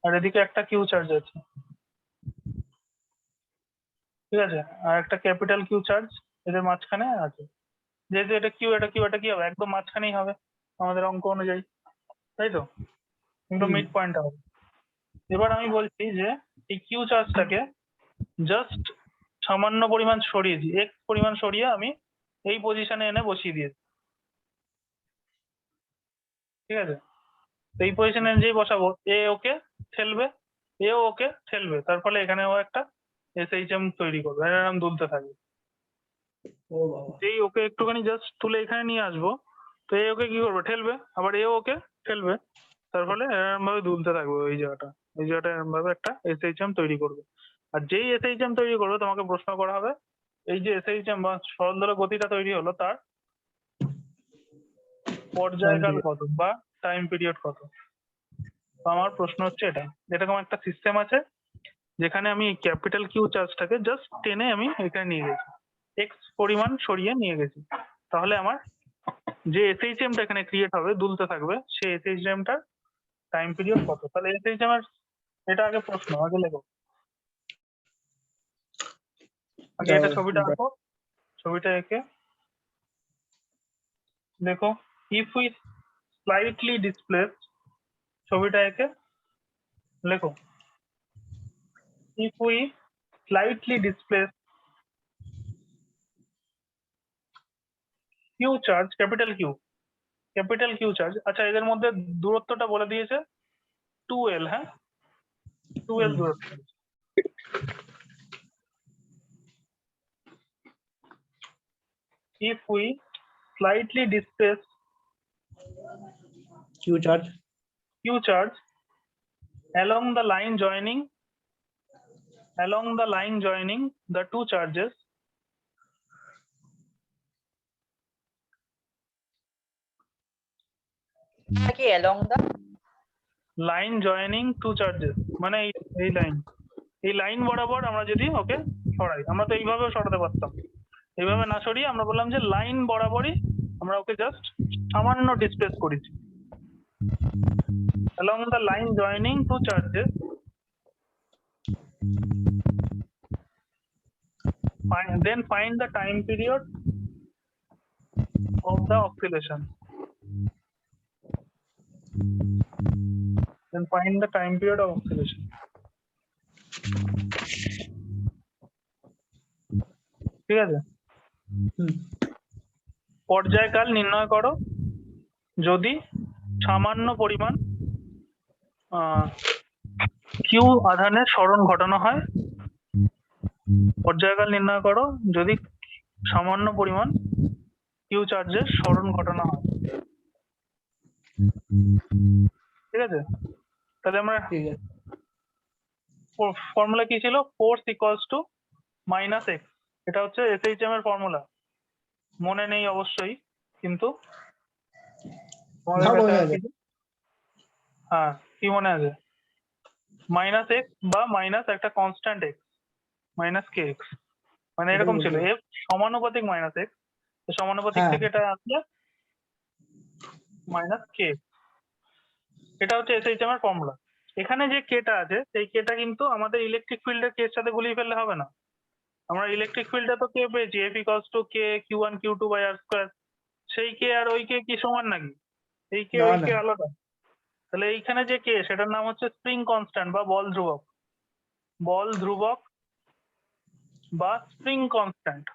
আর এদিকে একটা কিউ চার্জ আছে, ঠিক আছে, আর একটা ক্যাপিটাল কিউ চার্জ এদের মাঝখানে আছে। যেহেতু এটা কিউ এটা কিউ, এটা কি হবে, একদম মাঝখানেই হবে আমাদের অঙ্ক অনুযায়ী, তাই তো, কিন্তু মিড পয়েন্ট হবে। এবার আমি বলছি যে এই কিউ চার্জটাকে জাস্ট সামান্য পরিমাণ সরিয়েছি, এক্স পরিমাণ সরিয়ে আমি এই পজিশনে এনে বসিয়ে দিয়েছি, ঠিক আছে। তো এই পজিশনে যেই বসাবো, এ ওকে ঠেলবে, এও ওকে ঠেলবে, তার ফলে এখানেও একটা এসএইচএম তৈরি করবে, এরকম দুলতে থাকবে। ও বাবা, যেই ওকে একটুখানি জাস্ট তুলে এখানে নিয়ে আসবো, তো এ ওকে কি করবে, ঠেলবে, আবার এও ওকে ঠেলবে, তার ফলে এরকম ভাবে দুলতে থাকবে ওই জায়গাটা, ওই জায়গাটা এরকম ভাবে একটা এসএইচএম তৈরি করবে। আর যেই এসএইচএম তৈরি করবে তোমাকে প্রশ্ন করা হবে, এই যে এসএইচএম বা সরলদোলক গতিটা তৈরি হলো তার পর্যায়কাল কত বা টাইম পিরিয়ড কত। তো আমার প্রশ্ন হচ্ছে এটা, এরকম একটা সিস্টেম আছে যেখানে আমি ক্যাপিটাল কিউ চার্জটাকে জাস্ট টেনে আমি এখানে নিয়ে গেছি, এক্স পরিমাণ সরিয়ে নিয়ে গেছি, তাহলে আমার যে এসএইচএমটা এখানে ক্রিয়েট হবে দুলতে থাকবে, সেই এসএইচএমটার টাইম পিরিয়ড কত। তাহলে এসএইচএম এর এটা আগে প্রশ্ন, আগে লেখো, আগে এটা ছবিটা আঁকো, ছবিটা এঁকে দেখো, ইফ উই স্লাইটলি ডিসপ্লেস, ছবিটা এঁকে লেখো, if we slightly displace q charge, capital Q charge, আচ্ছা এদের মধ্যে দূরত্বটা বলে দিয়েছে 2L, হ্যাঁ 2L দূরত্ব। If we slightly displace q charge Q charge along the line joining the two charges, কি along the line joining two charges মানে এই লাইন বরাবর আমরা যদি ওকে সরাই, আমরা তো এইভাবেও সরাতে পারতাম, এইভাবে না সরিয়ে আমরা বললাম যে লাইন বরাবরই আমরা ওকে জাস্ট সামান্য ডিসপ্লেস করেছি, along the line joining two charges, then find the time period of the oscillation. Then find the time period of oscillation. ঠিক আছে, পর্যায়কাল নির্ণয় করো যদি সামান্য পরিমাণ কিউ আধানের সরণ ঘটানো হয়, পর্যায়কাল নির্ণয় করো যদি সামান্য পরিমাণ কিউ চার্জের সরণ ঘটানো হয়, ঠিক আছে। তাহলে আমরা ফর্মুলা কি ছিল, force equals to minus x, এটা হচ্ছে এসএইচএম এর ফর্মুলা, মনে নেই অবশ্যই কিন্তু হ্যাঁ কি মনে আছে, মাইনাস এক্স বা মাইনাস একটা কনস্ট্যান্ট এক্স মাইনাস কে এক্স, মানে এরকম ছিল, এফ সমানুপাতিক মাইনাস এক্স, সমানুপাতিক থেকে এটা আসলে মাইনাস কে, এটা হচ্ছে এসএইচএম এর ফর্মুলা। এখানে যে কেটা আছে সেই কেটা কিন্তু আমাদের ইলেকট্রিক ফিল্ডের কের সাথে গুলিয়ে ফেললে হবে না, আমরা ইলেকট্রিক ফিল্ডে তো কে পেয়েছি, F equals to k Q1 Q2 by r square, সেই কে আর ওই কে কি সমান নাকি, এই কে ওই কে আলাদা, তাহলে এইখানে যে কে সেটার নাম হচ্ছে স্প্রিং কনস্ট্যান্ট বা বল ধ্রুবক বা স্প্রিং কনস্ট্যান্ট,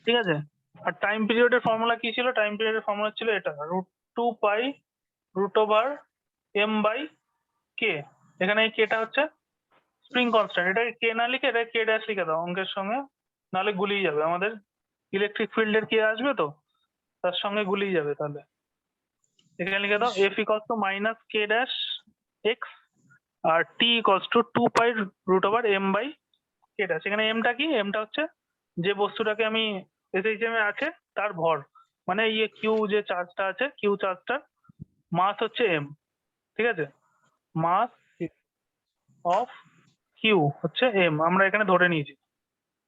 ঠিক আছে। আর টাইম পিরিয়ডের ফর্মুলা কি ছিল, টাইম পিরিয়ডের ফর্মুলা ছিল এটা, √2 পাই √m বাই কে, এখানে এই কেটা হচ্ছে স্প্রিং কনস্ট্যান্ট, এটা কে না লিখে এটা কে ড্যাশ লিখে দাও অঙ্কের সঙ্গে, নাহলে গুলিয়ে যাবে, আমাদের ইলেকট্রিক ফিল্ডের কে আসবে তো তার সঙ্গে গুলিয়ে যাবে, তাহলে এখানে লিখে দাও F equals to minus k dash x আর T equals to 2 pi √m by k dash, এখানে এমটা কি, এমটা হচ্ছে যে বস্তুটাকে আমি এসএইচএম এ আছে তার ভর, মানে এই কিউ যে চার্জটা আছে কিউ চার্জটার মাস হচ্ছে এম, ঠিক আছে, মাস অফ কিউ হচ্ছে এম, আমরা এখানে ধরে নিয়েছি।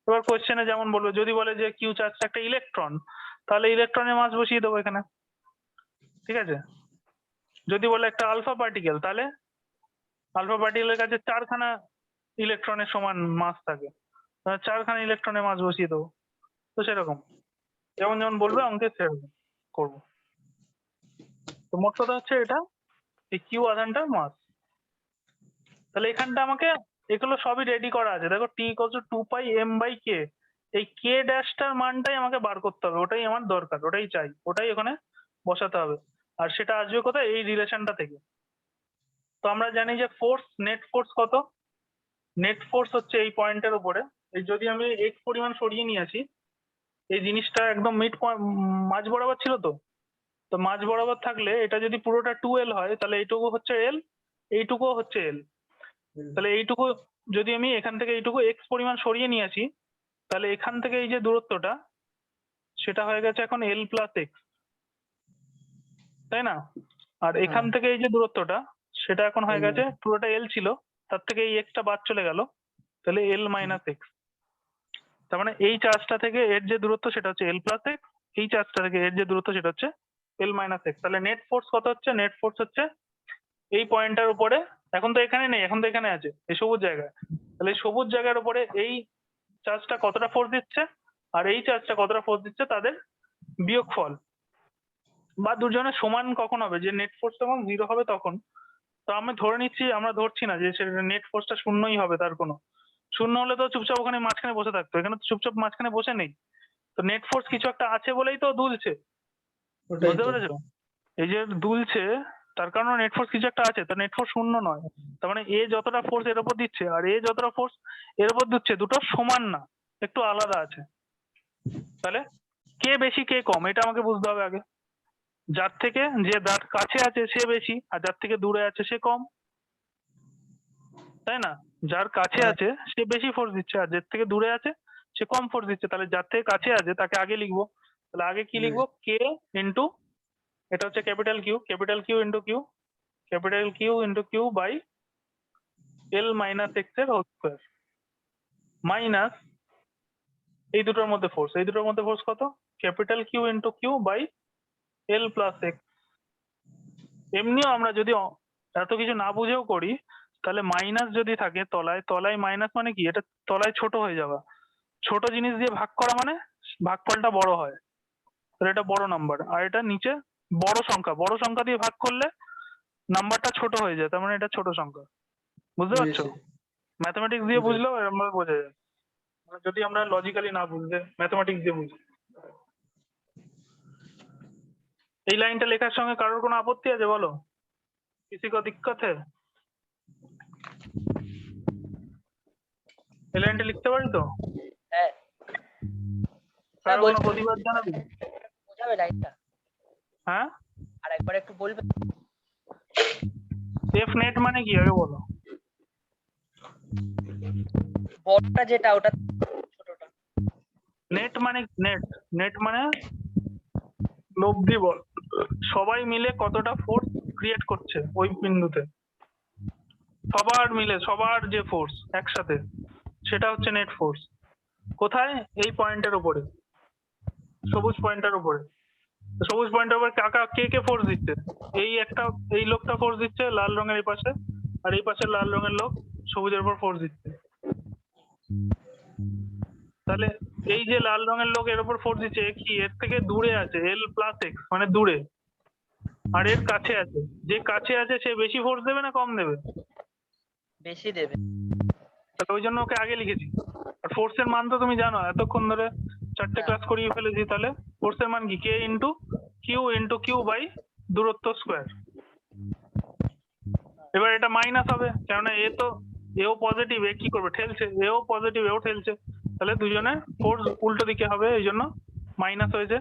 এবার কোশ্চেনে যেমন বলবো, যদি বলে যে কিউ চার্জটা একটা ইলেকট্রন, তাহলে ইলেকট্রনের মাস বসিয়ে দেবো এখানে, ঠিক আছে। যদি বলে একটা আলফা পার্টিকেল, তাহলে আলফা পার্টিকেলের কাছে 4খানা ইলেকট্রনের সমান মাস থাকে, 4খানা ইলেকট্রনের মাস বসিয়ে দেবো। তো সেরকম যেমন যেমন বলবে অঙ্কে সেরকম করবো। তো মোট কথা হচ্ছে এটা এই কিউ আধানটার মাস। তাহলে এখানটা আমাকে এগুলো সবই রেডি করা আছে, দেখো টি ইকুয়াল টু 2πm/k, এই কে ড্যাশটার মানটাই আমাকে বার করতে হবে, ওটাই আমার দরকার, ওটাই চাই, ওটাই এখানে বসাতে হবে। আর সেটা আসবে কোথায়, এই রিলেশনটা থেকে। তো আমরা জানি যে ফোর্স, নেট ফোর্স কত, নেট ফোর্স হচ্ছে এই পয়েন্টের উপরে, এই যদি আমি x পরিমাণ সরিয়ে নিয়ে আসি, এই জিনিসটা একদম মাঝ বরাবর ছিল, তো মাঝ বরাবর থাকলে এটা যদি পুরোটা 2l হয়, তাহলে এইটুকু হচ্ছে l, এইটুকুও হচ্ছে l। তাহলে এইটুকু যদি আমি এখান থেকে এইটুকু x পরিমাণ সরিয়ে নিয়ে আসি, তাহলে এখান থেকে এই যে দূরত্বটা সেটা হয়ে গেছে এখন l প্লাস x, তাই না? আর এখান থেকে এই যে দূরত্বটা সেটা এখন হয়ে গেছে, পুরোটা l ছিল, তার থেকে এই x টা বাদ চলে গেল, তাহলে l মাইনাস x। তার মানে এই চার্জটা থেকে এর যে দূরত্ব সেটা হচ্ছে l প্লাস x, এই চার্জটা থেকে এর যে দূরত্ব সেটা হচ্ছে l মাইনাস x। তাহলে নেট ফোর্স কত হচ্ছে, নেট ফোর্স হচ্ছে এই পয়েন্টটার উপরে, এখন তো এখানে নেই, এখন তো এখানে আছে এই সবুজ জায়গায়, তাহলে এই সবুজ জায়গার উপরে এই চার্জটা কতটা ফোর্স দিচ্ছে আর এই চার্জটা কতটা ফোর্স দিচ্ছে, তাদের বিয়োগফল বা দুজনের সমান কখন হবে, যে নেট ফোর্স যখন 0 হবে তখন। তো আমি ধরে নিচ্ছি, আমরা ধরছি না যে নেট ফোর্সটা শূন্যই হবে, তার কোনো শূন্য হলে তো চুপচাপ ওখানে মাঝখানে বসে থাকতো, এখানে তো চুপচাপ মাঝখানে বসে নেই, তো নেট ফোর্স কিছু একটা আছে বলেই তো দুলছে, বুঝতে পেরেছো? এই যে দুলছে তার কারণে নেট ফোর্স কিছু একটা আছে, তো নেট ফোর্স শূন্য নয়। তার মানে এ যতটা ফোর্স এর উপর দিচ্ছে আর এ যতটা ফোর্স এর উপর দিচ্ছে, দুটো সমান না, একটু আলাদা আছে। তাহলে কে বেশি কে কম এটা আমাকে বুঝতে হবে আগে। যার থেকে যে যার কাছে আছে সে বেশি, আর যার থেকে দূরে আছে সে কম, তাই না? যার কাছে আছে সে বেশি ফোর্স দিচ্ছে, আর যার থেকে দূরে আছে সে কম ফোর্স দিচ্ছে। তাহলে যার থেকে কাছে আছে তাকে আগে লিখবো, তাহলে আগে কি লিখবো, কে ইন্টু, এটা হচ্ছে capital Q, capital Q into q, capital Q into q by l minus x এর হোল স্কোয়ার, মাইনাস এই দুটোর মধ্যে ফোর্স, এই দুটোর মধ্যে ফোর্স কত, capital Q into q by l plus x. এমনিও আমরা যদি এত কিছু না বুঝেও করি, তাহলে মাইনাস যদি থাকে তলায়, তলায় মাইনাস মানে কি, এটা তলায় ছোট হয়ে যাওয়া, ছোট জিনিস দিয়ে ভাগ করা মানে ভাগফলটা বড় হয়, তাহলে এটা বড় নাম্বার। আর এটা নিচে বড় সংখ্যা, বড় সংখ্যা দিয়ে ভাগ করলে নাম্বারটা ছোট হয়ে যায়, তার মানে এটা ছোট সংখ্যা। বুঝতে পারছো? ম্যাথমেটিক্স দিয়ে বুঝলেও এরকম ভাবে বোঝা যায়, যদি আমরা লজিক্যালি না বুঝলে ম্যাথমেটিক্স দিয়ে বুঝি। এই লাইনটা লেখার সঙ্গে কারোর কোনো আপত্তি আছে বলো, किसी को दिक्कत है? এই লাইনটা লিখতে পারি তো? হ্যাঁ কারোর কোনো প্রতিবাদ জানাবি? বোঝাবে লাইনটা হ্যাঁ, আর একবার একটু বলবে। এফ নেট মানে কি আগে বলো। বড়টা যেটা ওটা ছোটটা। নেট মানে নেট, নেট মানে লব্ধি বল, সবাই মিলে কতটা ফোর্স ক্রিয়েট করছে ওই বিন্দুতে, সবার মিলে সবার যে ফোর্স একসাথে, সেটা হচ্ছে নেট ফোর্স। কোথায়, এই পয়েন্টের উপরে, সবুজ পয়েন্টের উপরে। সবুজ পয়েন্টের উপরে কাকা কে কে ফোর্স দিচ্ছে, এই একটা এই লোকটা ফোর্স দিচ্ছে লাল রঙের এই পাশে, আর এই পাশে লাল রঙের লোক সবুজের উপর ফোর্স দিচ্ছে। তাহলে এই যে লাল রঙের লোক এর উপর ফোর্স দিচ্ছে, কি এর থেকে দূরে আছে এল প্লাস এক্স মানে দূরে, আর এর কাছে আছে, যে কাছে আছে সে বেশি ফোর্স দেবে না কম দেবে? বেশি দেবে। তাহলে ওই জন্য ওকে আগে লিখেছি। আর ফোর্সের মান তো তুমি জানো, এতক্ষণ ধরে 4টে ক্লাস করিয়ে ফেলেছি। তাহলে ফোর্সের মান কি, কে ইন্টু কিউ বাই দূরত্ব স্কোয়ার। এবার এটা মাইনাস হবে, কেননা এ তো এও পজিটিভ, এ কি করবে ঠেলছে, এও পজিটিভ এও ঠেলছে, তাহলে দুজনে ফোর্স উল্টো দিকে হবে, এই জন্য মাইনাস হয়েছে।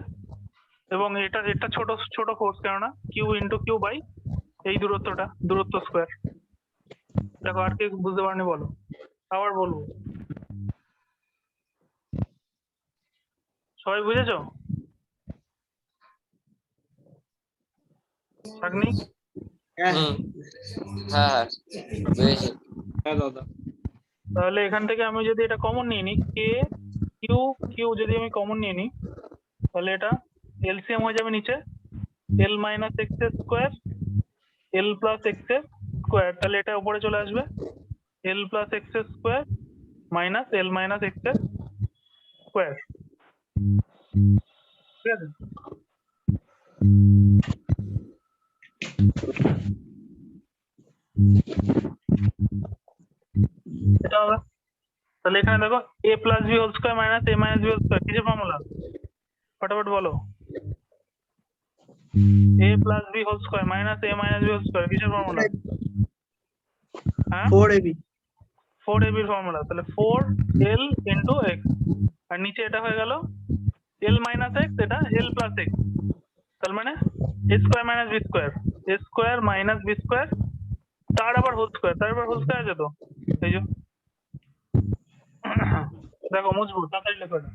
এবং এটা এটা ছোট ছোট ফোর্স, কেননা কিউ ইন্টু কিউ বাই এই দূরত্বটা, দূরত্ব স্কোয়ার। দেখো আর কি বুঝতে পারনি বলো, আবার বলবো, সবাই বুঝেছো? আগ্নি হ্যাঁ হ্যাঁ বুঝেছি। তাহলে এখান থেকে আমি যদি এটা কমন নিয়ে নিই, কে কিউ কিউ যদি আমি কমন নিয়ে নিই, তাহলে এটা এলসিএম হয়ে যাবে নিচে এল মাইনাস এক্স এর স্কোয়ার এল প্লাস এক্স এর স্কোয়ার, তাহলে এটা উপরে চলে আসবে এল প্লাস এক্স এর square minus L minus x এর স্কোয়ার। ঠিক আছে, এটা হবে। তাহলে এখানে দেখো a plus b whole square minus a minus b whole square কিসের ফর্মুলা, ফটাফট বলো। A plus b whole square minus a minus b whole square কিসের ফর্মুলা? হ্যাঁ, 4ab 4ab এর ফর্মুলা। তাহলে 4l ইন্টু এক্স, আর নিচে এটা হয়ে গেল l মাইনাস এক্স, এটা l প্লাস এক্স, তার মানে এ স্কোয়ার মাইনাস বি স্কোয়ার, এ স্কোয়ার মাইনাস বি স্কোয়ার, তার আবার হোল স্কোয়ার, তার আবার হোল স্কোয়ার আছে তো, এই যে দেখো মুছবো, তাড়াতাড়ি লেখো এটা।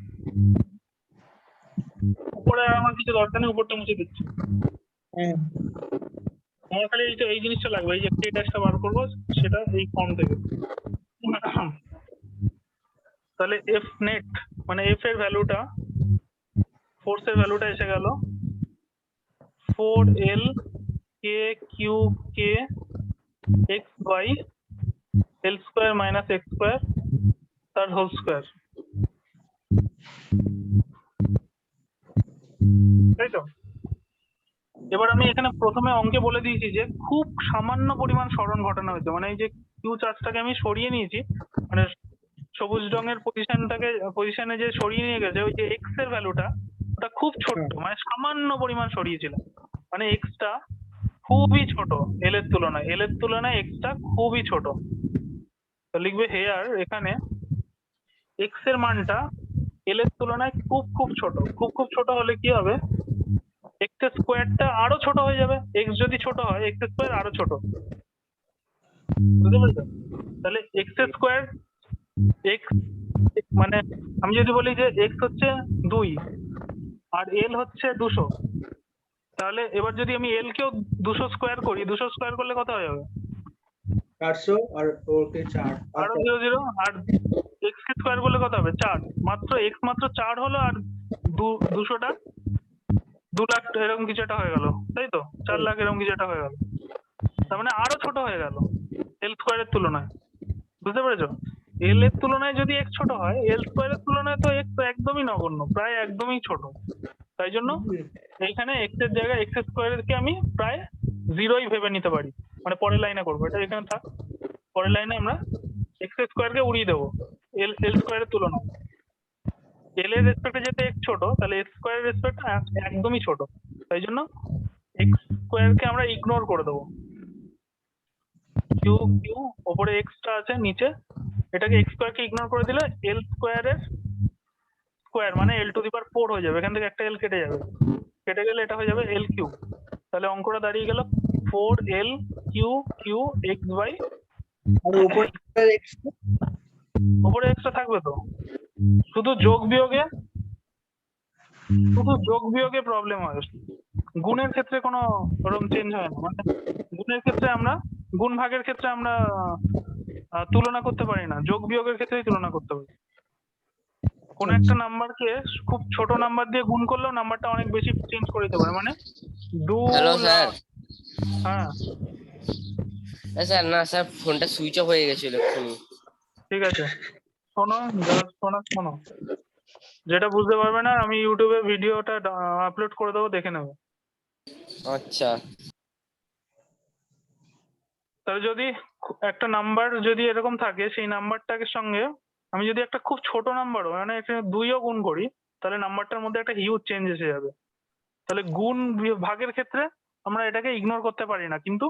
উপরে আর আমার কিছু দরকার নেই, উপরটা মুছে দিচ্ছি। হ্যাঁ আমার খালি এই জিনিসটা লাগবে, এই যে কে ড্যাশটা বার করবো সেটা এই ফর্ম থেকে। তাহলে এফ নেট মানে এফ এর ভ্যালুটা, ফোর্স এর ভ্যালুটা এসে গেল 4l k q k x by l square minus x square তার হোল স্কোয়ার, তাই তো? এবার আমি এখানে প্রথমে অঙ্কে বলে দিয়েছি যে খুব সামান্য পরিমাণ সরণ ঘটানো হয়েছে, মানে এই যে কিউ চার্জটাকে আমি সরিয়ে নিয়েছি, মানে সবুজ রঙের পজিশনে যে সরিয়ে নিয়ে গেছে, ওই যে এক্স এর ভ্যালুটা ওটা খুব ছোট, মানে সামান্য পরিমাণ সরিয়েছিল, মানে এক্সটা খুবই ছোট এল এর তুলনায় এক্সটা খুবই ছোট। তো লিখবে হেয়ার, এখানে এক্স এর মানটা এল এর তুলনায় খুব খুব ছোট। খুব ছোট হলে কি হবে, এক্স স্কোয়ারটা আরো ছোট হয়ে যাবে, এক্স যদি ছোট হয় এক্স স্কোয়ার আরো ছোট, বুঝতে পেরেছো? তাহলে এক্স স্কোয়ার এক্স মানে আমি যদি বলি যে এক্স হচ্ছে 2 আর এল হচ্ছে 200, তাহলে এবার যদি আমি এল কেও 200 স্কোয়ার করি, 200 স্কোয়ার করলে কত হয়ে যাবে? 400 আর ওকে 4 আরো 0 0, আর এক্স কে স্কোয়ার করলে কত হবে? 4। মাত্র এক্স মাত্র 4 হলো, আর 200টা 2 লাখ এরকম কিছু একটা হয়ে গেল, তাই তো? 4 লাখ এরকম কিছু একটা হয়ে গেল, তার মানে আরো ছোট হয়ে গেল এল স্কোয়ারের তুলনায়, বুঝতে পেরেছো? এল এর তুলনায় যদি এক্স ছোট হয়, এল স্কোয়ারের তুলনায় তো এক্স একদমই নগণ্য, প্রায় একদমই ছোট। তাই জন্য এইখানে এক্স এর জায়গায় এক্স স্কোয়ারকে আমি প্রায় 0ই ভেবে নিতে পারি, মানে পরের লাইনে করবো, এটা এখানে থাক। পরের লাইনে আমরা এক্স স্কোয়ারকে উড়িয়ে দেবো এল স্কোয়ারের তুলনায়। এল এর রেসপেক্টে যেতে এক্স ছোট, তাহলে এক্স স্কোয়ারের রেসপেক্টে একদমই ছোট, তাই জন্য এক্স স্কোয়ারকে আমরা ইগনোর করে দেবো। কিউ কিউ ওপরে এক্সটা আছে নিচে, এটাকে এক্স স্কোয়ারকে ইগনোর করে দিলে এল স্কোয়ারের স্কোয়ার মানে এল টু দি পাওয়ার 4 হয়ে যাবে, এখান থেকে একটা এল কেটে যাবে, কেটে গেলে এটা হয়ে যাবে এল কিউ। তাহলে অঙ্কটা দাঁড়িয়ে গেল 4l q q x by, আর উপরে উপরে এক্সটা থাকবে তো, শুধু যোগ বিয়োগে প্রবলেম হয়, গুণের ক্ষেত্রে কোনো ওরকম চেঞ্জ হয় না। মানে গুণের ক্ষেত্রে আমরা গুণ ভাগের ক্ষেত্রে আমরা তুলনা করতে পারি না, যোগ বিয়োগের ক্ষেত্রেই তুলনা করতে পারি। কোন একটা নাম্বারকে খুব ছোট নাম্বার দিয়ে গুণ করলেও নাম্বারটা অনেক বেশি চেঞ্জ করে দিতে পারে, মানে 2 হ্যালো লাখ। স্যার। হ্যাঁ স্যার না স্যার, ফোনটা সুইচ অফ হয়ে গেছিল এক্ষুনি। ঠিক আছে, শোনো শোনো, যেটা বুঝতে পারবে না আমি ইউটিউবে ভিডিওটা আপলোড করে দেবো, দেখে নেবে। আচ্ছা তাহলে যদি একটা নাম্বার যদি এরকম থাকে, সেই নাম্বারটাকে সঙ্গে আমি যদি একটা খুব ছোট নাম্বারও মানে এখানে 2ও গুণ করি, তাহলে নাম্বারটার মধ্যে একটা হিউজ চেঞ্জ এসে যাবে। তাহলে গুণ ভাগের ক্ষেত্রে আমরা এটাকে ইগনোর করতে পারি না, কিন্তু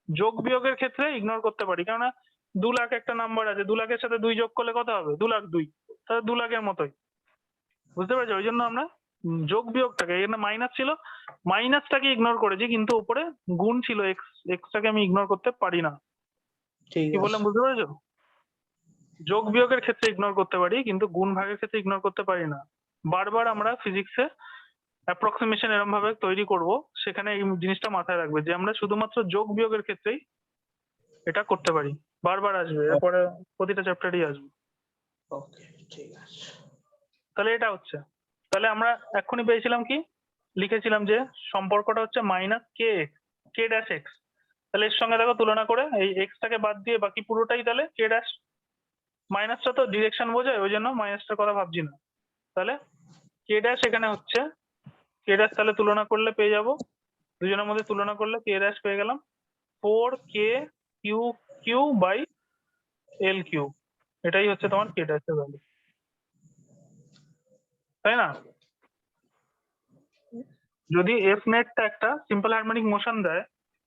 যোগ বিয়োগের ক্ষেত্রে ইগনোর করতে পারি, কেননা 2 লাখ একটা নাম্বার আছে, 2 লাখের সাথে 2 যোগ করলে কত হবে? 2 লাখ 2, তাহলে 2 লাখের মতোই, বুঝতে পেরেছো? ওই জন্য আমরা যোগ বিয়োগটাকে, এখানে মাইনাস ছিল, মাইনাসটাকে ইগনোর করেছি, কিন্তু উপরে গুণ ছিল এক্সটাকে আমি ইগনোর করতে পারি না। ঠিক কি বললাম বুঝতে পেরেছো? যোগ বিয়োগের ক্ষেত্রে ইগনোর করতে পারি, কিন্তু গুণ ভাগের ক্ষেত্রে ইগনোর করতে পারি না। বারবার আমরা ফিজিক্সে অ্যাপ্রক্সিমেশন এরকম ভাবে তৈরি করব, সেখানে এই জিনিসটা মাথায় রাখবে যে আমরা শুধুমাত্র যোগ বিয়োগের ক্ষেত্রেই এটা করতে পারি। বারবার আসবে, এরপরে প্রতিটা চ্যাপ্টারই আসবে। ওকে ঠিক আছে। তাহলে এটা হচ্ছে, তাহলে আমরা এক্ষুনি পেয়েছিলাম কি, লিখেছিলাম যে সম্পর্কটা হচ্ছে মাইনাস কে ড্যাশ এক্স। তাহলে এর সঙ্গে দেখো তুলনা করে এই এক্সটাকে বাদ দিয়ে বাকি পুরোটাই তাহলে কে ড্যাশ। মাইনাসটা তো ডিরেকশন বোঝায়, ওই জন্য মাইনাসটার কথা ভাবছি না। তাহলে কে ড্যাশ এখানে হচ্ছে কে ড্যাশ, তাহলে তুলনা করলে পেয়ে যাবো, দুজনের মধ্যে তুলনা করলে কে ড্যাশ পেয়ে গেলাম 4k কিউ বাই এল কিউব। এটাই হচ্ছে তোমার কে ড্যাশের ভ্যালু, তাই না? যদি এফ নেটটা একটা সিম্পল হারমোনিক মোশন দেয়,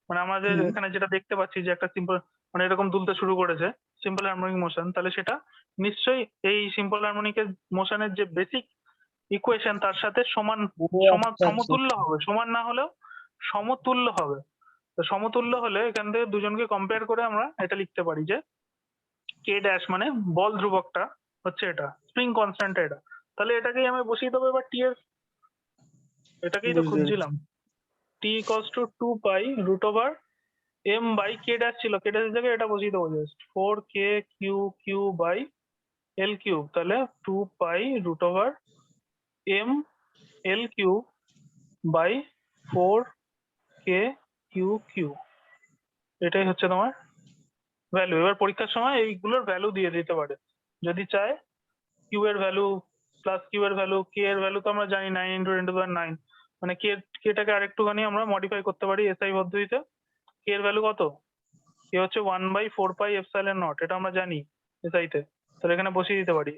মানে আমাদের এখানে যেটা দেখতে পাচ্ছি যে একটা সিম্পল মানে এরকম দুলতে শুরু করেছে সিম্পল হারমোনিক মোশন, তাহলে সেটা নিশ্চয়ই এই সিম্পল হারমোনিকের মোশনের যে বেসিক ইকুয়েশন তার সাথে সমান সমতুল্য হবে, সমান না হলেও সমতুল্য হবে। তো সমতুল্য হলে এখান থেকে দুজনকে কম্পেয়ার করে আমরা এটা লিখতে পারি যে কে ড্যাশ মানে বল ধ্রুবকটা হচ্ছে এটা, স্প্রিং কনস্ট্যান্টটা এটা। তাহলে এটাকেই আমি বসিয়ে দেবো এবার টি এর, এটাকেই তো বুঝতে খুঁজছিলাম। T equals to 2 pi √ by k dash ছিল, কে ড্যাশের জায়গায় এটা বসিয়ে দেবো জাস্ট 4k কিউ বাই এল কিউব। তাহলে 2 পাই √ বাই 4k কিউ। এটাই হচ্ছে তোমার ভ্যালু। এবার পরীক্ষার সময় এইগুলোর ভ্যালু দিয়ে দিতে পারে যদি চায়। কিউ এর ভ্যালু প্লাস কিউ এর ভ্যালু, কে এর ভ্যালু তো আমরা জানি 9 × 10⁹, মানে কেটাকে আরেকটুখানি আমরা মডিফাই করতে পারি এসআই পদ্ধতিতে। কে এর ভ্যালু কত? কে হচ্ছে 1/4πε0, এটা আমরা জানি এসআইতে। তাহলে এখানে বসিয়ে দিতে পারি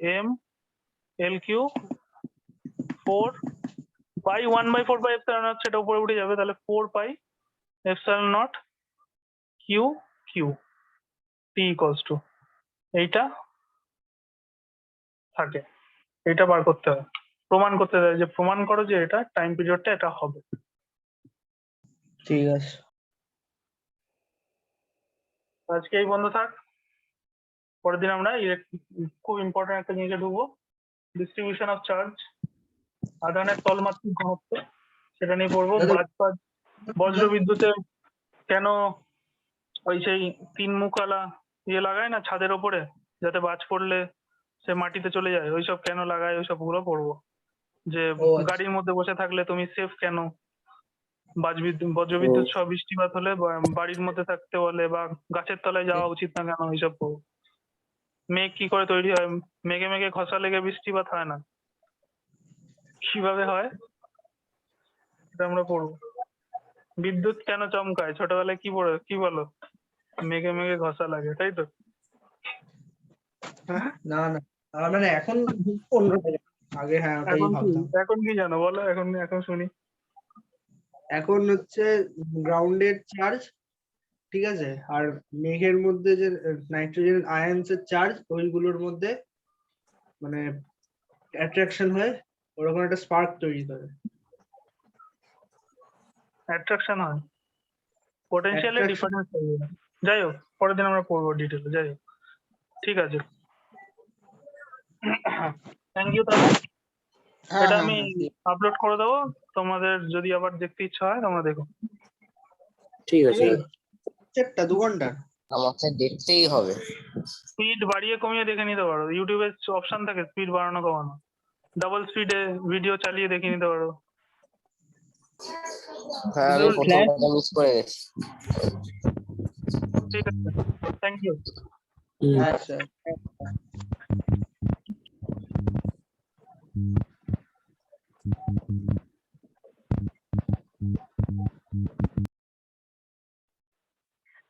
এল কিউ 4/1/4πε0, সেটা উপরে উঠে যাবে, তাহলে 4πε0 কিউ টি ইকস টু এইটা থাকে। এটা বার করতে হয়, প্রমাণ করতে হয় যে প্রমাণ করো যে এটা টাইম পিরিয়ডটা এটা হবে। ঠিক আছে। আজকে এই বন্ধ থাক, পরের দিন আমরা খুব ইম্পর্টেন্ট একটা জিনিসে ঢুকবো, ডিস্ট্রিবিউশন অফ চার্জ, আধানের তলমাত্রিক ঘনত্ব, সেটা নিয়ে পড়বো। বজ্র বিদ্যুতে কেন ওই সেই 3 মুখওয়ালা ইয়ে লাগায় না ছাদের ওপরে, যাতে বাজ পড়লে সে মাটিতে চলে যায়, ওইসব কেন লাগায়, ওইসব গুলো পড়বো। যে গাড়ির মধ্যে বসে থাকলে তুমি সেফ কেন, বজ্রবিদ্যুৎ সহ বৃষ্টিপাত হলে বাড়ির মধ্যে থাকতে বলে, বা গাছের তলায় যাওয়া উচিত না কেন, এইসব পড়বো। মেঘ কি করে তৈরি হয়, মেঘে মেঘে ঘষা লেগে বৃষ্টিপাত হয় না, কিভাবে হয় এটা আমরা পড়বো। বিদ্যুৎ কেন চমকায়, ছোটবেলায় কি বলো, মেঘে মেঘে ঘষা লাগে, তাই তো? না না, মানে এখন অন্যটা, আগে হ্যাঁ ওটাই ভাবতাম। এখন কি জানো বলো, এখন শুনি। এখন হচ্ছে গ্রাউন্ডের চার্জ, ঠিক আছে, আর মেঘের মধ্যে যে নাইট্রোজেন আয়নস এর চার্জ, ওইগুলোর মধ্যে মানে অ্যাট্রাকশন হয়, ওরকম একটা স্পার্ক তৈরি করে। অ্যাট্রাকশন হয়, পোটেনশিয়ালে ডিফারেন্স হবে। যাই হোক, পরের দিন আমরা পড়বো ডিটেলে। যাই হোক, ঠিক আছে, থ্যাংক ইউ। তাহলে এটা আমি আপলোড করে দেবো, তোমাদের যদি আবার দেখতে ইচ্ছা হয় তোমরা দেখো। ঠিক আছে। 2 ঘন্টা আমাকে দেখতেই হবে। স্পিড বাড়িয়ে কমিয়ে দেখে নিতে পারো, ইউটিউবে অপশন থাকে স্পিড বাড়ানো কমানো, ডাবল স্পিডে ভিডিও চালিয়ে দেখে নিতে পারো। হ্যাঁ, আমি প্রথমটা মিস করে গেছি। ঠিক আছে, থ্যাংক ইউ। আচ্ছা।